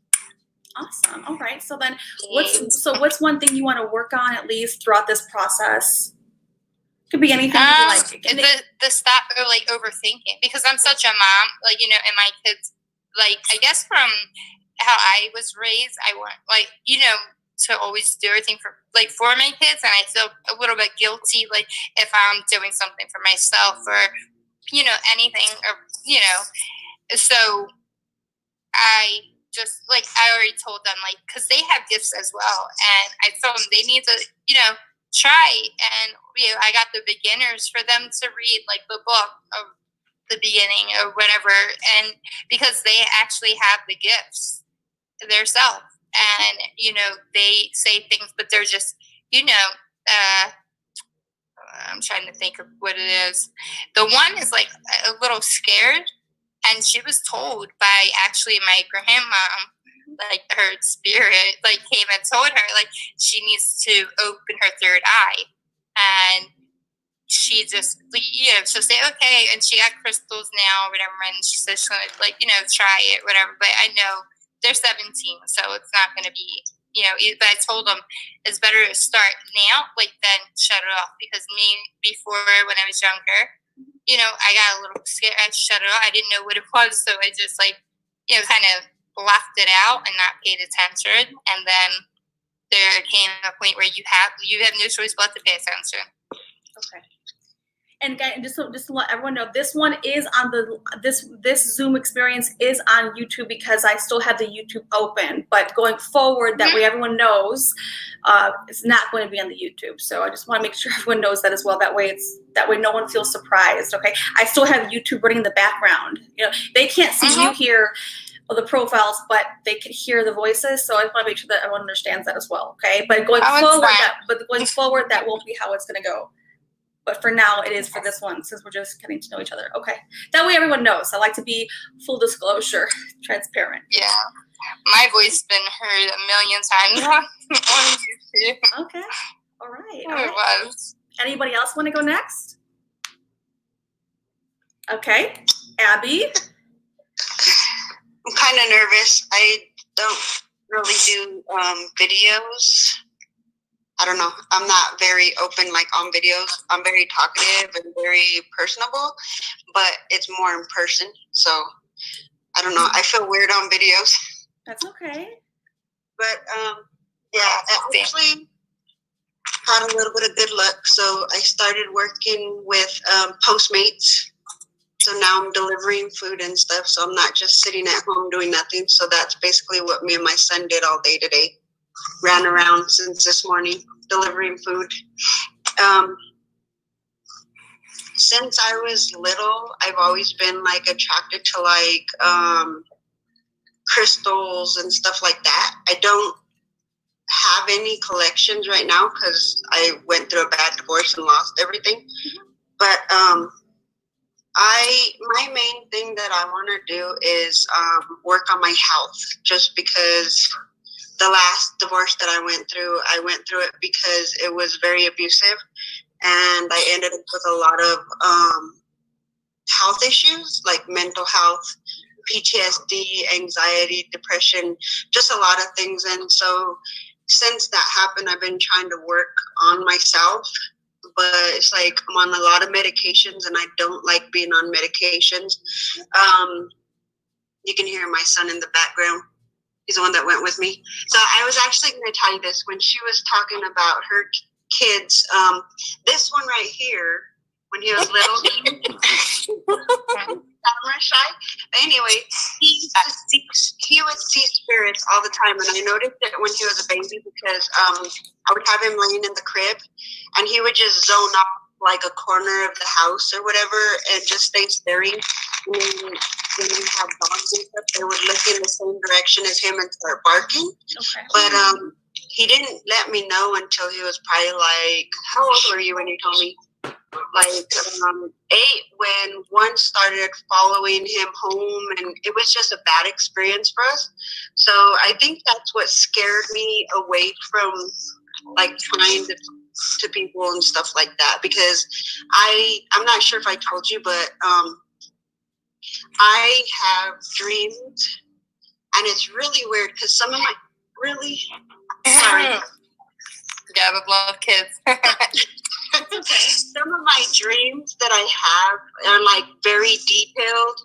Awesome. All right. So then what's one thing you want to work on at least throughout this process? Could be anything you like. The stop like overthinking, because I'm such a mom, like, you know, and my kids, like, I guess from how I was raised, I want, like, you know, to always do everything for my kids, and I feel a little bit guilty, like, if I'm doing something for myself or, you know, anything, or, you know, so I just, like, I already told them, like, because they have gifts as well, and I told them they need to, you know, try, and, you know, I got the beginners for them to read, like, the book of the beginning or whatever, and because they actually have the gifts themselves, and, you know, they say things, but they're just, you know, I'm trying to think of what it is. The one is, like, a little scared, and she was told by actually my grandmom, like, her spirit, like, came and told her, like, she needs to open her third eye. And she just, you know, she'll say, okay, and she got crystals now or whatever, and she says she'll, like, you know, try it, whatever. But I know they're 17, so it's not going to be, you know, but I told them it's better to start now, like, than shut it off, because me, before, when I was younger, you know, I got a little scared. I shut it off. I didn't know what it was, so I just, like, you know, kind of blocked it out and not paid attention. And then there came a point where you have no choice but to pay attention. Okay. And guys, just to let everyone know, this one is on this Zoom experience is on YouTube because I still have the YouTube open. But going forward, that way everyone knows, it's not going to be on the YouTube. So I just want to make sure everyone knows that as well. That way no one feels surprised. Okay, I still have YouTube running in the background. You know, they can't see you here, the profiles, but they can hear the voices. So I just want to make sure that everyone understands that as well. Okay, but going forward, that won't be how it's going to go. But for now, it is for this one since we're just getting to know each other. Okay, that way everyone knows. I like to be full disclosure, transparent. Yeah, my voice been heard a million times on YouTube. Okay, all right. It was. Anybody else want to go next? Okay, Abby. I'm kind of nervous. I don't really do videos. I don't know. I'm not very open like on videos. I'm very talkative and very personable, but it's more in person. So I don't know. I feel weird on videos. That's okay. But yeah, I actually had a little bit of good luck. So I started working with Postmates. So now I'm delivering food and stuff. So I'm not just sitting at home doing nothing. So that's basically what me and my son did all day today. Ran around since this morning delivering food. Since I was little, I've always been like attracted to like crystals and stuff like that. I don't have any collections right now because I went through a bad divorce and lost everything. But my main thing that I want to do is work on my health, just because the last divorce that I went through it because it was very abusive, and I ended up with a lot of health issues like mental health, PTSD, anxiety, depression, just a lot of things. And so since that happened, I've been trying to work on myself, but it's like I'm on a lot of medications and I don't like being on medications. You can hear my son in the background. He's the one that went with me. So I was actually going to tell you this when she was talking about her kids. This one right here, when he was little, camera shy. But anyway, he would see spirits all the time, and I noticed it when he was a baby because I would have him laying in the crib, and he would just zone off like a corner of the house or whatever, and just stay staring. And then when you have dogs and stuff, they would look in the same direction as him and start barking. Okay. But he didn't let me know until he was probably like, how old were you when you told me? Like 8, when one started following him home, and it was just a bad experience for us. So I think that's what scared me away from like trying to people and stuff like that, because I'm not sure if I told you, but I have dreams, and it's really weird because some of my Yeah, we love kids. Some of my dreams that I have are like very detailed,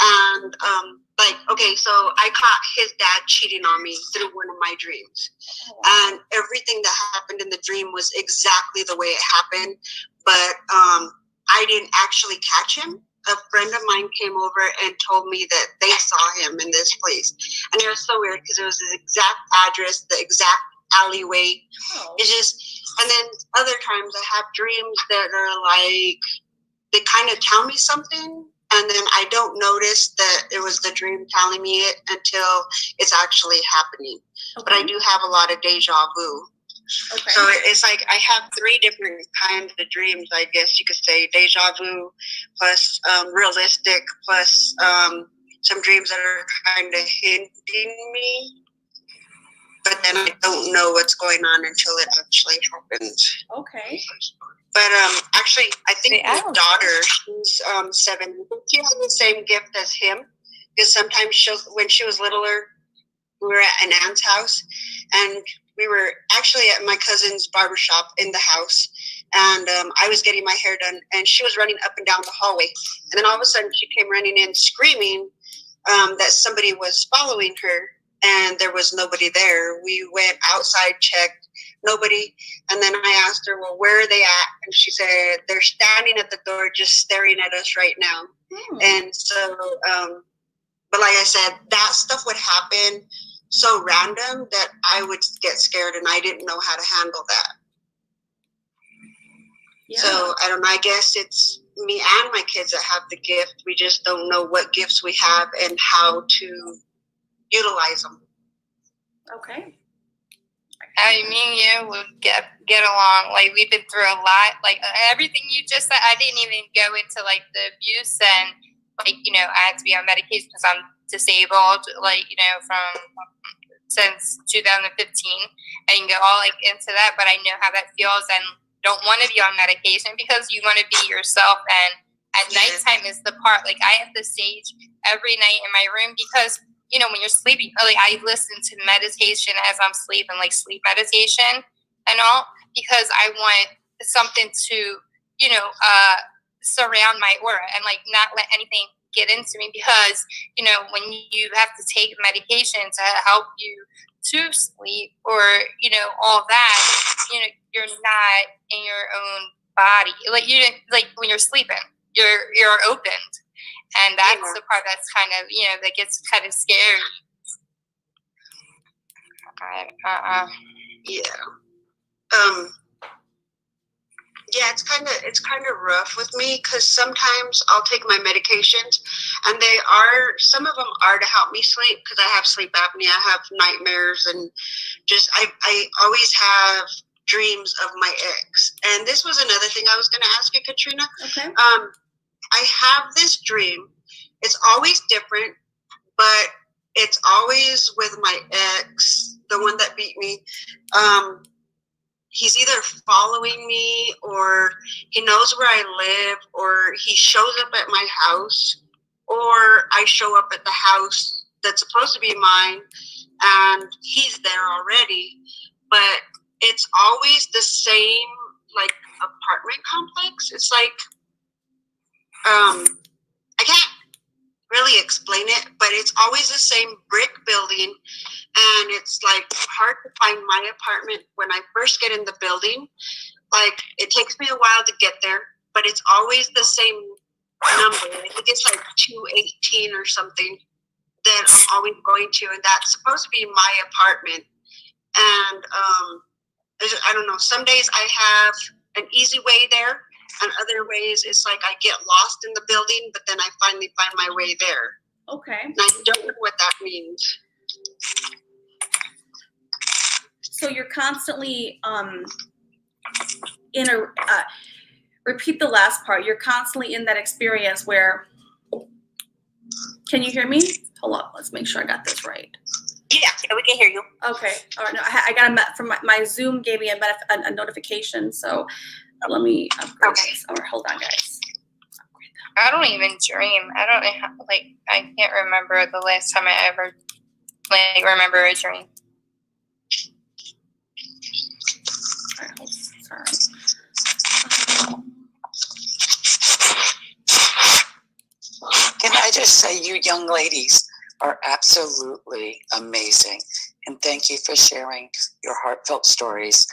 and like, okay, so I caught his dad cheating on me through one of my dreams, and everything that happened in the dream was exactly the way it happened, but I didn't actually catch him. A friend of mine came over and told me that they saw him in this place, and it was so weird because it was the exact address, the exact alleyway. It's just, and then other times I have dreams that are like, they kind of tell me something, and then I don't notice that it was the dream telling me it until it's actually happening. Okay. But I do have a lot of deja vu. Okay. So it's like I have 3 different kinds of dreams, I guess you could say. Deja vu plus realistic plus some dreams that are kind of hinting me. But then I don't know what's going on until it actually happens. Okay. But actually, I think my daughter, she's 7. She has the same gift as him. Because sometimes when she was littler, we were at an aunt's house, and we were actually at my cousin's barbershop in the house, and I was getting my hair done, and she was running up and down the hallway. And then all of a sudden, she came running in screaming that somebody was following her. And there was nobody there. We went outside, checked. nobody. And then I asked her, well, where are they at? And she said, they're standing at the door just staring at us right now. And so, but like I said, that stuff would happen so random that I would get scared and I didn't know how to handle that. Yeah. So I don't know, I guess it's me and my kids that have the gift. We just don't know what gifts we have and how to utilize them. Okay. I mean, you would get along. Like, we've been through a lot. Like, everything you just said, I didn't even go into, like, the abuse and, like, you know, I had to be on medication because I'm disabled, like, you know, since 2015. I didn't go all, like, into that, but I know how that feels and don't want to be on medication because you want to be yourself. And at nighttime is the part, like, I have the sage every night in my room because, you know, when you're sleeping, like, I listen to meditation as I'm sleeping, like sleep meditation and all, because I want something to, you know, surround my aura and, like, not let anything get into me because, you know, when you have to take medication to help you to sleep or, you know, all that, you know, you're not in your own body. Like, you didn't, like, when you're sleeping, you're opened. And that's the part that's kind of, you know, that gets kind of scary. Yeah, it's kind of rough with me because sometimes I'll take my medications, and some of them are to help me sleep because I have sleep apnea, I have nightmares, and just I always have dreams of my ex. And this was another thing I was going to ask you, Katrina. Okay. I have this dream. It's always different, but it's always with my ex, the one that beat me. He's either following me or he knows where I live or he shows up at my house or I show up at the house that's supposed to be mine and he's there already. But it's always the same, like, apartment complex. It's like, I can't really explain it, but it's always the same brick building, and it's like hard to find my apartment when I first get in the building. Like, it takes me a while to get there, but it's always the same number. I think it's like 218 or something that I'm always going to, and that's supposed to be my apartment. And I don't know, some days I have an easy way there, and other ways it's like I get lost in the building, but then I finally find my way there. Okay. And I don't know what that means. So you're constantly in a repeat the last part. You're constantly in that experience where. Can you hear me? Hold on. Let's make sure I got this right. Yeah, we can hear you. Okay. All right. No, I got from my Zoom gave me a notification. So let me upgrade this. All right. Hold on, guys. I don't even dream. I don't know how, like, I can't remember the last time I ever, like, remember a dream. All right. Sorry. Can I just say, you young ladies are absolutely amazing. And thank you for sharing your heartfelt stories.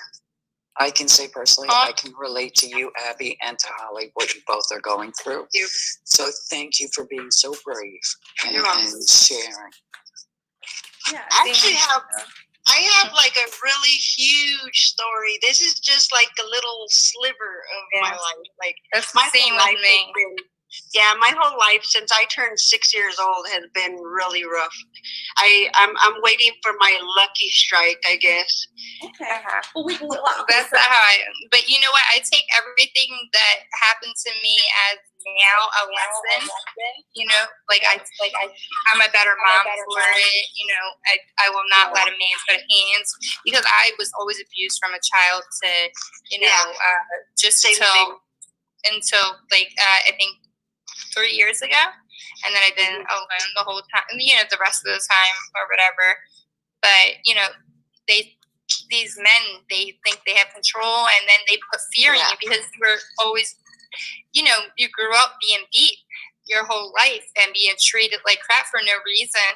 I can say personally, I can relate to you, Abby, and to Holly, what you both are going through. You. So thank you for being so brave and sharing. Yeah. Actually, I have like a really huge story. This is just like a little sliver of my life. Like, That's my the same whole with life me. has been, yeah, my whole life since I turned 6 years old has been really rough. I'm waiting for my lucky strike, I guess. Okay. Well, That's not how but you know what? I take everything that happened to me as now a lesson. You know, like I'm a better mom for it. You know, I will not let a man put hands because I was always abused from a child to, you know, just until like I think 3 years ago, and then I've been alone the whole time. You know, the rest of the time or whatever. But you know, these men, they think they have control, and then they put fear in you because you were always, you know, you grew up being beat your whole life and being treated like crap for no reason.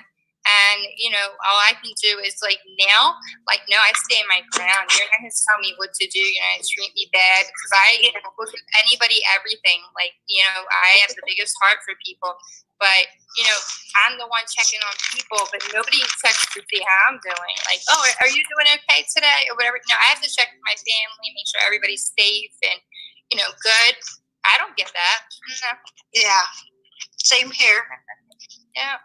And, you know, all I can do is now, no, I stay my ground. You're not going to tell me what to do. You're not going to treat me bad, because I will give anybody everything. You know, I have the biggest heart for people, but, you know, I'm the one checking on people, but nobody checks to see how I'm doing. Oh, are you doing okay today or whatever? No, I have to check with my family, make sure everybody's safe and, you know, good. I don't get that. No. Yeah. Same here. Yeah.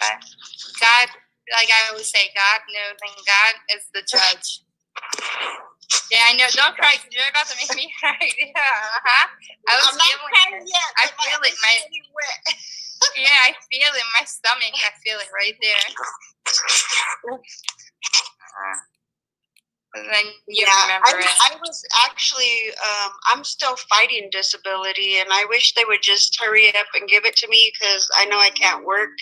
But God, like I always say, God knows, and God is the judge. Yeah, I know. Don't cry, because you're about to make me cry. Yeah, I was I'm not feeling crying it. yet. I feel it. Yeah, I feel it in my stomach. I feel it right there. And then you remember it. I was actually, I'm still fighting disability, and I wish they would just hurry up and give it to me, because I know I can't work.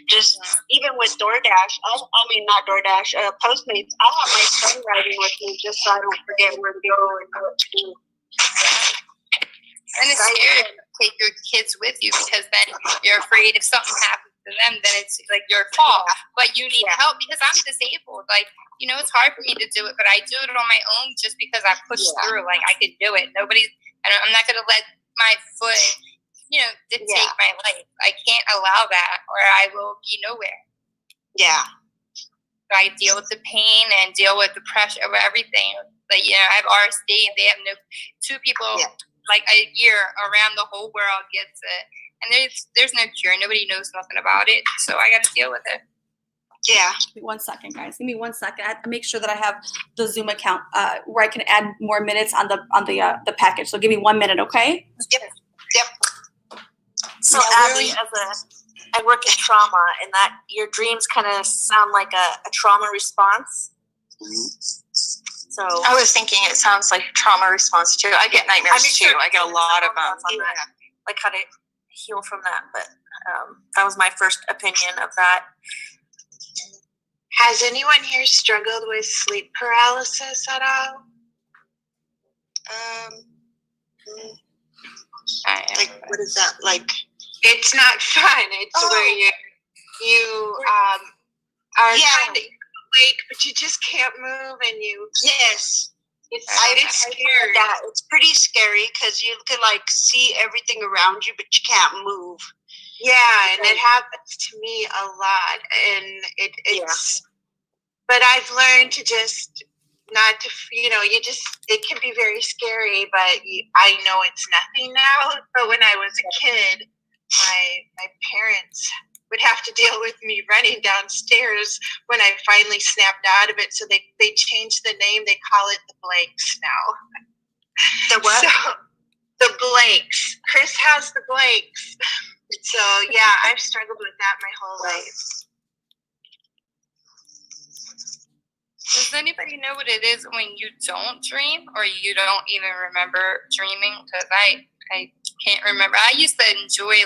Just even with DoorDash, not DoorDash, Postmates, I have my son riding with me just so I don't forget where to go and what to do. And it's scary to take your kids with you, because then you're afraid if something happens to them, then it's your fault. But you need help, because I'm disabled. You know, it's hard for me to do it, but I do it on my own just because I push through. I can do it. I'm not going to let my foot, you know, dictate my life. I can't allow that, or I will be nowhere. Yeah. So I deal with the pain and deal with the pressure of everything. You know, I have RSD, and they have two people a year around the whole world gets it, and there's no cure. Nobody knows nothing about it, so I got to deal with it. Yeah. Give me 1 second, guys. Give me 1 second. I have to make sure that I have the Zoom account where I can add more minutes on the package. So give me 1 minute, okay? Yep. So Abby, I work in trauma, and that your dreams kind of sound like a trauma response. So I was thinking it sounds like trauma response too. I get nightmares too. I get a lot of them. Like how to heal from that. But that was my first opinion of that. Has anyone here struggled with sleep paralysis at all? What is that like? It's not fun. It's where you are trying to awake, but you just can't move, and you it's scary. It's pretty scary, because you can see everything around you, but you can't move. Yeah, and it happens to me a lot, and it's. But I've learned to just not to, it can be very scary, but I know it's nothing now. But when I was a kid, my parents would have to deal with me running downstairs when I finally snapped out of it. So they changed the name. They call it the Blanks now. The what? So, the Blanks. Chris has the Blanks. So yeah, I've struggled with that my whole life. Does anybody know what it is when you don't dream, or you don't even remember dreaming? Because I can't remember. I used to enjoy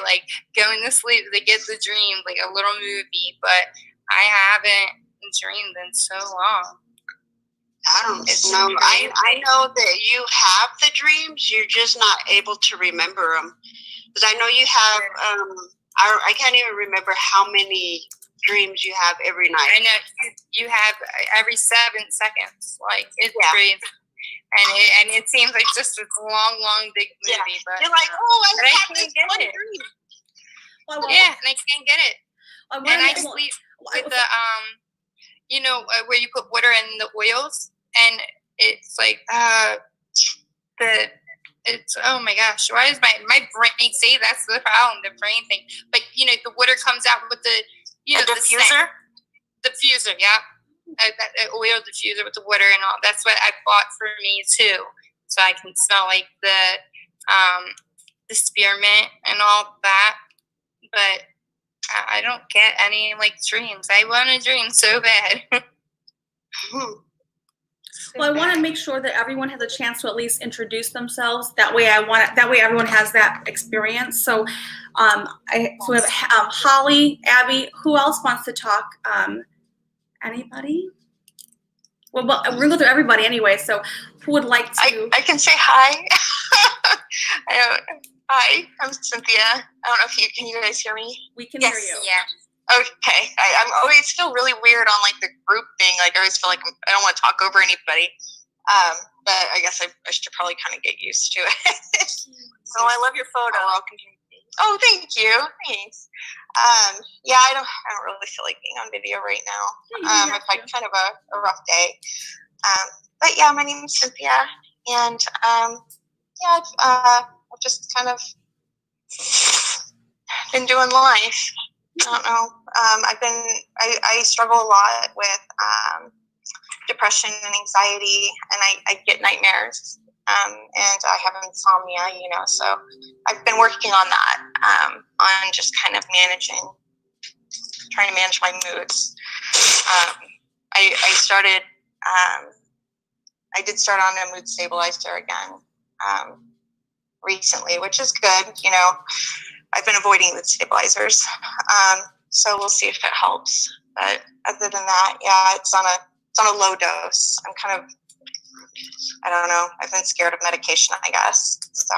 going to sleep to get the dream, like a little movie, but I haven't dreamed in so long. I don't know. I know that you have the dreams, you're just not able to remember them. Because I know you have, I can't even remember how many dreams you have every night. I know you have every 7 seconds. It's crazy. And it seems like just this long, big movie. But you're like, I can't get it. dream. Well, yeah, and I can't get it. And I sleep with the where you put water in the oils, and it's it's oh my gosh, why is my brain say that's the problem, the brain thing? But the water comes out with the diffuser. The diffuser, yeah. That oil diffuser with the water and all. That's what I bought for me too, so I can smell the spearmint and all that. But I don't get any dreams. I want to dream so bad. Well, I want to make sure that everyone has a chance to at least introduce themselves. That way, everyone has that experience. So, so we have Holly, Abby. Who else wants to talk? Anybody? Well, we're gonna go through everybody anyway. So, who would like to? I can say hi. Hi, I'm Cynthia. I don't know if can you guys hear me? We can hear Yes. you. Yeah. Okay. I'm always feel really weird on like the group thing. Like I always feel like I don't want to talk over anybody. But I guess I should probably kind of get used to it. Oh, I love your photo. I'll continue. Oh, thank you. Thanks. Yeah, I don't really feel like being on video right now. Yeah, you don't I've have had kind of a rough day. But yeah, my name is Cynthia, and yeah, I've just kind of been doing life. I don't know. I struggle a lot with depression and anxiety, and I get nightmares. And I have insomnia, so I've been working on that, on just kind of trying to manage my moods. I started, I did start on a mood stabilizer again recently, which is good. I've been avoiding mood stabilizers, so we'll see if it helps. But other than that, yeah, it's on a low dose. I'm kind of, I don't know. I've been scared of medication, I guess. So,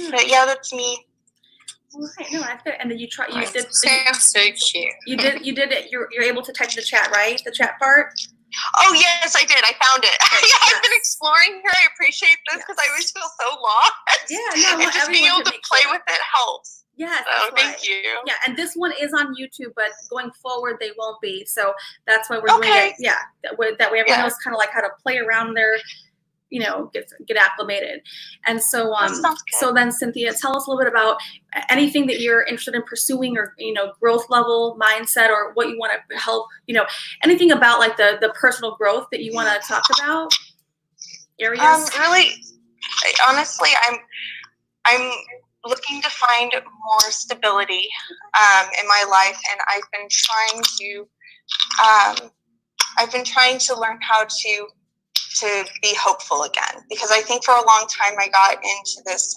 but yeah, that's me. All right. No, I fit. And then you did. So cute. You did it. You're able to type the chat, right? The chat part. Oh yes, I did. I found it. I've been exploring here. I appreciate this because I always feel so lost. Yeah, no, and just being able to play with it helps. Yes. So that's thank you. Yeah, and this one is on YouTube, but going forward they won't be. So that's why we're doing it. Yeah, that way everyone knows kind of like how to play around there. Get acclimated. And so so then Cynthia, tell us a little bit about anything that you're interested in pursuing, or growth level, mindset, or what you want to help, anything about like the personal growth that you want to talk about, areas. Really, honestly, I'm looking to find more stability in my life, and I've been trying to learn how to be hopeful again, because I think for a long time I got into this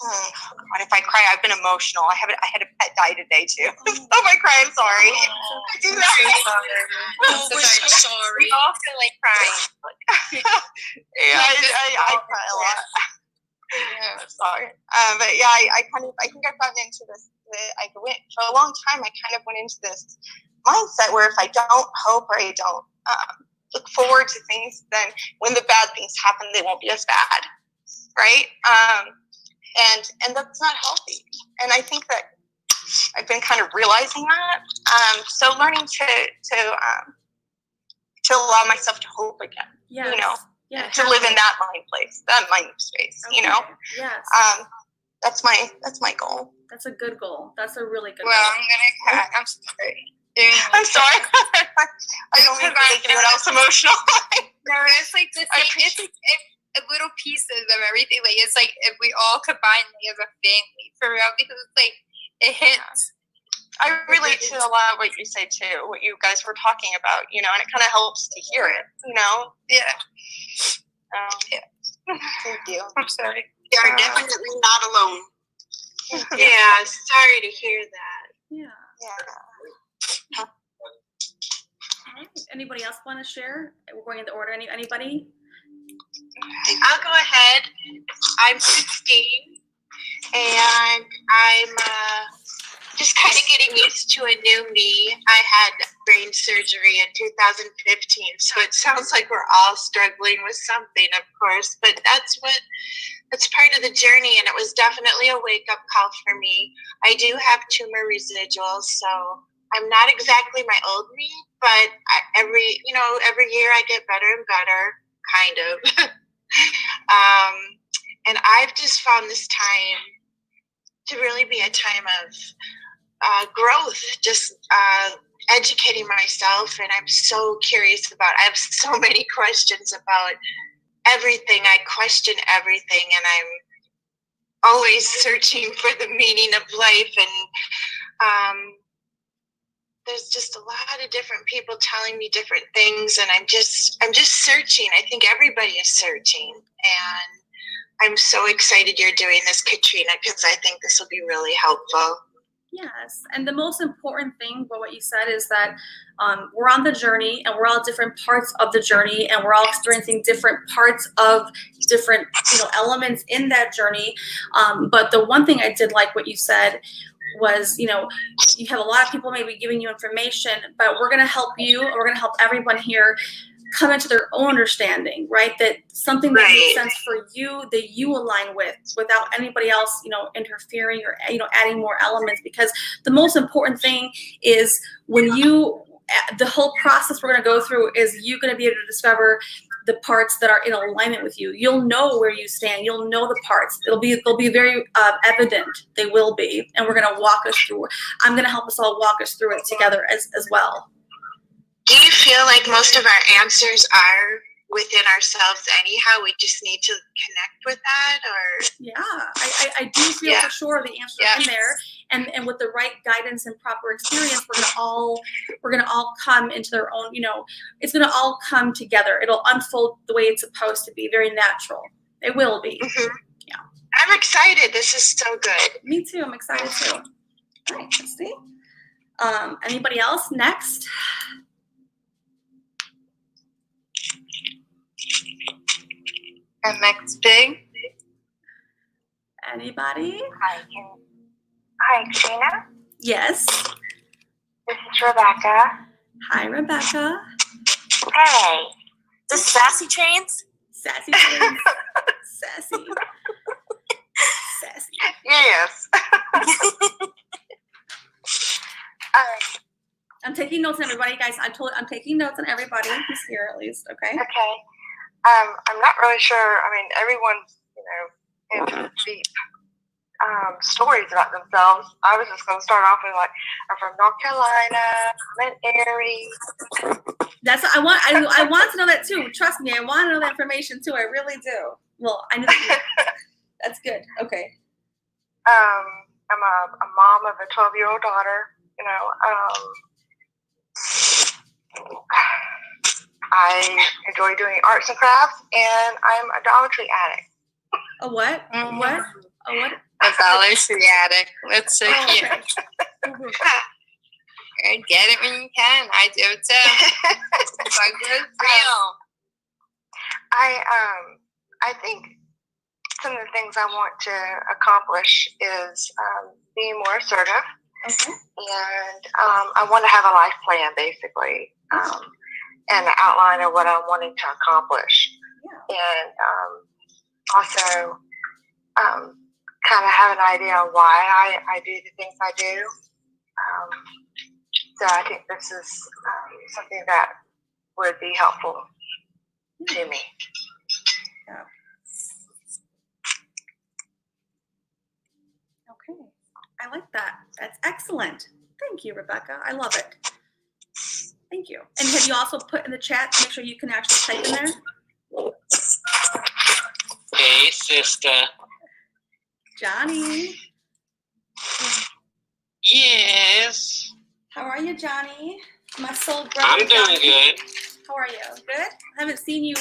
what if I cry? I've been emotional. I had a pet die today too. So if I cry, I'm sorry. I do that. I'm so sorry. We all feel like crying. Yeah, I cry a lot. Yeah, I'm sorry. But yeah, I think I've gotten into this. For a long time, I kind of went into this mindset where if I don't hope or I don't look forward to things, then when the bad things happen, they won't be as bad, right? And that's not healthy. And I think that I've been kind of realizing that. So learning to allow myself to hope again, Yeah, to live in that mind space, okay. Yes. That's my goal. That's a good goal. That's a really good Well, goal. I'm gonna cry. I'm sorry. I'm sorry. I don't mean to make anyone else emotional. No, it's like the thing. It's like little pieces of everything. Like it's like if we all combine as a family for real, because it's like it hits. I relate to a lot of what you say too, what you guys were talking about, and it kind of helps to hear it, Yeah. Thank you. I'm sorry. You are definitely not alone. Yeah, sorry to hear that. Yeah. Yeah. All right. Anybody else want to share? We're going in the order. Anybody? I'll go ahead. I'm 16, and I'm just kind of getting used to a new me. I had brain surgery in 2015, so it sounds like we're all struggling with something, of course, but that's part of the journey, and it was definitely a wake-up call for me. I do have tumor residuals, so I'm not exactly my old me, but every year I get better and better, kind of. And I've just found this time to really be a time of growth, just educating myself. And I'm so curious I have so many questions about everything. I question everything, and I'm always searching for the meaning of life. And there's just a lot of different people telling me different things, and I'm just searching. I think everybody is searching, and I'm so excited you're doing this, Katrina, because I think this will be really helpful. Yes, and the most important thing about what you said is that we're on the journey, and we're all different parts of the journey, and we're all experiencing different parts of different, elements in that journey. But the one thing I did like what you said was, you have a lot of people maybe giving you information, but we're going to help you, and we're going to help everyone here come into their own understanding, right? That something that makes sense for you, that you align with, without anybody else, interfering or, adding more elements. Because the most important thing is the whole process we're going to go through is you going to be able to discover the parts that are in alignment with you. You'll know where you stand. You'll know the parts. They'll be very evident. They will be, and we're going to walk us through. I'm going to help us all walk us through it together as well. Do you feel like most of our answers are within ourselves anyhow? We just need to connect with that, or? Yeah, I do feel for sure the answers are in there, and with the right guidance and proper experience, we're gonna all come into their own. It's gonna all come together. It'll unfold the way it's supposed to be, very natural. It will be. Mm-hmm. Yeah. I'm excited. This is so good. Me too. I'm excited too. All right, let's see. Anybody else next? And next big. Anybody? Hi, Trina. Yes. This is Rebecca. Hi, Rebecca. Hey. This Sassy Chains? Sassy Chains. Sassy. Sassy. Yes. I'm taking notes on everybody, guys. I'm taking notes on everybody who's here, at least. Okay. Okay. I'm not really sure. I mean, everyone's, in deep stories about themselves. I was just going to start off with I'm from North Carolina. I'm in Aries. I want to know that too. Trust me, I want to know that information too. I really do. Well, I knew that. That's good. Okay. I'm a mom of a 12-year-old daughter. I enjoy doing arts and crafts, and I'm a Dollar Tree addict. A what? Mm-hmm. What? A what? A Dollar Tree addict. That's so cute. Okay. Get it when you can. I do too. So good for you. I think some of the things I want to accomplish is being more assertive. Okay. And I want to have a life plan, basically, and an outline of what I'm wanting to accomplish. Yeah. And also kind of have an idea of why I do the things I do. So I think this is something that would be helpful to me. Yeah. Okay. I like that. That's excellent. Thank you, Rebecca. I love it. Thank you. And have you also put in the chat to make sure you can actually type in there? Hey, sister. Johnny. Yes. How are you, Johnny? My soul brother. I'm doing Johnny. good. How are you? Good? I haven't seen you.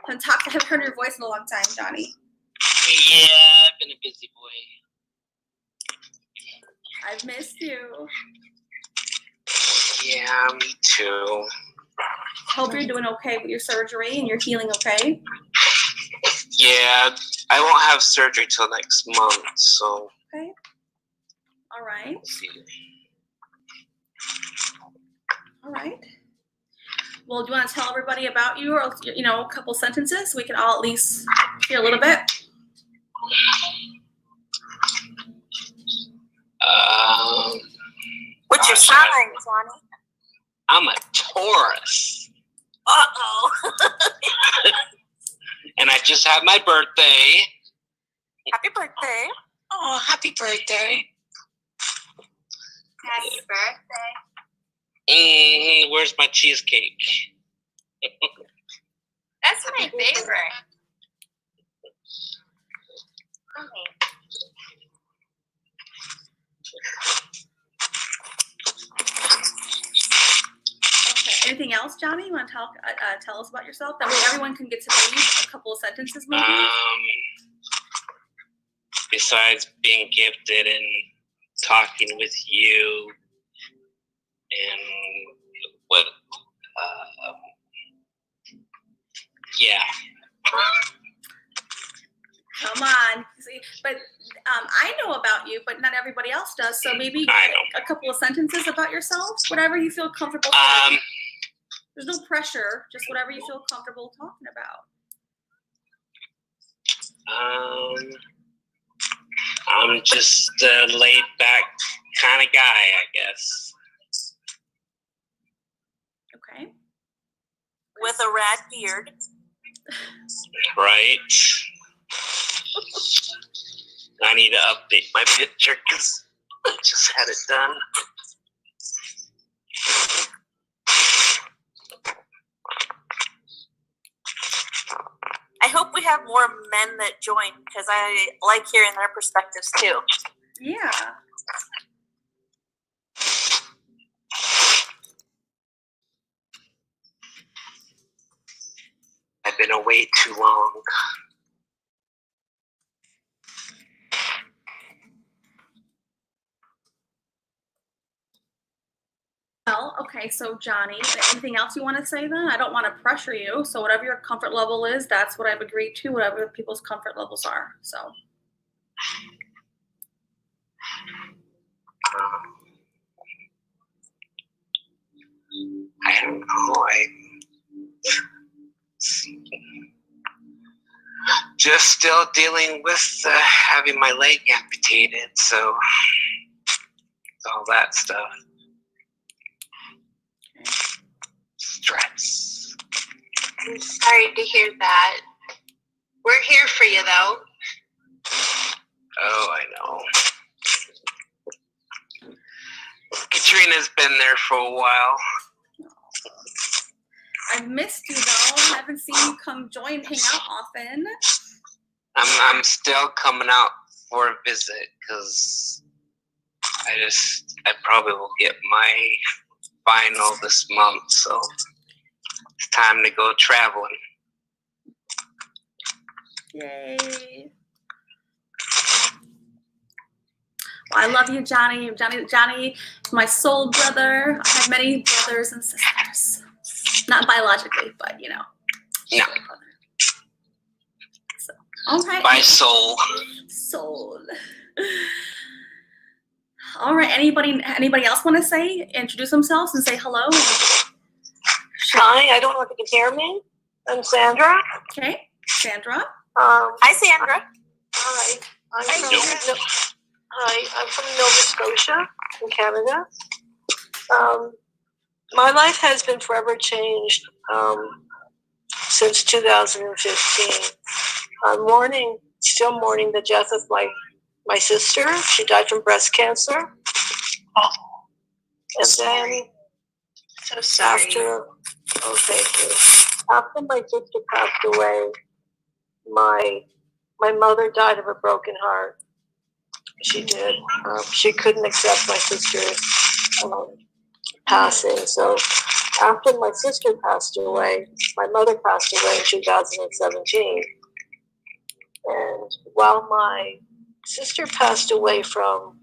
I haven't heard your voice in a long time, Johnny. Yeah, I've been a busy boy. I've missed you. Yeah, me too. Hope you're doing okay with your surgery and you're healing okay. Yeah, I won't have surgery till next month, so. Okay. All right. We'll see. All right. Well, do you want to tell everybody about you, or a couple sentences so we can all at least hear a little bit? What's your sign, Johnny? I'm a Taurus. Uh-oh. And I just had my birthday. Happy birthday. Oh, happy birthday. Happy birthday. Where's my cheesecake? That's my favorite. Okay. Anything else, Johnny? You want to tell us about yourself? That way everyone can get to know you. A couple of sentences, maybe. Besides being gifted and talking with you and what, yeah. Come on. See, but I know about you, but not everybody else does. So maybe I know. a couple of sentences about yourself, whatever you feel comfortable saying. There's no pressure, just whatever you feel comfortable talking about. I'm just a laid back kind of guy, I guess. Okay. With a rad beard. Right. I need to update my picture because I just had it done. I hope we have more men that join because I like hearing their perspectives too. Yeah. I've been away too long. Well, okay, so Johnny, anything else you want to say then? I don't want to pressure you. So whatever your comfort level is, that's what I've agreed to, whatever people's comfort levels are. So. I don't know. Just still dealing with having my leg amputated, so all that stuff. Stress. I'm sorry to hear that. We're here for you, though. Oh, I know. Katrina's been there for a while. I've missed you though. I haven't seen you come join, hang out often. I'm still coming out for a visit because I probably will get my final this month, so it's time to go traveling. Yay. Well, I love you, Johnny. Johnny, my soul brother. I have many brothers and sisters. Not biologically, but you know. No. So, okay. My soul. Soul. All right. Anybody else want to say, introduce themselves and say hello? Hi, I don't know if you can hear me. I'm Sandra. Okay, Sandra. Hi, Sandra. Hi. Nope. I'm from Nova Scotia in Canada. My life has been forever changed since 2015. I'm still mourning the death of my sister. She died from breast cancer. Oh, and sorry. then So sorry. After my sister passed away, my mother died of a broken heart. She did. She couldn't accept my sister's passing. So after my sister passed away, my mother passed away in 2017. And while my sister passed away from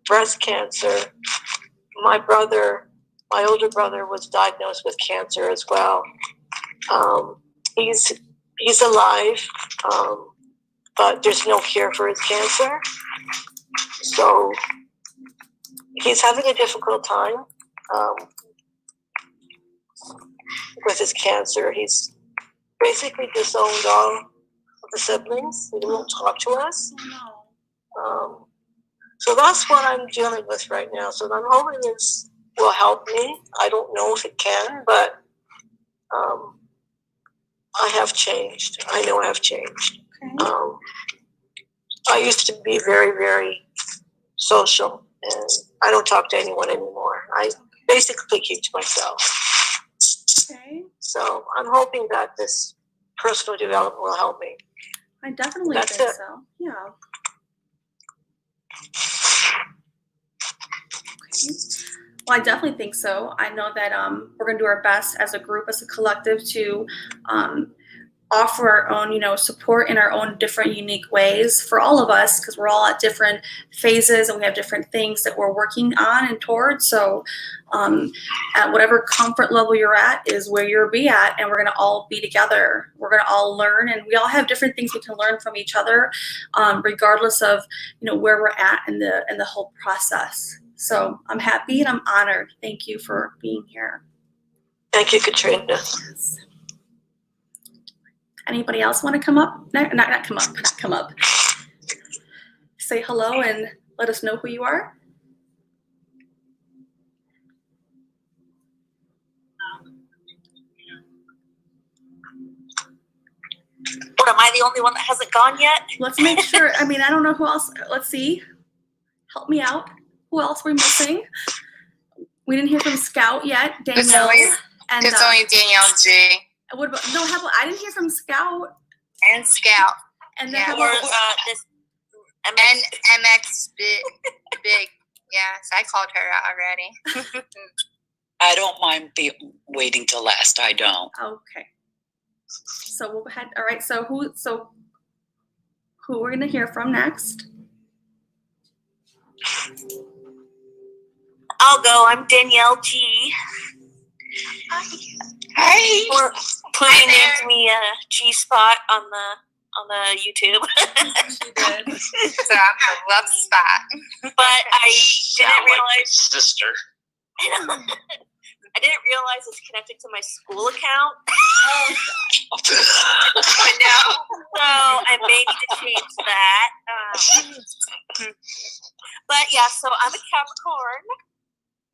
breast cancer, my older brother was diagnosed with cancer as well. He's alive, but there's no cure for his cancer. So he's having a difficult time with his cancer. He's basically disowned all of the siblings. He won't talk to us. So that's what I'm dealing with right now. So I'm hoping this will help me. I don't know if it can, but I have changed. I know I have changed. Okay. I used to be very, very social, and I don't talk to anyone anymore. I basically keep to myself. Okay. So I'm hoping that this personal development will help me. I definitely That's think it. so. Yeah. Okay. Well, I definitely think so. I know that we're going to do our best as a group, as a collective, to offer our own, support in our own different unique ways for all of us, because we're all at different phases and we have different things that we're working on and towards. So at whatever comfort level you're at is where you'll be at, and we're going to all be together. We're going to all learn, and we all have different things we can learn from each other, regardless of where we're at in the whole process. So I'm happy and I'm honored. Thank you for being here. Thank you, Katrina. Yes. Anybody else want to come up? Not come up. Say hello and let us know who you are. What, am I the only one that hasn't gone yet? Let's make sure. I don't know who else. Let's see. Help me out. Who else we're missing? We didn't hear from Scout yet. Danielle. It's only Danielle G. What about, no, I didn't hear from Scout. And Scout. And then Yeah. Or this And MX Big. Yes, I called her out already. I don't mind waiting till last. I don't. Okay. So we'll go ahead. All right. So who we're gonna hear from next? I'll go. I'm Danielle G. Hey. Or putting me a G spot on the YouTube. She did. So I'm the love spot. But I didn't realize sister. I didn't realize it's connected to my school account. I know. So I may need to change that. But yeah, so I'm a Capricorn.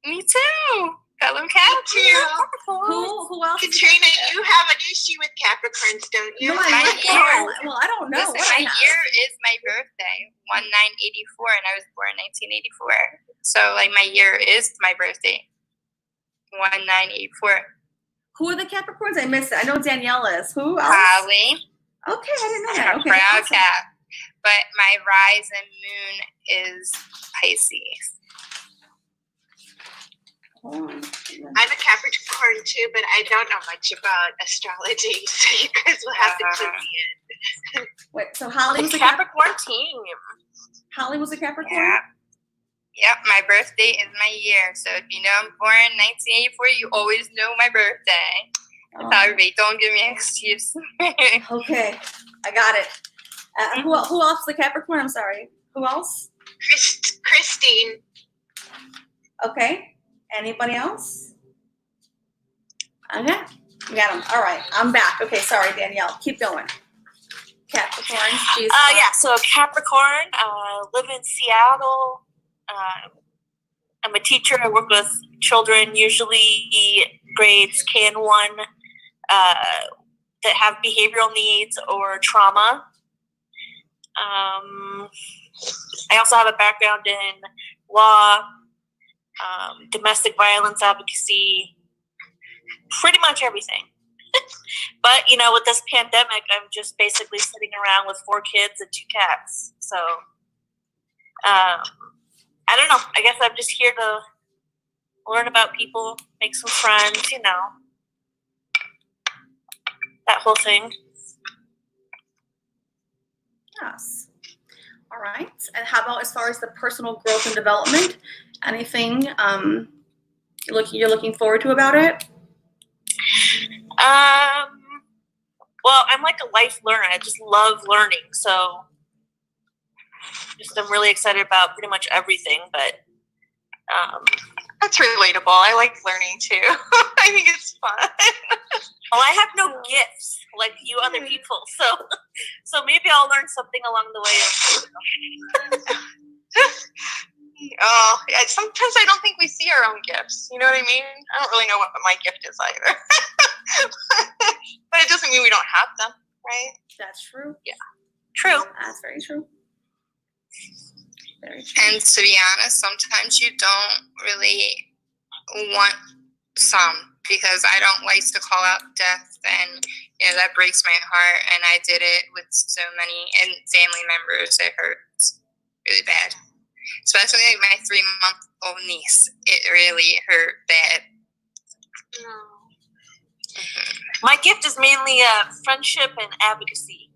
Me too. Fellow Capricorn. Who else? Katrina, you have an issue with Capricorns, don't you? No, My year. Well, I don't know. Listen, what my I have. year is my birthday, 1984, and I was born in 1984. So, my year is my birthday, 1984. Who are the Capricorns? I missed it. I know Danielle is. Who else? Holly. Okay, I didn't know I'm that. a Okay, proud awesome. Cap. But my rise and moon is Pisces. Hold on. I'm a Capricorn too, but I don't know much about astrology, so you guys will have to clue me in. Wait, so Holly was The a Capricorn? Capricorn team. Holly was a Capricorn? Yeah. Yep, my birthday is my year. So if you know I'm born in 1984, you always know my birthday. Oh, Sorry, don't give me an excuse. okay, I got it. Who else is a Capricorn? I'm sorry. Who else? Christine. Okay. Anybody else? Okay. We got them. All right. I'm back. Okay. Sorry, Danielle. Keep going. Capricorn. Yeah, so Capricorn, live in Seattle. I'm a teacher. I work with children, usually grades K and 1, that have behavioral needs or trauma. I also have a background in law, domestic violence advocacy, pretty much everything. But, with this pandemic, I'm just basically sitting around with 4 kids and 2 cats. So, I don't know. I guess I'm just here to learn about people, make some friends, that whole thing. Yes. All right. And how about as far as the personal growth and development? Anything you're looking forward to about it? Well, I'm like a life learner. I just love learning. So I'm really excited about pretty much everything, but That's relatable. I like learning too. I think it's fun. well, I have no gifts like you other people, so maybe I'll learn something along the way. Oh, yeah, sometimes I don't think we see our own gifts. You know what I mean? I don't really know what my gift is either. But it doesn't mean we don't have them, right? That's true. Yeah. True. That's very true. Very true. And to be honest, sometimes you don't really want some, because I don't like to call out death, and that breaks my heart. And I did it with so many and family members. It hurts really bad, especially my 3-month-old niece. It really hurt bad. My gift is mainly friendship and advocacy.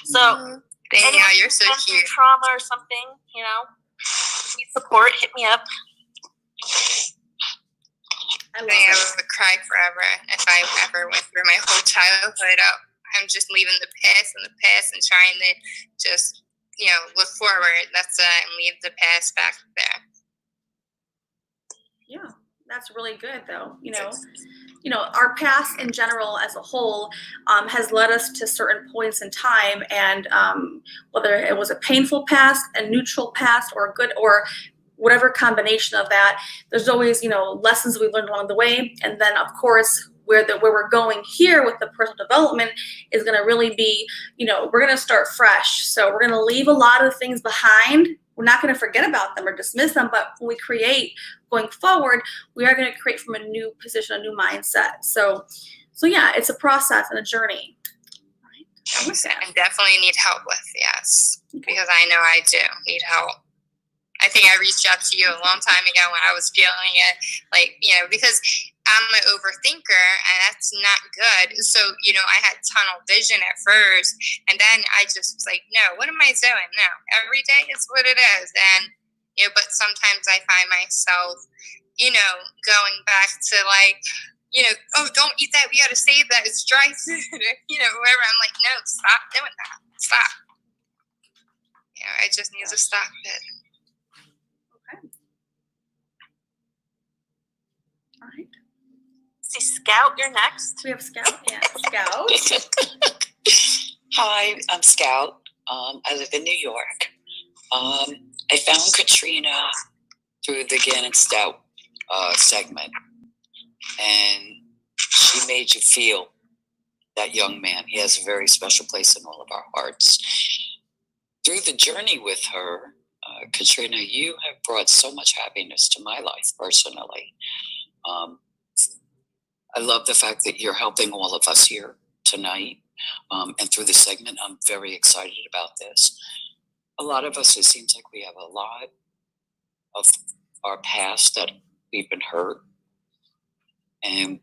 So, Danielle, you're so who's been through cute. trauma or something, you know, need support, hit me up. I love I it. would cry forever if I ever went through my whole childhood. I'm just leaving the past in the past and trying to just, look forward. That's and leave the past back there. Yeah, that's really good though. Our past in general as a whole has led us to certain points in time, and whether it was a painful past, a neutral past, or a good, or whatever combination of that, there's always, lessons we learned along the way. And then of course, where we're going here with the personal development is going to really be, we're going to start fresh. So we're going to leave a lot of things behind. We're not going to forget about them or dismiss them, but when we create going forward, we are going to create from a new position, a new mindset. So yeah, it's a process and a journey. I definitely need help with, yes, because I know I do need help. I think I reached out to you a long time ago when I was feeling it, because I'm an overthinker and that's not good. So, I had tunnel vision at first, and then I just was like, no, what am I doing? No, every day is what it is. And, but sometimes I find myself, going back to oh, don't eat that. We got to save that. It's dry food, whatever. I'm like, no, stop doing that. Stop. I just need to stop it. All right. See, Scout, you're next. We have Scout. Yeah, Scout. Hi, I'm Scout. I live in New York. I found Katrina through the Gannon Stout segment, and she made you feel that young man. He has a very special place in all of our hearts. Through the journey with her, Katrina, you have brought so much happiness to my life personally. I love the fact that you're helping all of us here tonight. And through the segment, I'm very excited about this. A lot of us, it seems like we have a lot of our past that we've been hurt. And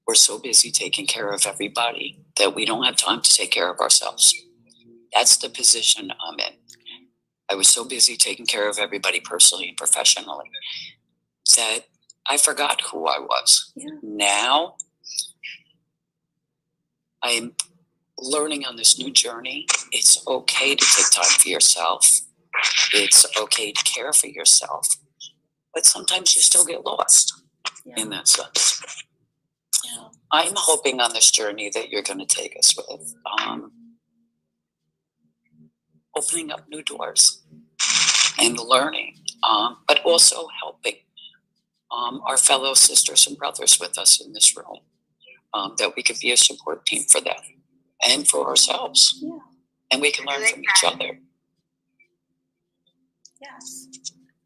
we're so busy taking care of everybody that we don't have time to take care of ourselves. That's the position I'm in. I was so busy taking care of everybody personally and professionally that I forgot who I was. Yeah. Now, I am learning on this new journey. It's okay to take time for yourself. It's okay to care for yourself. But sometimes you still get lost in that sense. Yeah. I'm hoping on this journey that you're going to take us with opening up new doors and learning, but also helping our fellow sisters and brothers with us in this room, that we could be a support team for them and for ourselves. Yeah. And we can learn from each other. Yes,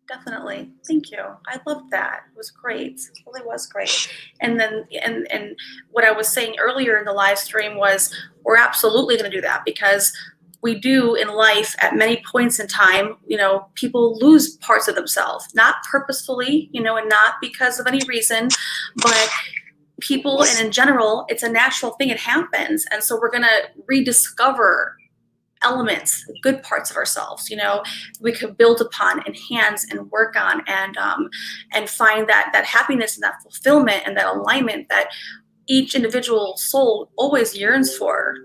definitely. Thank you. I loved that. It was great. It really was great. And then, and what I was saying earlier in the live stream was we're absolutely going to do that, because we do in life at many points in time, people lose parts of themselves, not purposefully, and not because of any reason, but people and in general, it's a natural thing. It happens. And so we're going to rediscover elements, good parts of ourselves, we could build upon, enhance, and work on, and find that happiness and that fulfillment and that alignment that each individual soul always yearns for.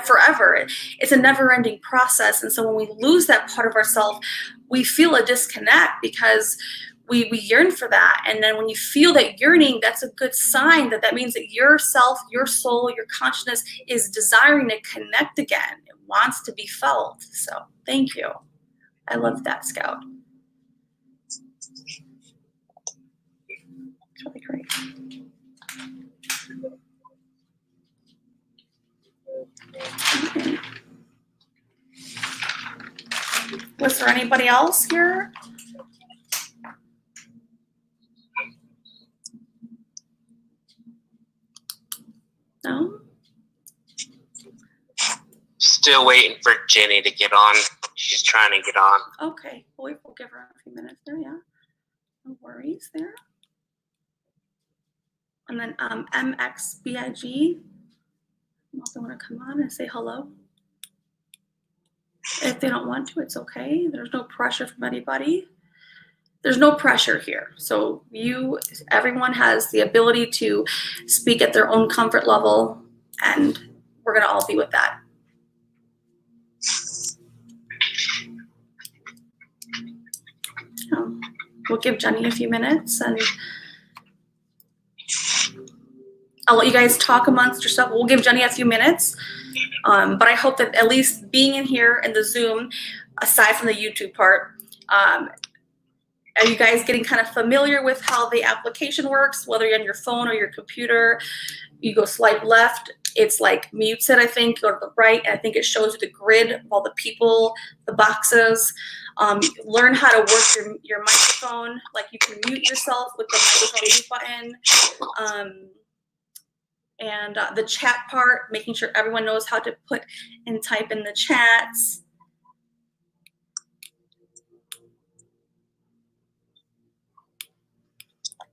Forever. It's a never-ending process. And so when we lose that part of ourselves, we feel a disconnect because we yearn for that. And then when you feel that yearning, that's a good sign that means that yourself, your soul, your consciousness is desiring to connect again. It wants to be felt. So thank you. I love that, Scout. It's really great. Was there anybody else here? No? Still waiting for Jenny to get on. She's trying to get on. Okay, we'll give her a few minutes there, yeah. No worries there. And then MXBIG, also want to come on and say hello. If they don't want to, it's okay. There's no pressure from anybody. There's no pressure here. So everyone has the ability to speak at their own comfort level, and we're gonna all be with that. We'll give Jenny a few minutes, and I'll let you guys talk amongst yourself. We'll give Jenny a few minutes, but I hope that at least being in here in the Zoom, aside from the YouTube part, are you guys getting kind of familiar with how the application works, whether you're on your phone or your computer? You go swipe left, it's like mutes it, I think, or to the right, and I think it shows you the grid of all the people, the boxes. Learn how to work your microphone, like you can mute yourself with the microphone mute button. And the chat part, making sure everyone knows how to put and type in the chats.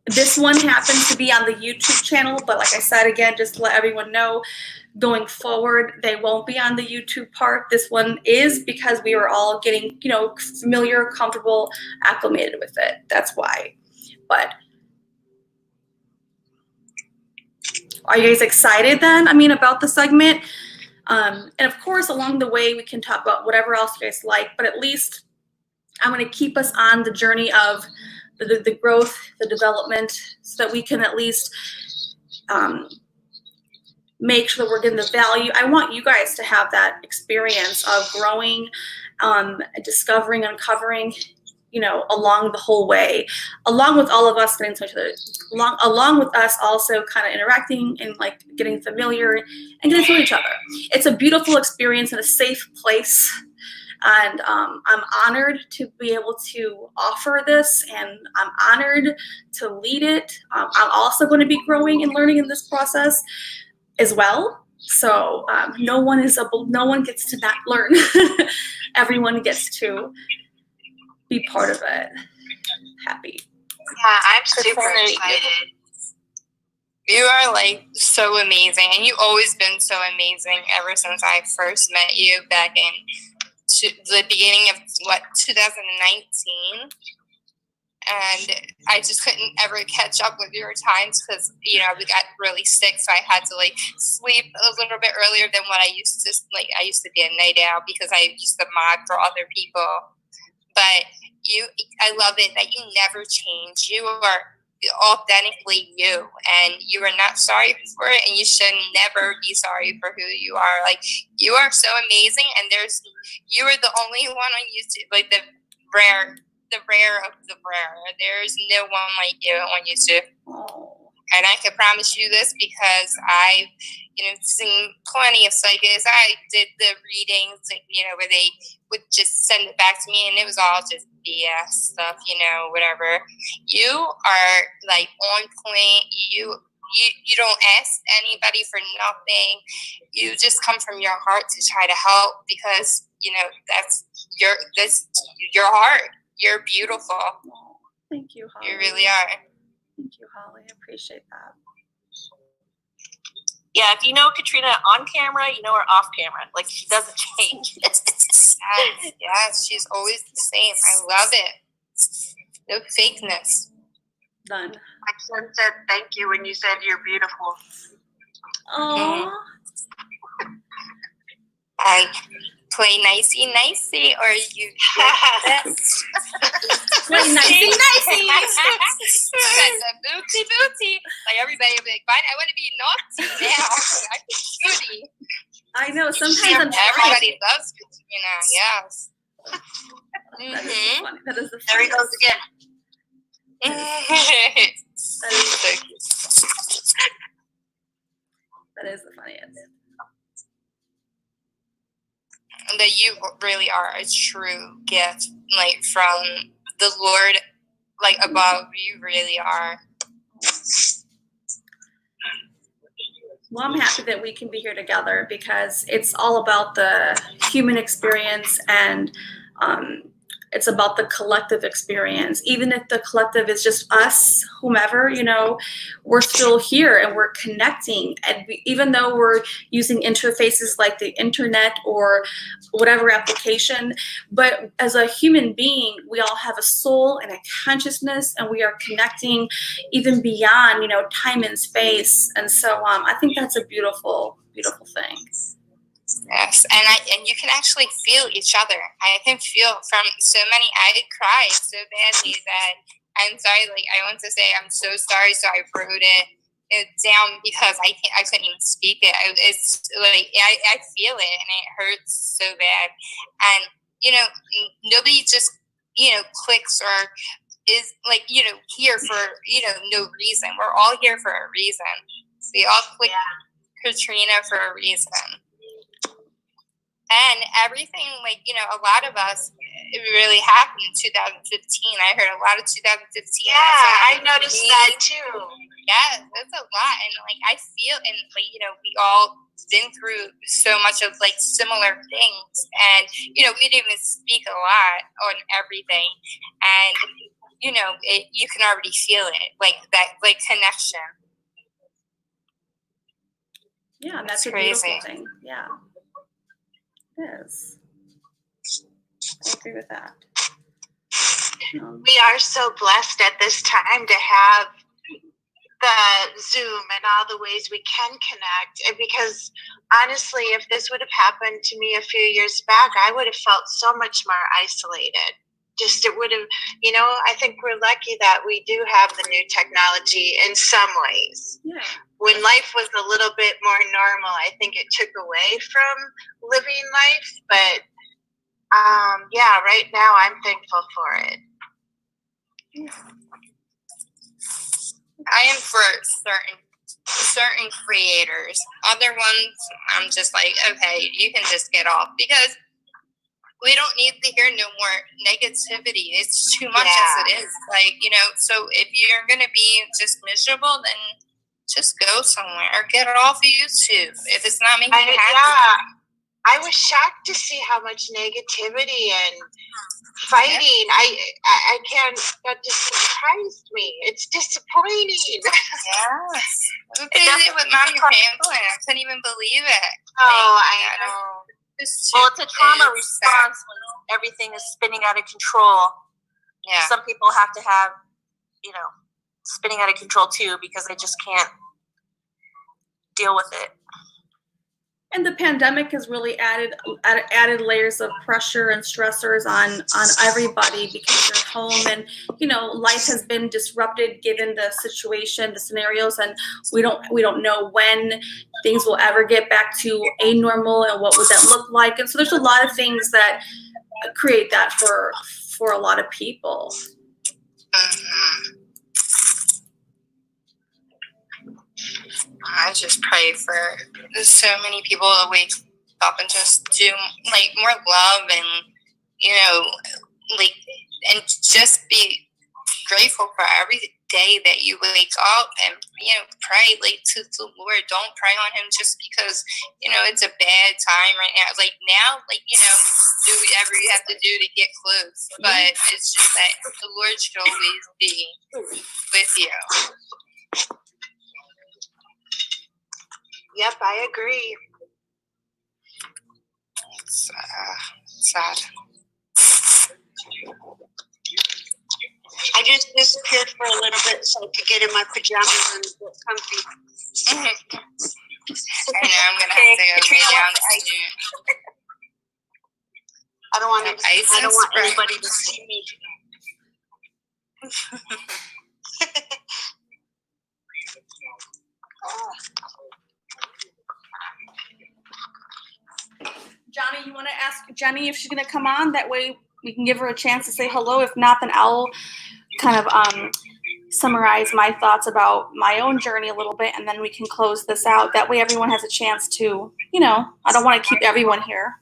This one happens to be on the YouTube channel, but like I said, again, just to let everyone know, going forward, they won't be on the YouTube part. This one is because we were all getting, familiar, comfortable, acclimated with it. That's why. But are you guys excited then? About the segment? And of course, along the way, we can talk about whatever else you guys like, but at least I'm going to keep us on the journey of the growth, the development, so that we can at least make sure that we're getting the value. I want you guys to have that experience of growing, discovering, uncovering, along the whole way, along with all of us getting to each other, along with us also kind of interacting and like getting familiar and getting to know each other. It's a beautiful experience in a safe place. And I'm honored to be able to offer this, and I'm honored to lead it. I'm also going to be growing and learning in this process as well. So no one gets to not learn. Everyone gets to be part of it. Happy. Yeah, I'm super excited. You are like so amazing, and you've always been so amazing ever since I first met you back in the beginning of 2019. And I just couldn't ever catch up with your times because we got really sick, so I had to sleep a little bit earlier than what I used to. I used to be a night owl because I used to mod for other people. But I love it that you never change. You are authentically you, and you are not sorry for it, and you should never be sorry for who you are. You are so amazing, and you are the only one on YouTube, the rare of the rare. There's no one like you on YouTube. And I can promise you this because I've seen plenty of psychics. I did the readings, where they would just send it back to me, and it was all just BS stuff, whatever. You are on point. You don't ask anybody for nothing. You just come from your heart to try to help because that's your heart. You're beautiful. Thank you, Holly. You really are. Thank you, Holly. I appreciate that. Yeah, if you know Katrina on camera, you know her off camera. She doesn't change. Yes, she's always the same. I love it. No fakeness. Done. My son said thank you when you said you're beautiful. Aww. I play nicey, or you Play nicey. Booty. Everybody will be fine. I want to be naughty now. I'm beauty. I know. Sometimes everybody loves Katrina. Yes. That is funny. That is the There he goes again. That is the funniest. That you really are a true gift, from the Lord, above. You really are. Well, I'm happy that we can be here together because it's all about the human experience, and It's about the collective experience. Even if the collective is just us, whomever, we're still here and we're connecting. And even though we're using interfaces like the internet or whatever application, but as a human being, we all have a soul and a consciousness, and we are connecting even beyond, time and space. And so I think that's a beautiful, beautiful thing. Yes, and you can actually feel each other. I can feel from so many. I cried so badly that I'm sorry. Like, I want to say I'm so sorry, so I wrote it down because I couldn't even speak it. It's like I feel it and it hurts so bad. And nobody just clicks or is like here for no reason. We're all here for a reason. We all clicked Katrina for a reason. And everything, a lot of us, it really happened in 2015. I heard a lot of 2015. Yeah, I noticed that too. Yeah, that's a lot. And, I feel, and, we all been through so much of, similar things. And, we didn't even speak a lot on everything. And, you can already feel it, that, connection. Yeah, and that's a crazy. beautiful thing. Yeah. Yes, I agree with that. We are so blessed at this time to have the Zoom and all the ways we can connect. And because honestly, if this would have happened to me a few years back, I would have felt so much more isolated. It would have, I think we're lucky that we do have the new technology in some ways. Yeah. When life was a little bit more normal, I think it took away from living life. But right now I'm thankful for it. I am for certain creators. Other ones, I'm just like, okay, you can just get off, because we don't need to hear no more negativity. It's too much as it is. So if you're going to be just miserable, then just go somewhere or get it off of YouTube if it's not making you happy. Yeah, I was shocked to see how much negativity and fighting. I can't. That just surprised me. It's disappointing. Yes. They did it with Mommy Pamela. I couldn't even believe it. Oh, I know. It's a trauma response when everything is spinning out of control. Yeah. Some people have to have, spinning out of control too, because they just can't deal with it. And the pandemic has really added layers of pressure and stressors on everybody, because you're home and life has been disrupted given the situation, the scenarios, and we don't know when things will ever get back to a normal and what would that look like. And so there's a lot of things that create that for a lot of people. I just pray for so many people to wake up and just do more love and and just be grateful for every day that you wake up and pray to the Lord. Don't pray on him just because it's a bad time right now. Do whatever you have to do to get close, but it's just that the Lord should always be with you. Yep, I agree. It's sad. I just disappeared for a little bit so I could get in my pajamas and get comfy. I know I'm gonna have to go lay down soon. I don't want anybody to see me. Johnny, you want to ask Jenny if she's going to come on? That way we can give her a chance to say hello. If not, then I'll kind of summarize my thoughts about my own journey a little bit, and then we can close this out. That way everyone has a chance to, I don't want to keep everyone here.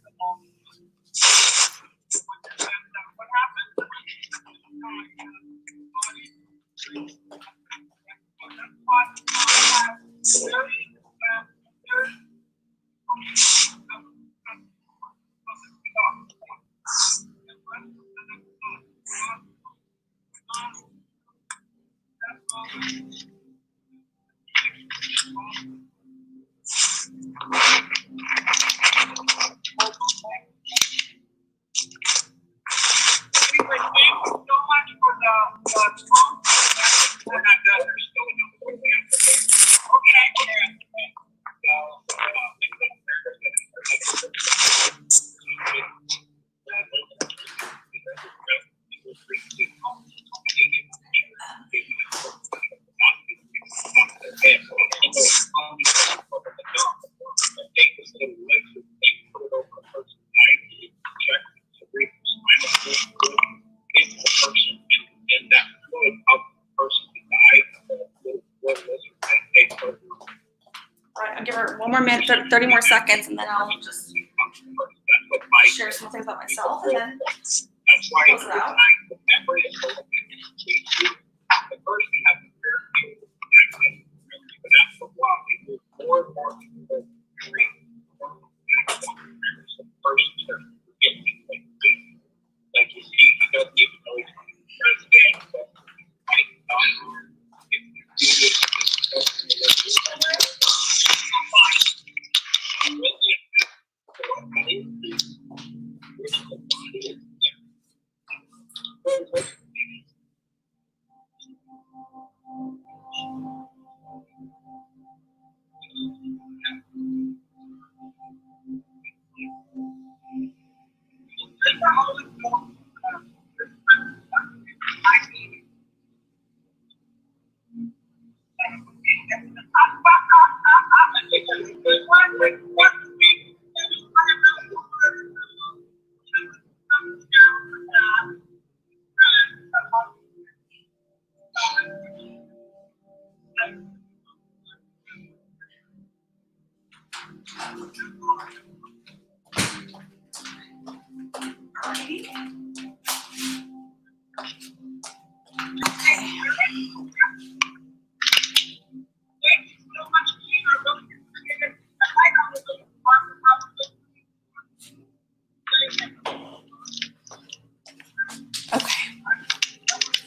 I'll give her one more minute, 30 more seconds, and then I'll just share some things about myself, and then close it out.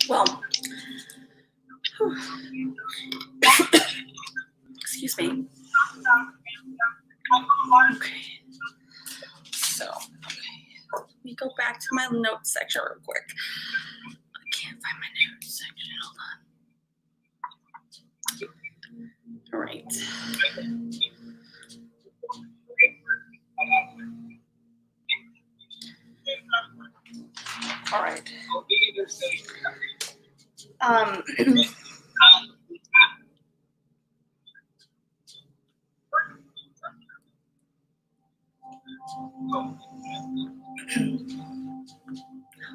Well, excuse me. Okay. So, let me go back to my notes section real quick. I can't find my notes section. Hold on. All right. All right.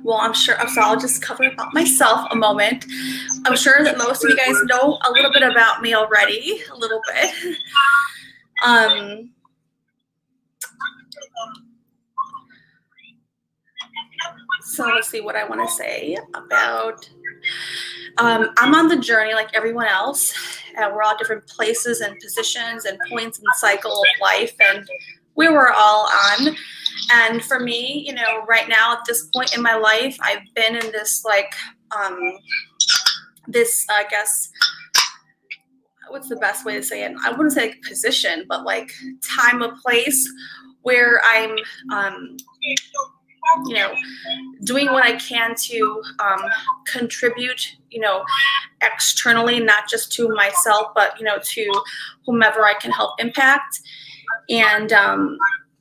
Well, so I'll just cover about myself a moment. I'm sure that most of you guys know a little bit about me already, a little bit. So let's see what I want to say about, I'm on the journey like everyone else. We're all different places and positions and points in the cycle of life, and we were all on. And for me, you know, right now at this point in my life, I've been in this like, I guess, what's the best way to say it? I wouldn't say like position, but like time of place where I'm, you know, doing what I can to contribute, you know, externally, not just to myself, but, you know, to whomever I can help impact. And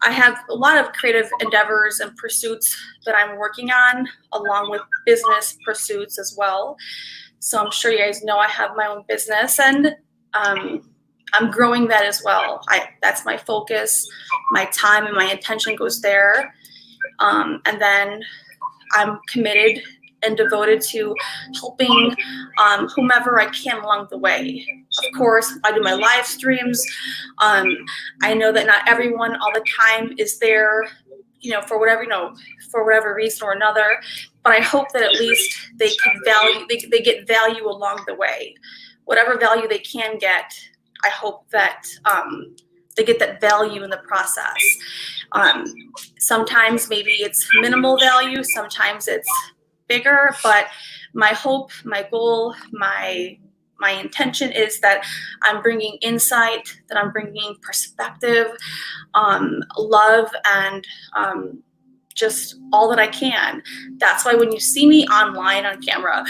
I have a lot of creative endeavors and pursuits that I'm working on, along with business pursuits as well. So I'm sure you guys know I have my own business, and I'm growing that as well. That's my focus. My time and my attention goes there. And then I'm committed and devoted to helping whomever I can along the way. Of course, I do my live streams. I know that not everyone all the time is there, you know, for whatever reason or another. But I hope that at least they get value along the way. Whatever value they can get, I hope that they get that value in the process. Sometimes maybe it's minimal value, sometimes it's bigger, but my hope, my goal, my my intention is that I'm bringing insight, that I'm bringing perspective, love, and just all that I can. That's why when you see me online on camera,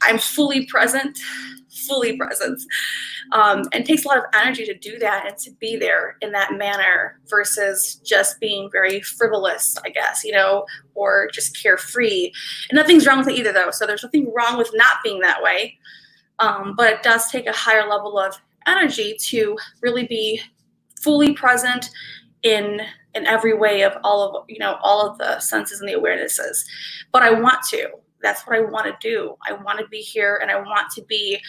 I'm fully present. And it takes a lot of energy to do that and to be there in that manner versus just being very frivolous, I guess, or just carefree. And nothing's wrong with it either, though. So there's nothing wrong with not being that way. But it does take a higher level of energy to really be fully present in every way of all of the senses and the awarenesses. But I want to. That's what I want to do. I want to be here, and I want to be,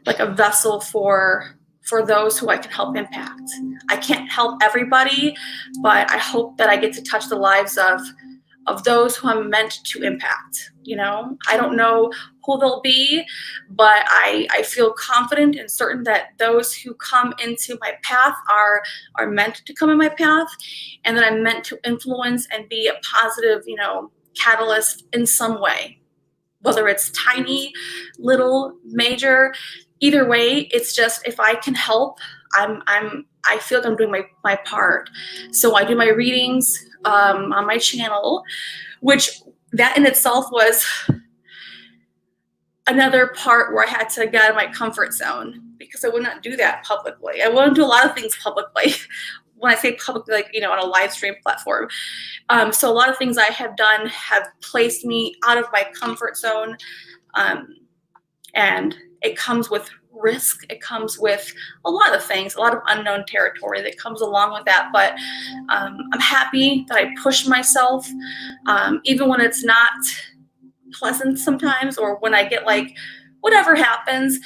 like a vessel for those who I can help impact. I can't help everybody, but I hope that I get to touch the lives of those who I'm meant to impact. I don't know who they'll be, but I feel confident and certain that those who come into my path are meant to come in my path, and that I'm meant to influence and be a positive, catalyst in some way, whether it's tiny, little, major. Either way, it's just if I can help, I feel like I'm doing my part. So I do my readings on my channel, which that in itself was another part where I had to get out of my comfort zone, because I would not do that publicly. I wouldn't do a lot of things publicly. When I say publicly, like, on a live stream platform. So a lot of things I have done have placed me out of my comfort zone. And it comes with risk. It comes with a lot of things, a lot of unknown territory that comes along with that. But I'm happy that I push myself, even when it's not pleasant sometimes, or when I get like, whatever happens,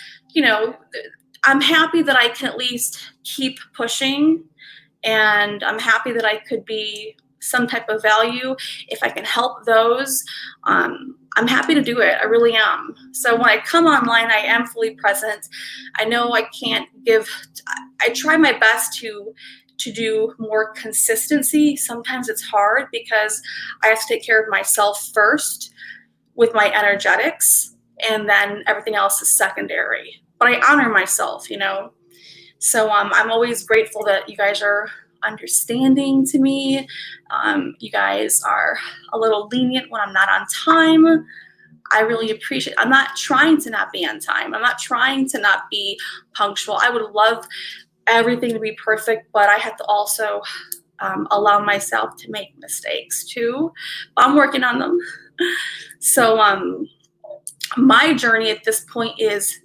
I'm happy that I can at least keep pushing. And I'm happy that I could be some type of value. If I can help those, I'm happy to do it. I really am. So when I come online, I am fully present. I know I can't I try my best to do more consistency. Sometimes it's hard because I have to take care of myself first with my energetics, and then everything else is secondary. But I honor myself, So I'm always grateful that you guys are understanding to me. You guys are a little lenient when I'm not on time. I really appreciate it. I'm not trying to not be on time. I'm not trying to not be punctual. I would love everything to be perfect, but I have to also allow myself to make mistakes too. I'm working on them. So my journey at this point is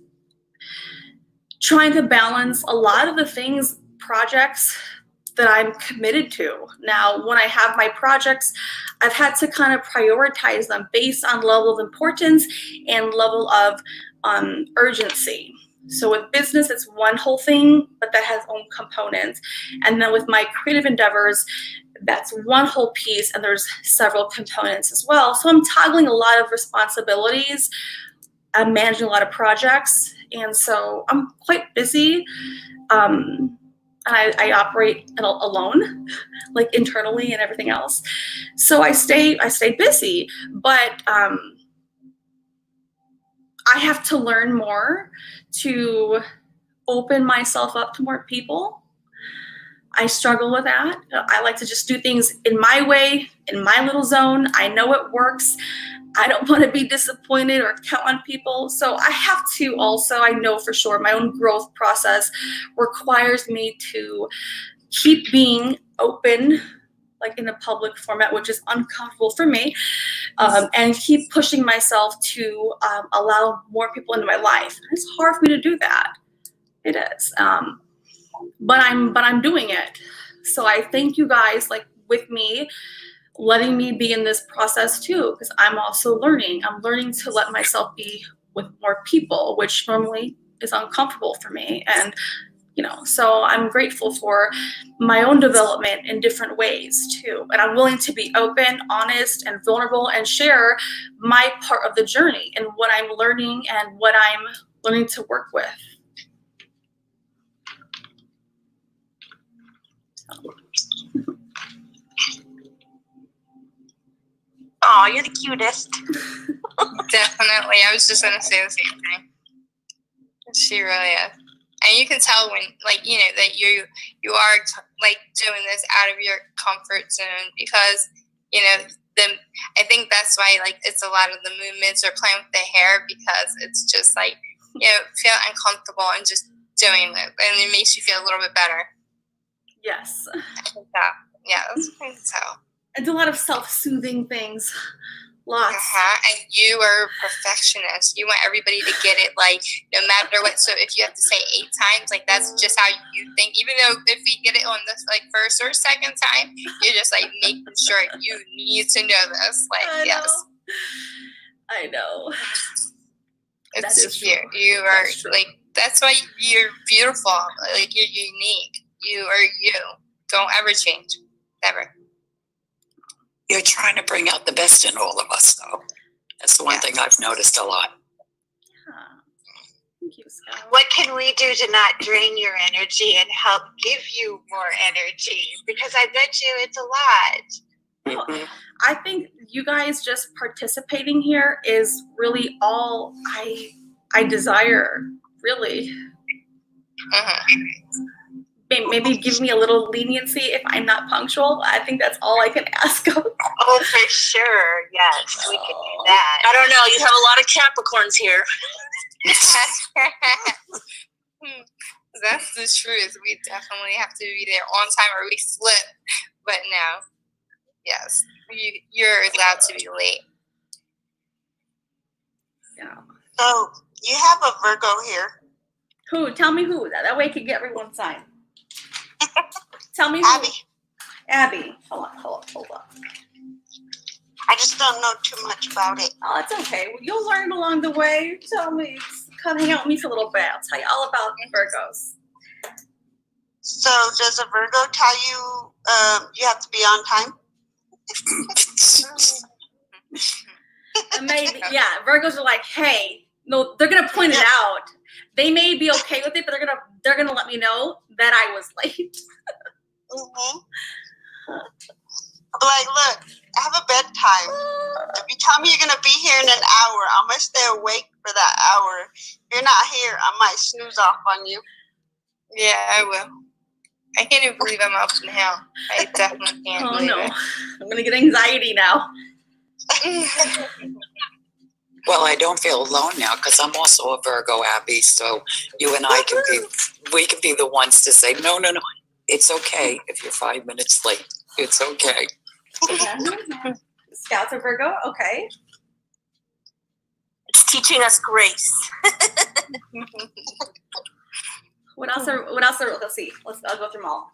trying to balance a lot of the projects that I'm committed to. Now, when I have my projects, I've had to kind of prioritize them based on level of importance and level of urgency. So with business, it's one whole thing, but that has own components. And then with my creative endeavors, that's one whole piece, and there's several components as well. So I'm toggling a lot of responsibilities. I'm managing a lot of projects, and so I'm quite busy. I operate alone, like internally and everything else. So I stay busy, but I have to learn more to open myself up to more people. I struggle with that. I like to just do things in my way, in my little zone. I know it works. I don't want to be disappointed or count on people. So I have to also, I know for sure, my own growth process requires me to keep being open, like in a public format, which is uncomfortable for me, and keep pushing myself to allow more people into my life. It's hard for me to do that. It is. But I'm doing it. So I thank you guys, like, with me, letting me be in this process too, because I'm also learning. I'm learning to let myself be with more people, which normally is uncomfortable for me. And, so I'm grateful for my own development in different ways too. And I'm willing to be open, honest, and vulnerable, and share my part of the journey and what I'm learning and what I'm learning to work with. Oh, you're the cutest. Definitely. I was just gonna say the same thing. She really is. And you can tell when, like, you know, that you are like doing this out of your comfort zone, because, you know, I think that's why, like, it's a lot of the movements are playing with the hair, because it's just like, you know, feel uncomfortable and just doing it, and it makes you feel a little bit better. Yes. I think that, yeah, that's what I can tell. I do a lot of self-soothing things. Lots. And you are a perfectionist. You want everybody to get it, like, no matter what. So if you have to say 8 times, like, that's just how you think. Even though if we get it on this, like, first or second time, you're just, like, making sure you need to know this. Like, I yes. know. I know. It's That is cute. true. You are, That's true. like, that's why you're beautiful. Like, you're unique. You are you. Don't ever change. Never. You're trying to bring out the best in all of us, though. That's the one thing I've noticed a lot. Yeah. Thank you, Scott. What can we do to not drain your energy and help give you more energy? Because I bet you it's a lot. Mhm. I think you guys just participating here is really all I desire, really. Maybe give me a little leniency if I'm not punctual. I think that's all I can ask of. Oh, for sure. Yes, we can do that. I don't know. You have a lot of Capricorns here. That's the truth. We definitely have to be there on time or we slip. But no. Yes. You're allowed to be late. Yeah. So you have a Virgo here. Who? Tell me who. That way I can get everyone's sign. Tell me who. Abby. Abby. Hold on. I just don't know too much about it. Oh, it's okay. Well, you'll learn along the way. Tell me. Come hang out with me for a little bit. I'll tell you all about Virgos. So does a Virgo tell you you have to be on time? And maybe, yeah, Virgos are like, hey, no, they're gonna point it out. They may be okay with it, but they're gonna let me know that I was late. Mm-hmm. Like, look, I have a bedtime. If you tell me you're gonna be here in an hour, I'm gonna stay awake for that hour. If you're not here, I might snooze off on you. Yeah, I will. I can't even believe I'm up now. I definitely can't Oh believe no, it. I'm gonna get anxiety now. Well, I don't feel alone now because I'm also a Virgo, Abby. So you and I can be the ones to say, no. It's okay if you're 5 minutes late. It's okay. Okay. Scouts are Virgo. Okay. It's teaching us grace. What else are? Let's see. I'll go through them all.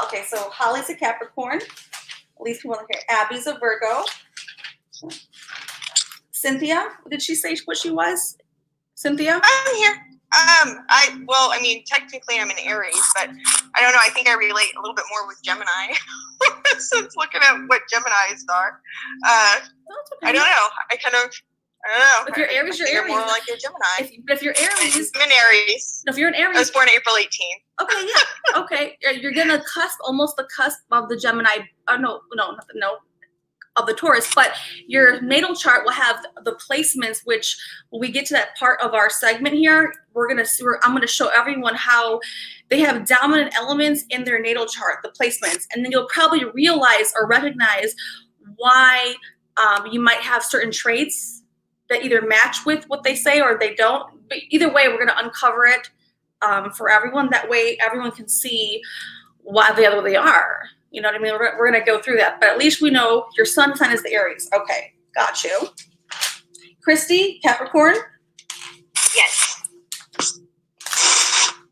Okay, so Holly's a Capricorn. At least people don't care. Abby's a Virgo. Cynthia, did she say what she was? Cynthia? I'm here. I mean, technically I'm an Aries, but I don't know. I think I relate a little bit more with Gemini since looking at what Geminis are. I don't know. I don't know. If you're Aries, you're Aries. More like a Gemini. If you're Aries, I'm an Aries. if you're an I was Aries, born April 18th. okay, yeah, okay, you're gonna almost the cusp of the Gemini. No, of the Taurus, but your natal chart will have the placements. Which when we get to that part of our segment here, I'm gonna show everyone how they have dominant elements in their natal chart, the placements, and then you'll probably realize or recognize why you might have certain traits that either match with what they say or they don't. But either way, we're gonna uncover it for everyone. That way, everyone can see why they are what they are. You know what I mean? We're going to go through that. But at least we know your sun sign is the Aries. Okay, got you. Christy, Capricorn. Yes.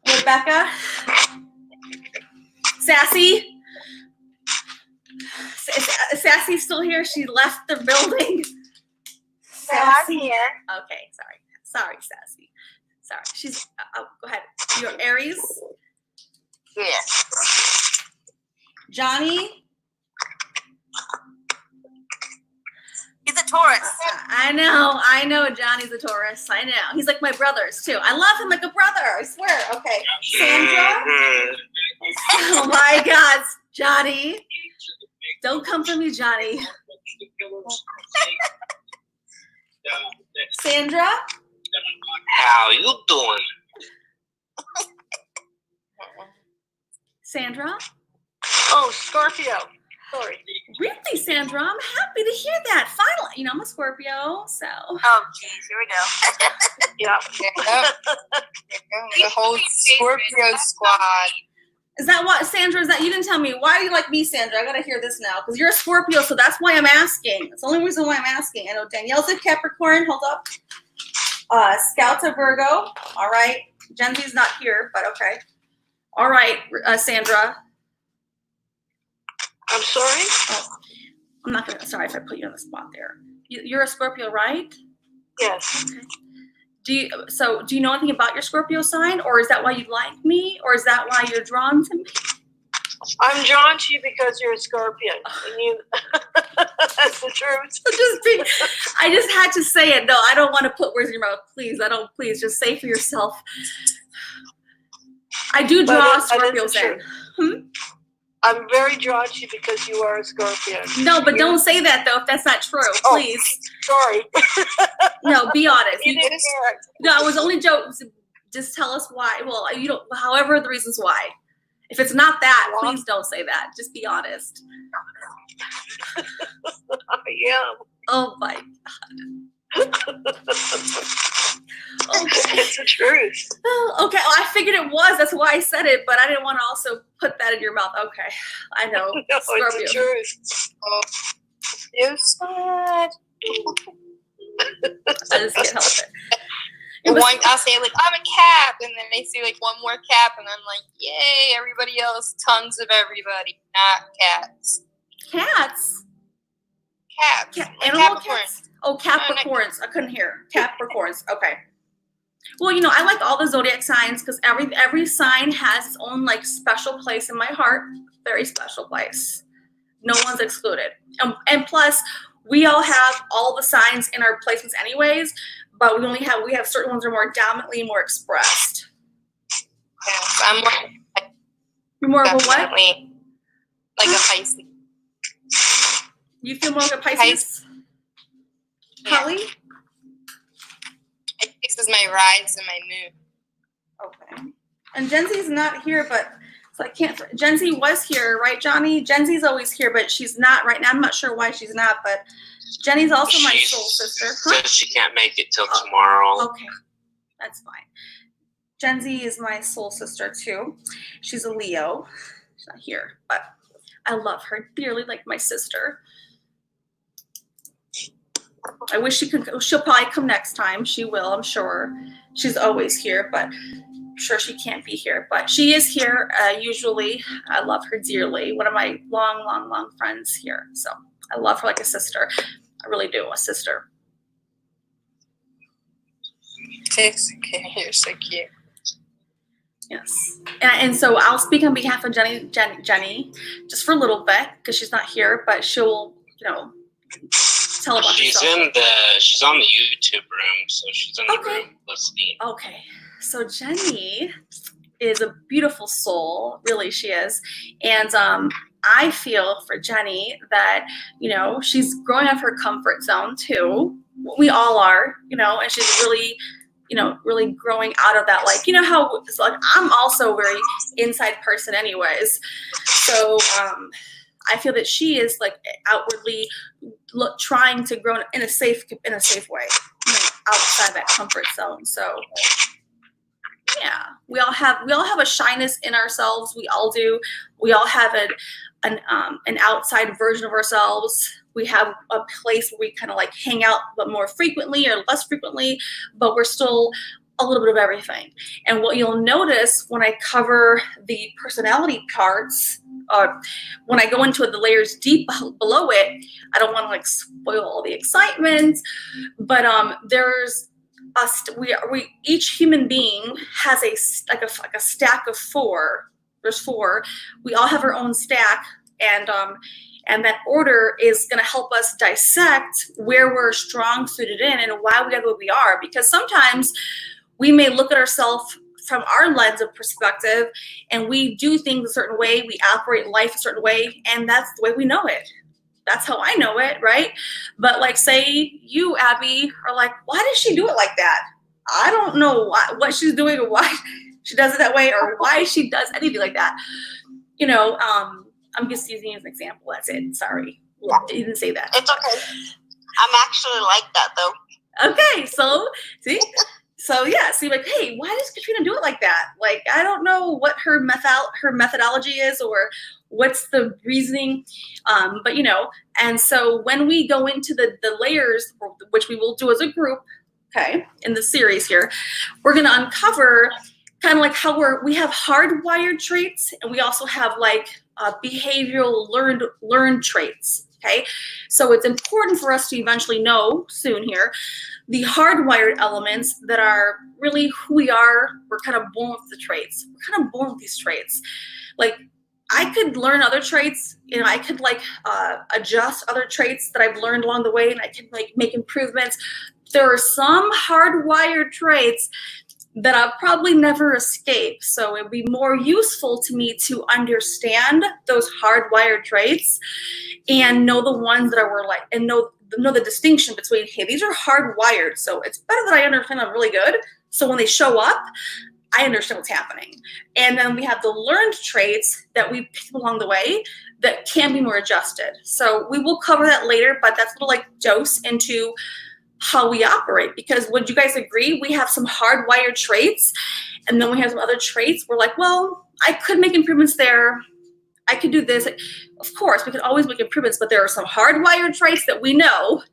Rebecca. Sassy. Sassy's still here. She left the building. I'm here. Okay, sorry, Sassy. Sorry. She's, go ahead. You're Aries. Yeah. Johnny. He's a Taurus. I know Johnny's a Taurus. I know. He's like my brothers too. I love him like a brother, I swear. Okay. Sandra. Oh my God, Johnny. Don't come for me, Johnny. Sandra? How you doing? Sandra? Oh, Scorpio. Sorry. Really, Sandra? I'm happy to hear that. Finally, you know, I'm a Scorpio, so. Oh, geez, here we go. Yeah. The whole Scorpio squad. Is that what, Sandra, is that, you didn't tell me. Why do you like me, Sandra? I gotta hear this now, because you're a Scorpio, so that's why I'm asking. That's the only reason why I'm asking. I know Danielle's a Capricorn, hold up. Scout's a Virgo, all right. Genzi's not here, but okay. All right, Sandra. I'm sorry? Oh, I'm not gonna, sorry if I put you on the spot there. You're a Scorpio, right? Yes. Okay. Do you know anything about your Scorpio sign, or is that why you like me, or is that why you're drawn to me? I'm drawn to you because you're a Scorpion. And you, that's the truth. I just had to say it. No, I don't want to put words in your mouth. Please, please just say for yourself. I do draw Scorpios in. I'm very drawn to you because you are a Scorpion. No, but don't say that though if that's not true. Please. Sorry. No, be honest. You didn't hear it. No, it was only jokes. Just tell us why. Well, you don't. However, the reasons why. If it's not that, please don't say that. Just be honest. I am. Oh my God. Okay. It's the truth. Oh, okay. Well, I figured it was. That's why I said it, but I didn't want to also put that in your mouth. Okay. I know. No, Scorpio. it's the truth. Oh, you sad. I just can't help it. I'll say like I'm a Cap, and then they say like one more Cap, and I'm like, yay! Everybody else, tons of everybody, not cats. Cats. Caps. Animal Capricorn. cats. Oh, Capricorns. I couldn't hear. Capricorns. Okay. Well, you know, I like all the zodiac signs because every sign has its own like special place in my heart. Very special place. No one's excluded. And plus, we all have all the signs in our placements anyways, but we have certain ones that are more dominantly more expressed. Yes, I'm more. You're more of a what? Definitely like a Pisces. You feel more like a Pisces? Holly? This is my rise and my moon. Okay. And Genzi's not here, but so I can't. Genzi was here, right, Johnny? Genzi's always here, but she's not right now. I'm not sure why she's not, but Jenny's also my soul sister. Says she can't make it till tomorrow. Okay, that's fine. Genzi is my soul sister too. She's a Leo. She's not here, but I love her dearly, like my sister. I wish she could. She'll probably come next time. She will, I'm sure. She's always here, but I'm sure she can't be here. But she is here usually. I love her dearly. One of my long friends here. So I love her like a sister. I really do, a sister. It's okay. You're so cute. Yes. And so I'll speak on behalf of Jenny, just for a little bit because she's not here, but she'll, tell about herself. She's on the YouTube room, so she's in the room listening. Okay. So Jenny is a beautiful soul, really she is. And I feel for Jenny that, she's growing out of her comfort zone too. We all are, and she's really, really growing out of that. Like, how it's like I'm also a very inside person anyways. So I feel that she is like outwardly trying to grow in a safe way, outside that comfort zone. So yeah, we all have a shyness in ourselves. We all do. We all have an outside version of ourselves. We have a place where we kind of like hang out, but more frequently or less frequently, but we're still a little bit of everything. And what you'll notice when I cover the personality cards, when I go into the layers deep below it, I don't want to like spoil all the excitement, but there's we each human being has a stack of 4. There's 4. We all have our own stack, and that order is going to help us dissect where we're strong suited in and why we are what we are. Because sometimes we may look at ourselves from our lens of perspective, and we do things a certain way, we operate life a certain way, and that's the way we know it. that's how I know it, right? But like, say you, Abby, are like, why does she do it like that? I don't know what she's doing or why she does it that way or why she does anything like that. You know, I'm just using it as an example. That's it. Sorry. Yeah. I didn't say that. It's okay. I'm actually like that though. Okay, so see? So yeah, so you're like, hey, why does Katrina do it like that? Like, I don't know what her methodology is or what's the reasoning, but you know, and so when we go into the layers, which we will do as a group, okay, in the series here, we're gonna uncover kind of like how we have hardwired traits and we also have like behavioral learned traits. Okay, so it's important for us to eventually know soon here the hardwired elements that are really who we are. We're kind of born with the traits. We're kind of born with these traits. Like I could learn other traits, you know, I could like adjust other traits that I've learned along the way and I can like make improvements. There are some hardwired traits that I'll probably never escape. So it'd be more useful to me to understand those hardwired traits and know the ones that were like, and know the distinction between, hey, these are hardwired. So it's better that I understand them really good. So when they show up, I understand what's happening. And then we have the learned traits that we pick along the way that can be more adjusted. So we will cover that later, but that's a little like dose into how we operate, because would you guys agree we have some hardwired traits and then we have some other traits we're like, well, I could make improvements there, I could do this. Of course we can always make improvements, but there are some hardwired traits that we know.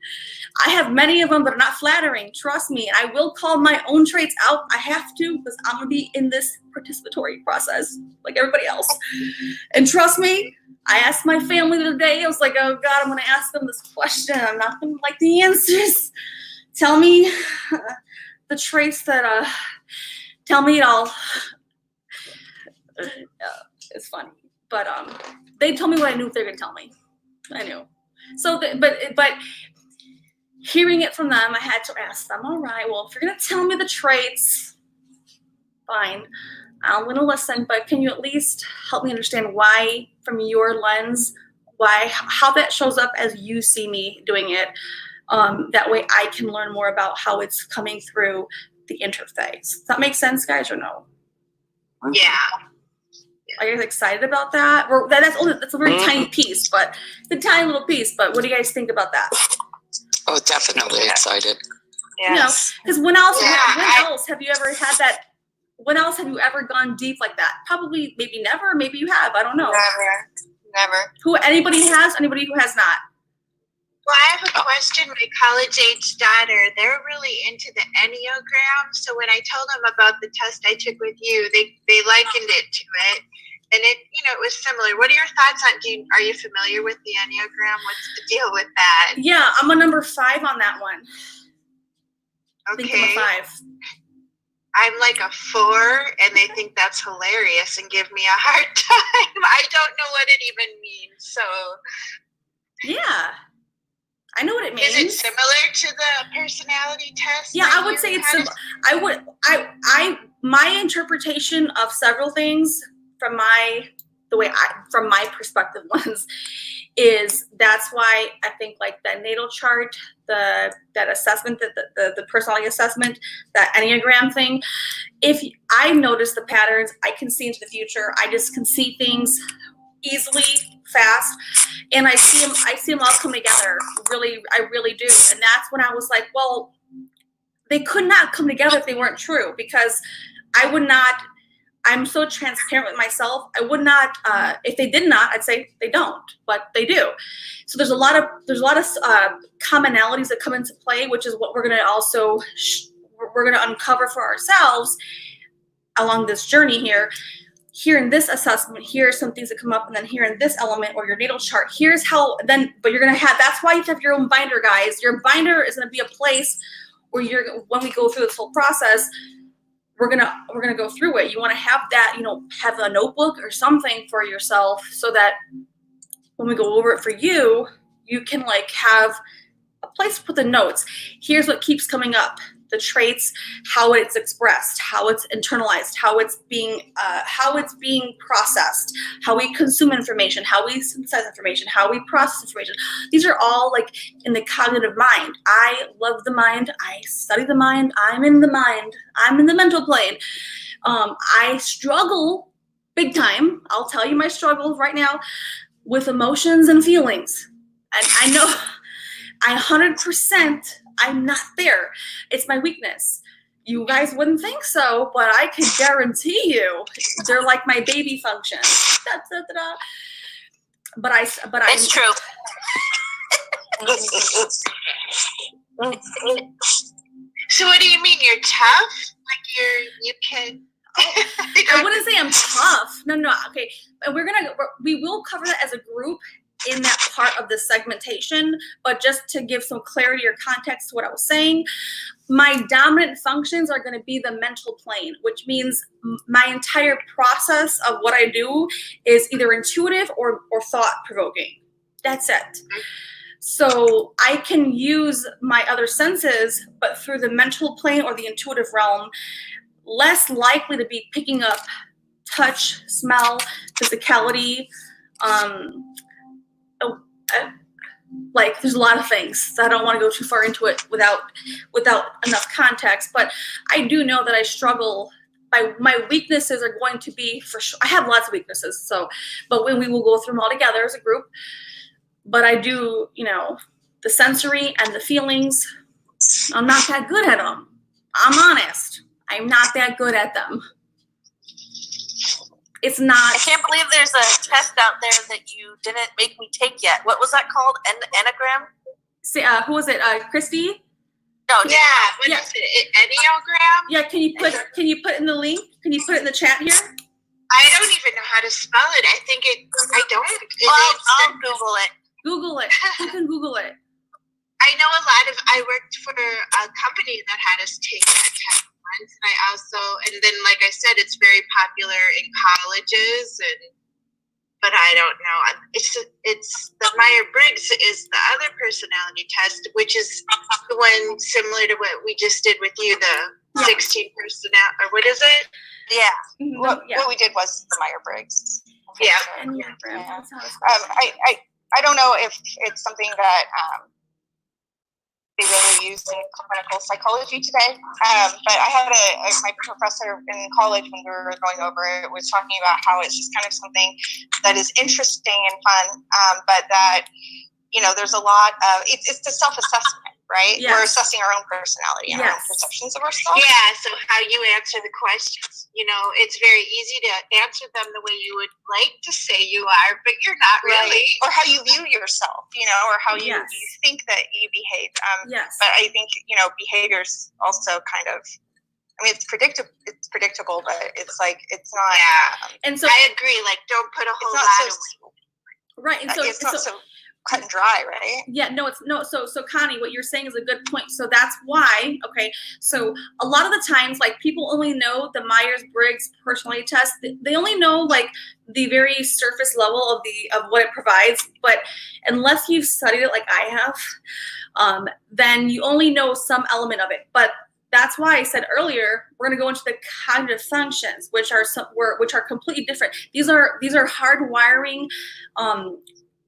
I have many of them that are not flattering, trust me, and I will call my own traits out. I have to, because I'm gonna be in this participatory process like everybody else. And trust me, I asked my family the other day, I was like, oh God, I'm gonna ask them this question, I'm not gonna like the answers. Tell me the traits that, tell me it all. It's funny, but they told me what I knew if they were gonna tell me. I knew. So, but hearing it from them, I had to ask them, all right, well, if you're gonna tell me the traits, fine, I'm gonna listen, but can you at least help me understand why, from your lens, how that shows up as you see me doing it? That way I can learn more about how it's coming through the interface. Does that make sense, guys, or no? Yeah. Are you guys excited about that? That's a very tiny piece, but it's a tiny little piece. But what do you guys think about that? Oh, definitely excited. Yes. You know, because when else have you ever had that? When else have you ever gone deep like that? Probably, maybe never. Maybe you have. I don't know. Never. Anybody who has not? Well, I have a question. My college-age daughter, they're really into the Enneagram. So when I told them about the test I took with you, they likened it to it. And it was similar. What are your thoughts on, are you familiar with the Enneagram? What's the deal with that? Yeah, I'm a number 5 on that one. Okay. I think I'm a 5. I'm like a 4, and they think that's hilarious and give me a hard time. I don't know what it even means. So. Yeah. I know what it means. Is it similar to the personality test? Yeah, I would say it's similar. My interpretation of several things from my perspective lens is that's why I think like the natal chart, that assessment, the personality assessment, that Enneagram thing, if I notice the patterns, I can see into the future. I just can see things easily, fast, and I see them all come together. Really, I really do. And that's when I was like, well, they could not come together if they weren't true, because I would not. I'm so transparent with myself. I would not, if they did not, I'd say they don't, but they do. So there's a lot of commonalities that come into play, which is what we're going to also we're going to uncover for ourselves along this journey here. Here in this assessment, here are some things that come up, and then here in this element or your natal chart, here's how then. But you're going to have. That's why you have your own binder, guys. Your binder is going to be a place where when we go through this whole process. We're gonna go through it. You want to have that, have a notebook or something for yourself, so that when we go over it for you, you can like have a place to put the notes. Here's what keeps coming up. the traits, how it's expressed, how it's internalized, how it's being processed, how we consume information, how we synthesize information, how we process information. These are all like in the cognitive mind. I love the mind. I study the mind. I'm in the mind. I'm in the mental plane. I struggle big time. I'll tell you my struggles right now with emotions and feelings. And I know 100% I'm not there. It's my weakness. You guys wouldn't think so, but I can guarantee you they're like my baby functions. Da, da, da, da. But It's true. So what do you mean? You're tough? Like you can. I wouldn't say I'm tough. No. Okay, and we will cover that as a group in that part of the segmentation. But just to give some clarity or context to what I was saying, my dominant functions are going to be the mental plane, which means my entire process of what I do is either intuitive or thought provoking. That's it. So I can use my other senses, but through the mental plane or the intuitive realm, less likely to be picking up touch, smell, physicality. Like there's a lot of things. So I don't want to go too far into it without enough context. But I do know that I struggle. My weaknesses are going to be, for sure. I have lots of weaknesses. But when we will go through them all together as a group. But I do, the sensory and the feelings. I'm not that good at them. I'm honest. I'm not that good at them. It's not. I can't believe there's a test out there that you didn't make me take yet. What was that called? Enneagram? See, who was it? Christy? No. Yeah. What is it? Enneagram? Yeah. Can you put in the link? Can you put it in the chat here? I don't even know how to spell it. I think I don't. I'll Google it. Google it. You can Google it. I know I worked for a company that had us take that test once, and then like I said, it's very popular in colleges, but I don't know. It's the Myers-Briggs is the other personality test, which is the one similar to what we just did with you, the 16 personality, or what is it? Yeah. What we did was the Myers-Briggs. Yeah. I don't know if it's something that they really use in clinical psychology today. But I had my professor in college when we were going over it was talking about how it's just kind of something that is interesting and fun, but that, there's a lot of, it's the self-assessment, right? Yes. We're assessing our own personality and our own perceptions of ourselves. Yeah, so how you answer the questions, it's very easy to answer them the way you would like to say you are, but you're not really. Right. Or how you view yourself, or how you think that you behave. But I think, behavior's also kind of, it's predictable, but it's like, it's not. Yeah. And so I agree, like, don't put a whole lot of. Right. And so it's not so cut and dry, right? Yeah, no, so Connie, what you're saying is a good point. So that's why, okay, so a lot of the times, like, people only know the Myers-Briggs personality test. They only know like the very surface level of what it provides, but unless you've studied it like I have, then you only know some element of it. But that's why I said earlier, we're going to go into the cognitive functions, which are completely different. These are hardwiring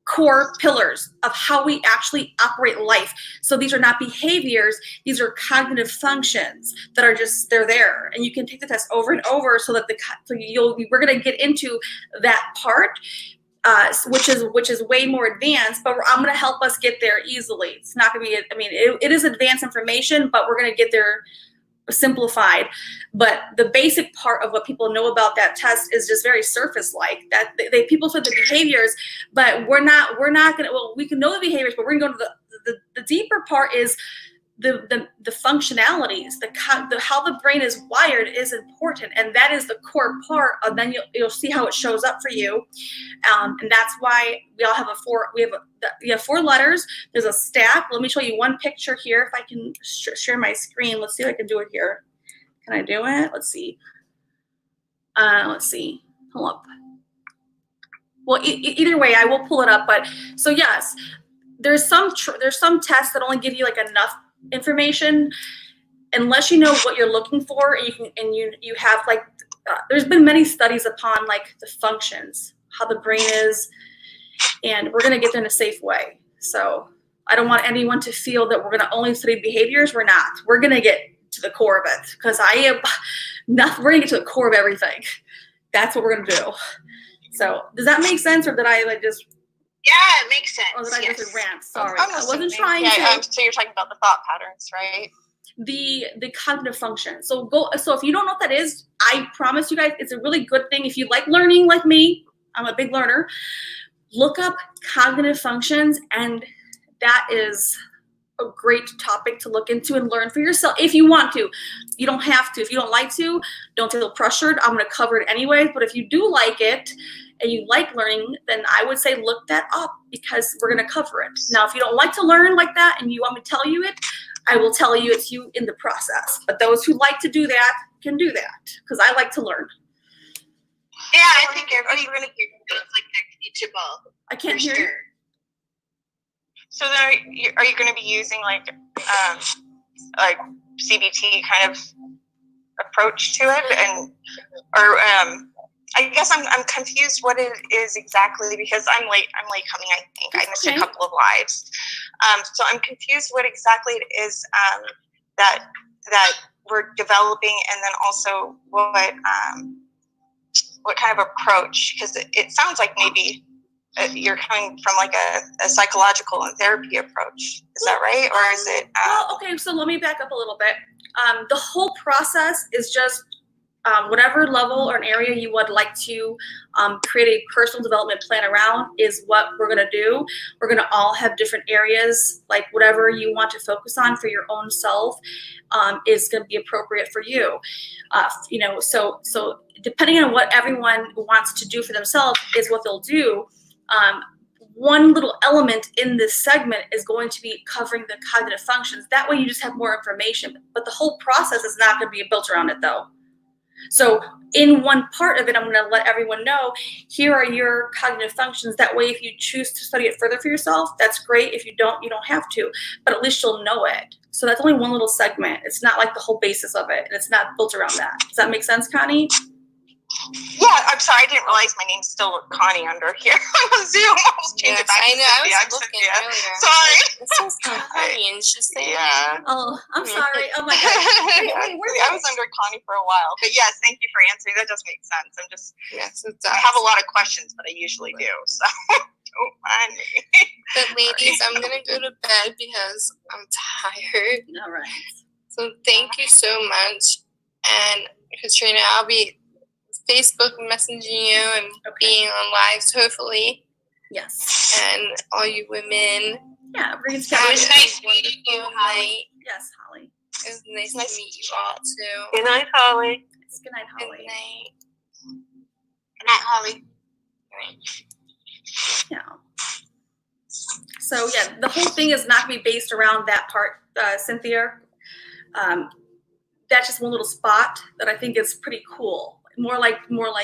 core pillars of how we actually operate life. So these are not behaviors, these are cognitive functions that are they're there. And you can take the test over and over so that we're going to get into that part, which is way more advanced, but I'm going to help us get there easily. It's not going to be, it is advanced information, but we're going to get there simplified. But the basic part of what people know about that test is just very surface like that. People said the behaviors, but we're not going to, we can know the behaviors, but we're going to go to the deeper part is the functionalities, how the brain is wired is important, and that is the core part. And then you'll see how it shows up for you, and that's why we all have you have 4 letters. There's a stack. Let me show you one picture here. If I can share my screen, let's see if I can do it here. Can I do it? Let's see. Pull up. Well, either way, I will pull it up. But so yes, there's some tests that only give you like enough information. unless you know what you're looking for, and you have like, there's been many studies upon like the functions, how the brain is, and we're going to get there in a safe way. So I don't want anyone to feel that we're going to only study behaviors. We're not. We're going to get to the core of it, because we're going to get to the core of everything. That's what we're going to do. So does that make sense, or did I like just? Yeah, it makes sense. Or did I just rant? Sorry, I'm I wasn't listening. trying Yeah, to. so you're talking about the thought patterns, right? The cognitive function. So if you don't know what that is, I promise you guys, it's a really good thing. If you like learning like me, I'm a big learner, look up cognitive functions, and that is a great topic to look into and learn for yourself if you want to. You don't have to. If you don't like to, don't feel pressured. I'm going to cover it anyways, but if you do like it and you like learning, then I would say look that up, because we're going to cover it. Now, if you don't like to learn like that and you want me to tell you it, I will tell you it's you in the process. But those who like to do that can do that, because I like to learn. Yeah, I think everybody feels like they're teachable. I can't for hear you. sure. So then are you going to be using like CBT kind of approach to it, I guess I'm confused what it is exactly, because I'm late coming. I think I missed a couple of lives, so I'm confused what exactly it is that we're developing, and then also what kind of approach, because it sounds like maybe you're coming from like a psychological and therapy approach. Is that right? Or is it? Well, okay, so let me back up a little bit. The whole process is just whatever level or an area you would like to create a personal development plan around is what we're going to do. We're going to all have different areas, like whatever you want to focus on for your own self is going to be appropriate for you. So depending on what everyone wants to do for themselves is what they'll do. One little element in this segment is going to be covering the cognitive functions. That way you just have more information, but the whole process is not going to be built around it though. So in one part of it, I'm going to let everyone know, here are your cognitive functions. That way, if you choose to study it further for yourself, that's great. If you don't have to, but at least you'll know it. So that's only one little segment. It's not like the whole basis of it, and it's not built around that. Does that make sense, Connie? Yeah, I'm sorry. I didn't realize my name's still Connie under here on Zoom. I was changing back to Cynthia. I was looking earlier. Sorry. It says Connie, and she's saying. Yeah. Oh, I'm sorry. Oh my God. I was under Connie for a while, but yes, thank you for answering. That does make sense. I'm just, Yes, it I does. have a lot of questions, but I usually do, so don't mind me. But ladies, I'm gonna go to bed because I'm tired. All right. So thank you so much, and Katrina, I'll be Facebook messaging you and being on lives, hopefully. Yes. And all you women. Yeah, we're going to have It was nice a meeting you, wonderful Holly. night. Yes, Holly. It was nice to meet you all too. Good night, Holly. Good night, Good Holly. night. Good night, Holly. Yeah. So yeah, the whole thing is not going to be based around that part, Cynthia. That's just one little spot that I think is pretty cool. More like,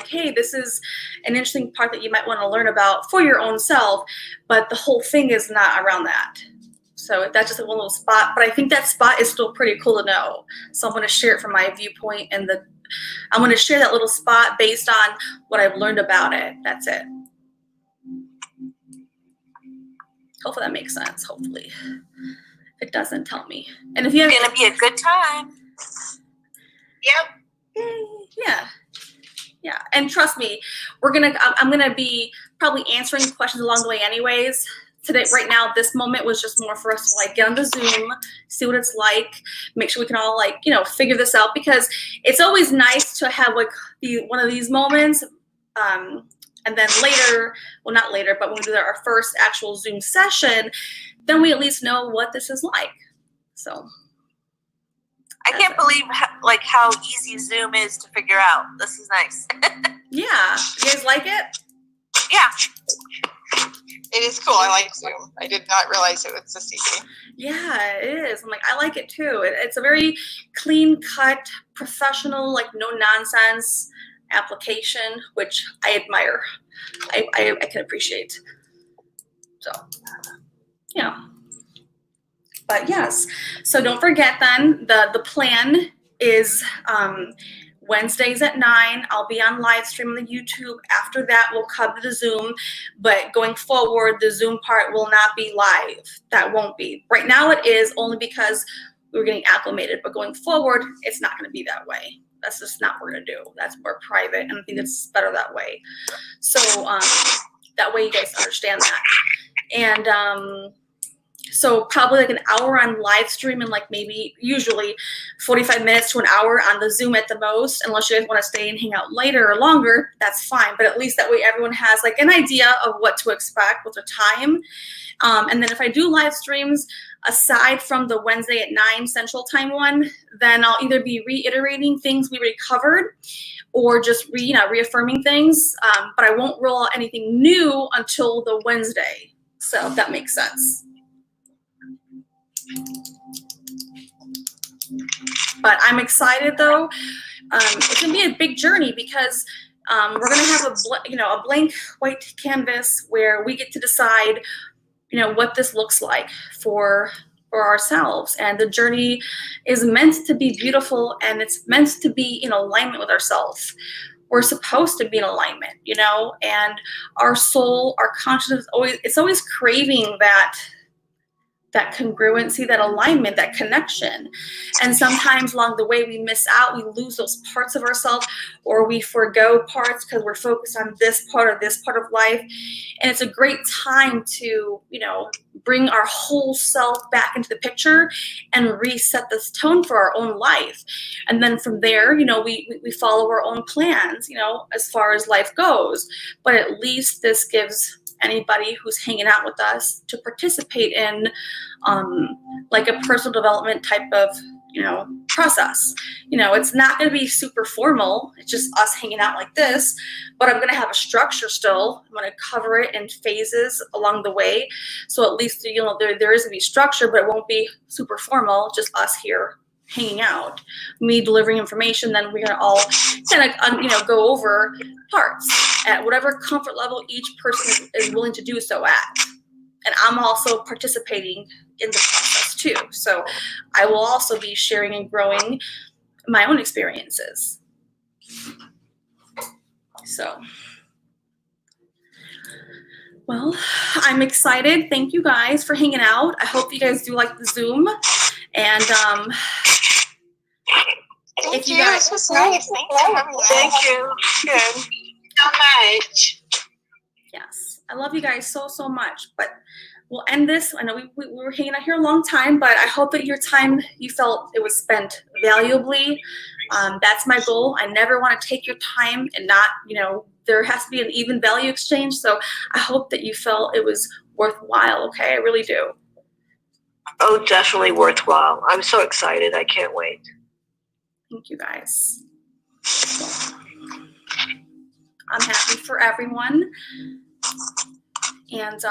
hey, this is an interesting part that you might want to learn about for your own self, but the whole thing is not around that. So that's just one little spot, but I think that spot is still pretty cool to know. So I'm going to share it from my viewpoint, and I'm going to share that little spot based on what I've learned about it. That's it. Hopefully that makes sense. Hopefully, if it doesn't, tell me. And if you have, It's gonna be a good time. Yep. yeah, and trust me, I'm gonna be probably answering questions along the way, anyways. Today, right now, this moment was just more for us to like get on the Zoom, see what it's like, make sure we can all figure this out, because it's always nice to have like one of these moments. And then later, well, not later, but when we do our first actual Zoom session, then we at least know what this is like. So. I can't believe how easy Zoom is to figure out. This is nice. Yeah. You guys like it? Yeah. It is cool. I like Zoom. I did not realize it was this easy. Yeah, it is. I'm like, I like it too. It's a very clean cut, professional, like no nonsense application, which I admire. I can appreciate. So, yeah. But yes, so don't forget then, the plan is Wednesdays at 9. I'll be on live stream on the YouTube. After that, we'll come to the Zoom. But going forward, the Zoom part will not be live. That won't be. Right now it is, only because we're getting acclimated. But going forward, it's not going to be that way. That's just not what we're going to do. That's more private, and I think it's better that way. So that way you guys understand that. And so probably like an hour on live stream and like maybe usually 45 minutes to an hour on the Zoom at the most, unless you guys want to stay and hang out later or longer, that's fine. But at least that way everyone has like an idea of what to expect with the time. And then if I do live streams, aside from the Wednesday at 9 Central Time one, then I'll either be reiterating things we already covered or just reaffirming things. But I won't roll out anything new until the Wednesday. So if that makes sense. But I'm excited though. It's gonna be a big journey because we're gonna have a blank white canvas where we get to decide, what this looks like for ourselves. And the journey is meant to be beautiful, and it's meant to be in alignment with ourselves. We're supposed to be in alignment, and our soul, our consciousness, it's always craving that congruency, that alignment, that connection. And sometimes along the way we miss out, we lose those parts of ourselves, or we forgo parts because we're focused on this part of life. And it's a great time to, bring our whole self back into the picture and reset this tone for our own life. And then from there, we follow our own plans, as far as life goes. But at least this gives anybody who's hanging out with us to participate in like a personal development type of process. It's not going to be super formal. It's just us hanging out like this, but I'm going to have a structure still. I'm going to cover it in phases along the way, so at least there is going to be structure, but it won't be super formal. Just us here hanging out, me delivering information. Then we're gonna all kind of go over parts at whatever comfort level each person is willing to do so at. And I'm also participating in the process too. So I will also be sharing and growing my own experiences. So, well, I'm excited. Thank you guys for hanging out. I hope you guys do like the Zoom. And Thank you. This was nice. Thank you. Good. So much. Yes, I love you guys so much. But we'll end this. I know we were hanging out here a long time, but I hope that your time, you felt it was spent valuably. That's my goal. I never want to take your time and not, there has to be an even value exchange. So I hope that you felt it was worthwhile. Okay, I really do. Oh, definitely worthwhile. I'm so excited. I can't wait. Thank you guys. I'm happy for everyone. And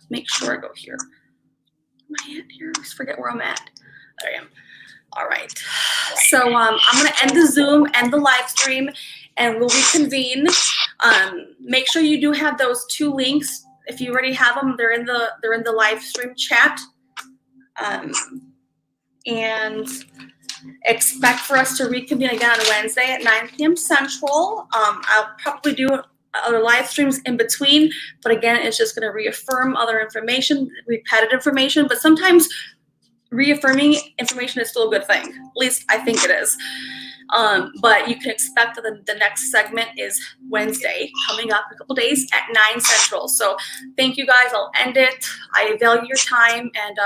make sure I go here. Am I at here? I just forget where I'm at. There I am. All right. So I'm going to end the Zoom, end the live stream, and we'll reconvene. Make sure you do have those 2 links. If you already have them, they're in the live stream chat. And expect for us to reconvene again on Wednesday at 9 p.m. Central. I'll probably do other live streams in between, but again, it's just going to reaffirm other information, repetitive information, but sometimes reaffirming information is still a good thing. At least I think it is. But you can expect that the next segment is Wednesday, coming up in a couple days at 9 Central. So thank you guys. I'll end it. I value your time, and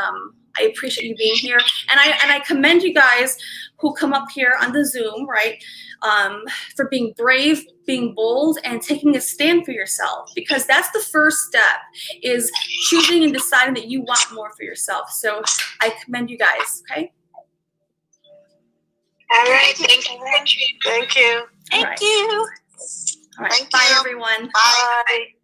I appreciate you being here. And I commend you guys who come up here on the Zoom, right, for being brave, being bold, and taking a stand for yourself, because that's the first step, is choosing and deciding that you want more for yourself. So I commend you guys, okay? All right. Thank you. Thank you. Thank you. All right. Thank Bye, you. everyone. Bye.